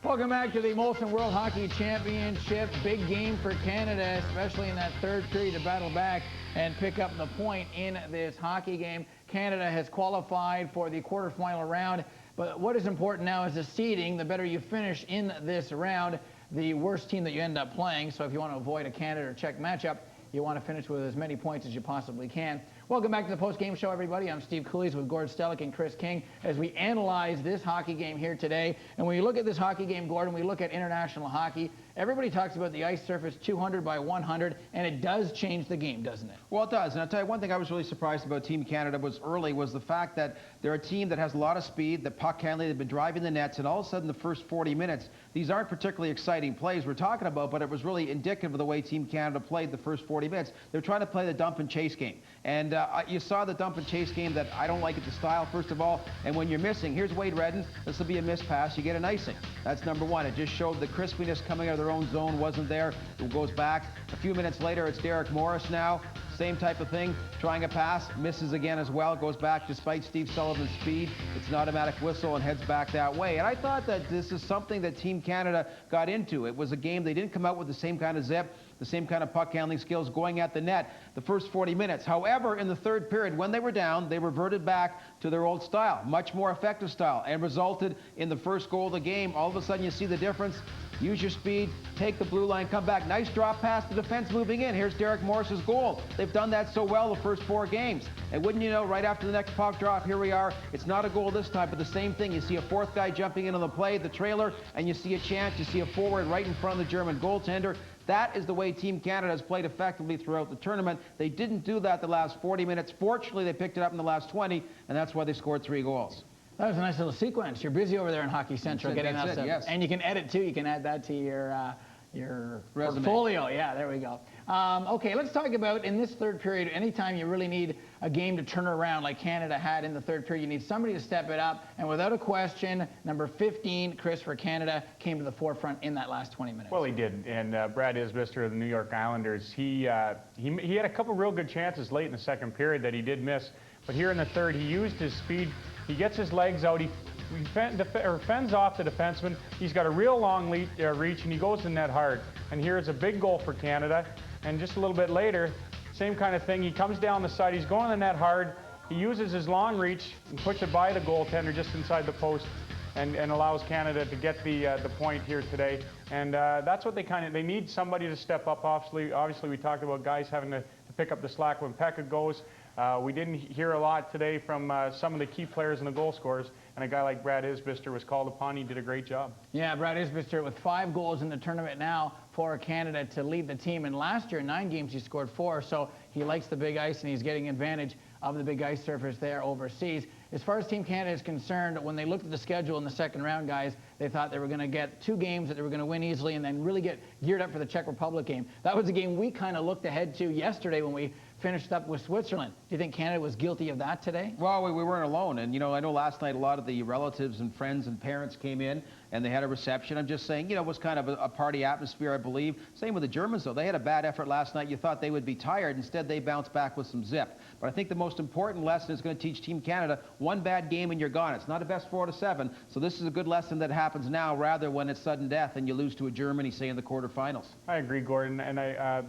Welcome back to the Molson World Hockey Championship. Big game for Canada, especially in that third period to battle back and pick up the point in this hockey game. Canada has qualified for the quarterfinal round, but what is important now is the seeding. The better you finish in this round, the worse team that you end up playing. So if you want to avoid a Canada or Czech matchup, you want to finish with as many points as you possibly can. Welcome back to the post-game show, everybody. I'm Steve Kouleas with Gord Stellick and Chris King as we analyze this hockey game here today. And when you look at this hockey game, Gordon, we look at international hockey, Everybody talks about the ice surface 200 by 100, and it does change the game, doesn't it? Well, it does. And I'll tell you, one thing I was really surprised about Team Canada was the fact that they're a team that has a lot of speed, the puck handling, they've been driving the nets, and all of a sudden the first 40 minutes, these aren't particularly exciting plays we're talking about, but it was really indicative of the way Team Canada played the first 40 minutes. They're trying to play the dump and chase game. And you saw the dump and chase game that I don't like it, the style, first of all. And when you're missing, here's Wade Redden, this will be a missed pass, you get an icing. That's number one. It just showed the crispiness coming out of their own zone wasn't there. It goes back. A few minutes later, it's Derek Morris now. Same type of thing, trying a pass, misses again as well, goes back despite Steve Sullivan's speed. It's an automatic whistle and heads back that way. And I thought that this is something that Team Canada got into. It was a game they didn't come out with the same kind of zip, the same kind of puck handling skills going at the net the first 40 minutes. However, in the third period, when they were down, they reverted back to their old style, much more effective style, and resulted in the first goal of the game. All of a sudden, you see the difference. Use your speed, take the blue line, come back. Nice drop pass, the defense moving in. Here's Derek Morris's goal. They've done that so well the first 4 games. And wouldn't you know, right after the next puck drop, here we are. It's not a goal this time, but the same thing. You see a fourth guy jumping into the play, the trailer, and you see a chance. You see a forward right in front of the German goaltender. That is the way Team Canada has played effectively throughout the tournament. They didn't do that the last 40 minutes. Fortunately, they picked it up in the last 20, and that's why they scored 3 goals. That was a nice little sequence. You're busy over there in Hockey Central getting that stuff. Yes. And you can edit too. You can add that to your resume. Portfolio. Yeah, there we go. Okay, let's talk about in this third period, anytime you really need a game to turn around like Canada had in the third period, you need somebody to step it up. And without a question, number 15, Chris, for Canada, came to the forefront in that last 20 minutes. Well, he did. And Brad Isbister of the New York Islanders, he had a couple real good chances late in the second period that he did miss. But here in the third, he used his speed. He gets his legs out. He fends off the defenseman. He's got a real long reach, and he goes in net hard. And here's a big goal for Canada. And just a little bit later, same kind of thing. He comes down the side. He's going the net hard. He uses his long reach and puts it by the goaltender just inside the post, and allows Canada to get the point here today. And that's what they need somebody to step up. Obviously, we talked about guys having to pick up the slack when Pekka goes. We didn't hear a lot today from some of the key players and the goal scorers, and a guy like Brad Isbister was called upon. He did a great job. Yeah, Brad Isbister with 5 goals in the tournament now for Canada to lead the team. And last year, in 9 games, he scored 4, so he likes the big ice, and he's getting advantage of the big ice surface there overseas. As far as Team Canada is concerned, when they looked at the schedule in the second round, guys, they thought they were going to get 2 games that they were going to win easily and then really get geared up for the Czech Republic game. That was a game we kind of looked ahead to yesterday when we finished up with Switzerland. Do you think Canada was guilty of that today? Well, we weren't alone. And, you know, I know last night a lot of the relatives and friends and parents came in and they had a reception. I'm just saying, you know, it was kind of a party atmosphere, I believe. Same with the Germans, though. They had a bad effort last night. You thought they would be tired. Instead, they bounced back with some zip. But I think the most important lesson is going to teach Team Canada, 1 bad game and you're gone. It's not a best 4 out of 7. So this is a good lesson that happens now rather when it's sudden death and you lose to a Germany, say, in the quarterfinals. I agree, Gordon. And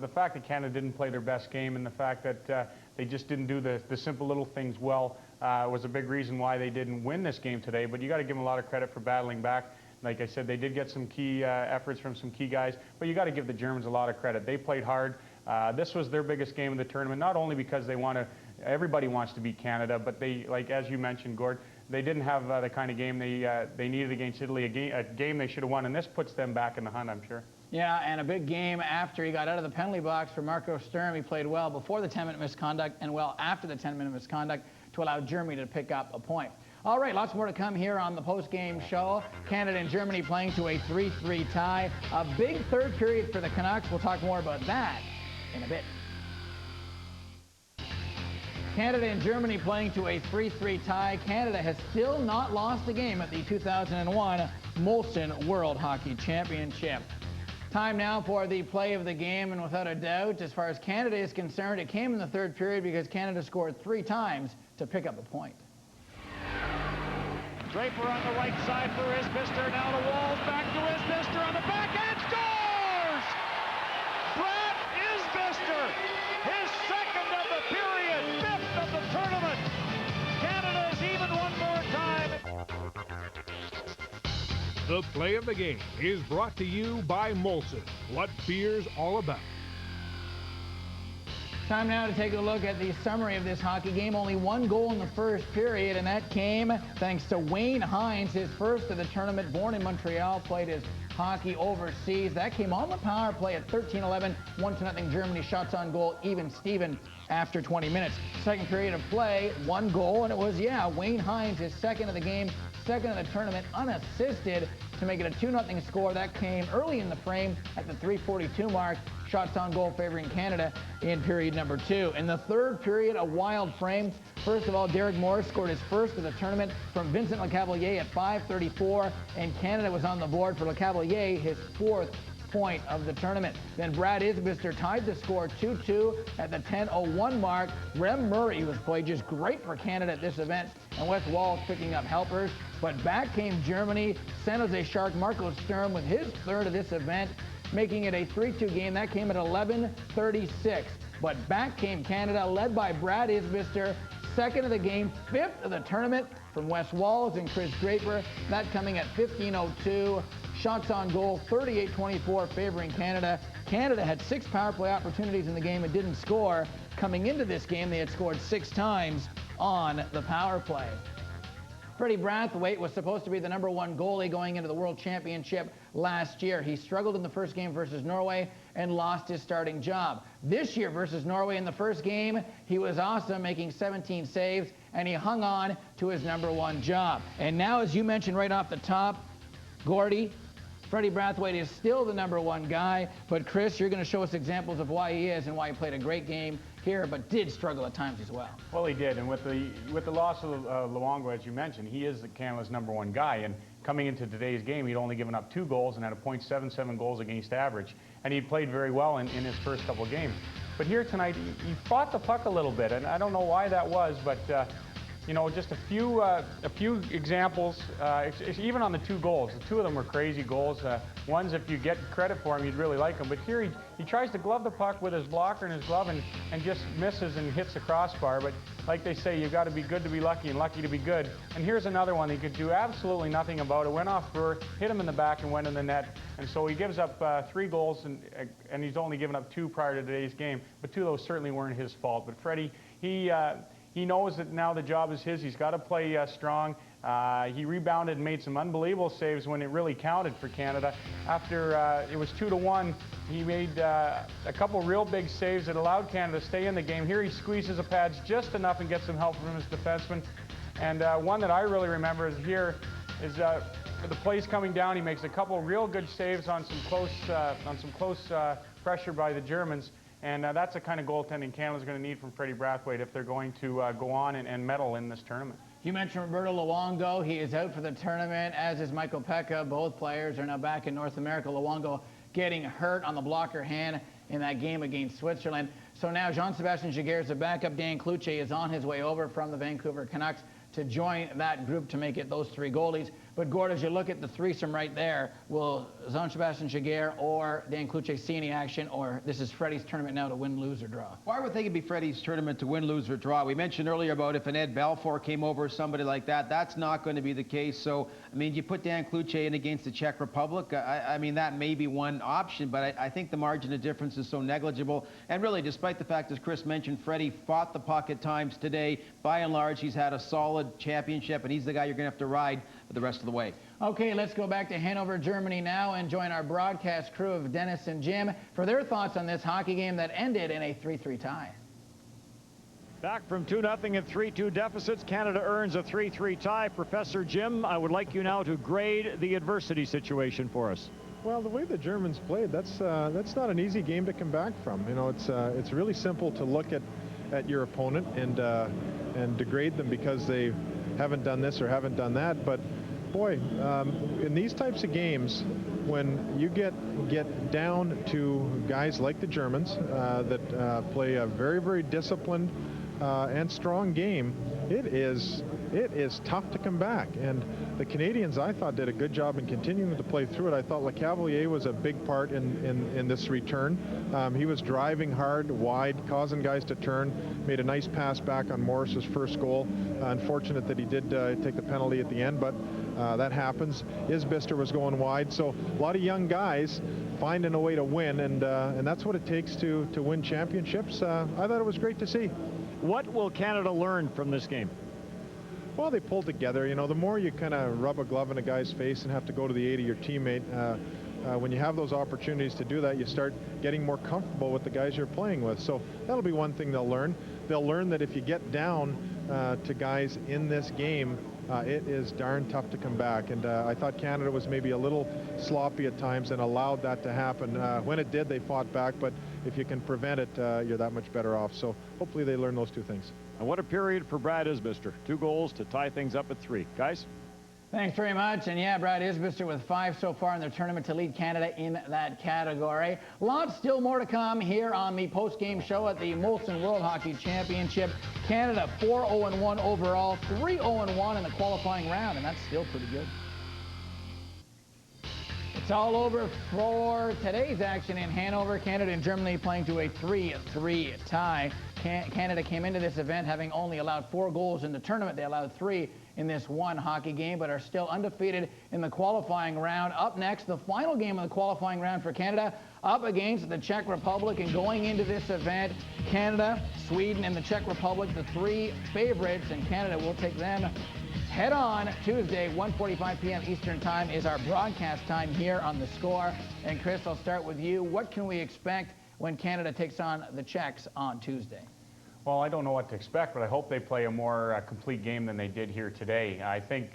the fact that Canada didn't play their best game and the fact that they just didn't do the simple little things well was a big reason why they didn't win this game today. But you got to give them a lot of credit for battling back. Like I said, they did get some key efforts from some key guys, but you got to give the Germans a lot of credit. They played hard. This was their biggest game of the tournament, not only because they want to, everybody wants to beat Canada, but they, like as you mentioned, Gord, they didn't have the kind of game they needed against Italy, a game they should have won, and this puts them back in the hunt, I'm sure. Yeah, and a big game after he got out of the penalty box for Marco Sturm. He played well before the 10-minute misconduct and well after the 10-minute misconduct to allow Germany to pick up a point. All right, lots more to come here on the post-game show. Canada and Germany playing to a 3-3 tie. A big third period for the Canucks. We'll talk more about that in a bit. Canada and Germany playing to a 3-3 tie. Canada has still not lost a game at the 2001 Molson World Hockey Championship. Time now for the play of the game, and without a doubt, as far as Canada is concerned, it came in the third period because Canada scored 3 times to pick up a point. Draper on the right side for Isbister. Now to Walls. Back to Isbister on the backhand. Scores! Brad Isbister. His second of the period. 5th of the tournament. Canada is even one more time. The play of the game is brought to you by Molson. What beer's all about. Time now to take a look at the summary of this hockey game. Only 1 goal in the first period, and that came thanks to Wayne Hines, his first of the tournament. Born in Montreal, played his hockey overseas. That came on the power play at 13-11, 1-0 Germany. Shots on goal, even Steven after 20 minutes. Second period of play, 1 goal, and it was, Wayne Hines, his second of the game, second of the tournament, unassisted to make it a 2-0 score. That came early in the frame at the 3:42 mark. Shots on goal favoring Canada in period number 2. In the third period, a wild frame. First of all, Derek Morris scored his first of the tournament from Vincent Lecavalier at 5:34, and Canada was on the board for Lecavalier, his 4th point of the tournament. Then Brad Isbister tied the score 2-2 at the 10:01 mark. Rem Murray was played just great for Canada at this event, and Wes Walz picking up helpers. But back came Germany. San Jose Shark Marco Sturm with his 3rd of this event, making it a 3-2 game. That came at 11:36. But back came Canada, led by Brad Isbister, 2nd of the game, 5th of the tournament from Wes Walz and Chris Draper. That coming at 15:02. Shots on goal, 38-24, favoring Canada. Canada had 6 power play opportunities in the game and didn't score. Coming into this game, they had scored 6 times on the power play. Freddie Brathwaite was supposed to be the #1 goalie going into the World Championship last year. He struggled in the first game versus Norway and lost his starting job. This year versus Norway in the first game, he was awesome, making 17 saves, and he hung on to his #1 job. And now, as you mentioned right off the top, Gordy, Freddie Brathwaite is still the #1 guy, but Chris, you're going to show us examples of why he is and why he played a great game here, but did struggle at times as well. Well, he did, and with the loss of Luongo, as you mentioned, he is Canada's #1 guy, and coming into today's game, he'd only given up 2 goals and had a .77 goals against average, and he played very well in his first couple of games. But here tonight, he fought the puck a little bit, and I don't know why that was, but you know, just a few examples, even on the 2 goals. The 2 of them were crazy goals. Ones, if you get credit for him, you'd really like them. But here he tries to glove the puck with his blocker and his glove and just misses and hits the crossbar. But like they say, you've got to be good to be lucky and lucky to be good. And here's another one he could do absolutely nothing about. It went off for, hit him in the back and went in the net. And so he gives up 3 goals, and he's only given up 2 prior to today's game. But 2 of those certainly weren't his fault. But Freddie, he knows that now the job is his. He's got to play strong. He rebounded and made some unbelievable saves when it really counted for Canada. After it was 2-1, he made a couple real big saves that allowed Canada to stay in the game. Here he squeezes the pads just enough and gets some help from his defenseman. And one that I really remember is here is the plays coming down. He makes a couple real good saves on some close pressure by the Germans. And that's the kind of goaltending Canada's going to need from Freddie Brathwaite if they're going to go on and medal in this tournament. You mentioned Roberto Luongo. He is out for the tournament, as is Michael Pekka. Both players are now back in North America. Luongo getting hurt on the blocker hand in that game against Switzerland. So now Jean-Sébastien Giguère is a backup. Dan Cloutier is on his way over from the Vancouver Canucks to join that group to make it those 3 goalies. But Gord, as you look at the threesome right there, will Jean-Sébastien Giguère or Dan Cloutier see any action, or this is Freddie's tournament now to win, lose, or draw? Well, I would think it'd be Freddie's tournament to win, lose, or draw. We mentioned earlier about if an Ed Balfour came over or somebody like that. That's not going to be the case. So, I mean, you put Dan Cloutier in against the Czech Republic. I mean, that may be one option, but I think the margin of difference is so negligible. And really, despite the fact, as Chris mentioned, Freddie fought the puck at times today. By and large, he's had a solid championship, and he's the guy you're going to have to ride the rest of the way. Okay, let's go back to Hanover, Germany now and join our broadcast crew of Dennis and Jim for their thoughts on this hockey game that ended in a 3-3 tie. Back from 2-0 and 3-2 deficits, Canada earns a 3-3 tie. Professor Jim, I would like you now to grade the adversity situation for us. Well, the way the Germans played, that's not an easy game to come back from. You know, it's really simple to look at your opponent and degrade them because they haven't done this or haven't done that. But boy, in these types of games, when you get down to guys like the Germans that play a very, very disciplined and strong game, it is tough to come back. And the Canadians, I thought, did a good job in continuing to play through it. I thought Lecavalier was a big part in this return. He was driving hard, wide, causing guys to turn, made a nice pass back on Morris's first goal. Unfortunate that he did take the penalty at the end, but that happens. Isbister was going wide, so a lot of young guys finding a way to win, and that's what it takes to win championships. I thought it was great to see. What will Canada learn from this game? Well, they pulled together. You know, the more you kind of rub a glove in a guy's face and have to go to the aid of your teammate, when you have those opportunities to do that, you start getting more comfortable with the guys you're playing with. So that'll be one thing they'll learn. They'll learn that if you get down to guys in this game, it is darn tough to come back. And I thought Canada was maybe a little sloppy at times and allowed that to happen. When it did, they fought back, but if you can prevent it, you're that much better off. So hopefully they learn those two things. And what a period for Brad Isbister. 2 goals to tie things up at 3. Guys? Thanks very much. And yeah, Brad Isbister with 5 so far in their tournament to lead Canada in that category. Lots still more to come here on the post-game show at the Molson World Hockey Championship. Canada 4-0-1 overall, 3-0-1 in the qualifying round, and that's still pretty good. It's all over for today's action in Hanover. Canada and Germany playing to a 3-3 tie. Canada came into this event having only allowed 4 goals in the tournament. They allowed 3 in this one hockey game, but are still undefeated in the qualifying round. Up next, the final game of the qualifying round for Canada, up against the Czech Republic. And going into this event, Canada, Sweden, and the Czech Republic, the 3 favorites, and Canada will take them head on Tuesday, 1:45 p.m. Eastern Time is our broadcast time here on The Score. And Chris, I'll start with you. What can we expect when Canada takes on the Czechs on Tuesday? Well, I don't know what to expect, but I hope they play a more complete game than they did here today. I think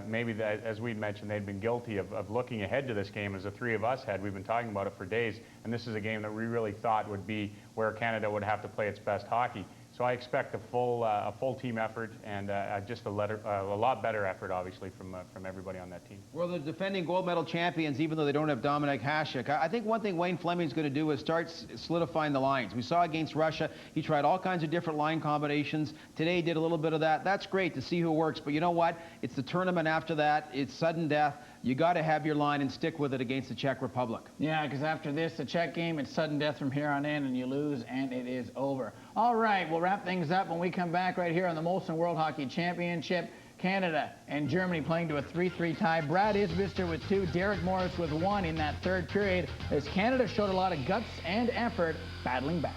maybe, as we mentioned, they'd been guilty of looking ahead to this game, as the 3 of us had. We've been talking about it for days, and this is a game that we really thought would be where Canada would have to play its best hockey. So I expect a full team effort and just a lot better effort, obviously, from everybody on that team. Well, the defending gold medal champions, even though they don't have Dominik Hasek, I think one thing Wayne Fleming's going to do is start solidifying the lines. We saw against Russia, he tried all kinds of different line combinations. Today he did a little bit of that. That's great to see who works, but you know what? It's the tournament after that. It's sudden death. You got to have your line and stick with it against the Czech Republic. Yeah, because after this, the Czech game, it's sudden death from here on in, and you lose, and it is over. All right, we'll wrap things up when we come back right here on the Molson World Hockey Championship. Canada and Germany playing to a 3-3 tie. Brad Isbister with 2, Derek Morris with 1 in that third period, as Canada showed a lot of guts and effort battling back.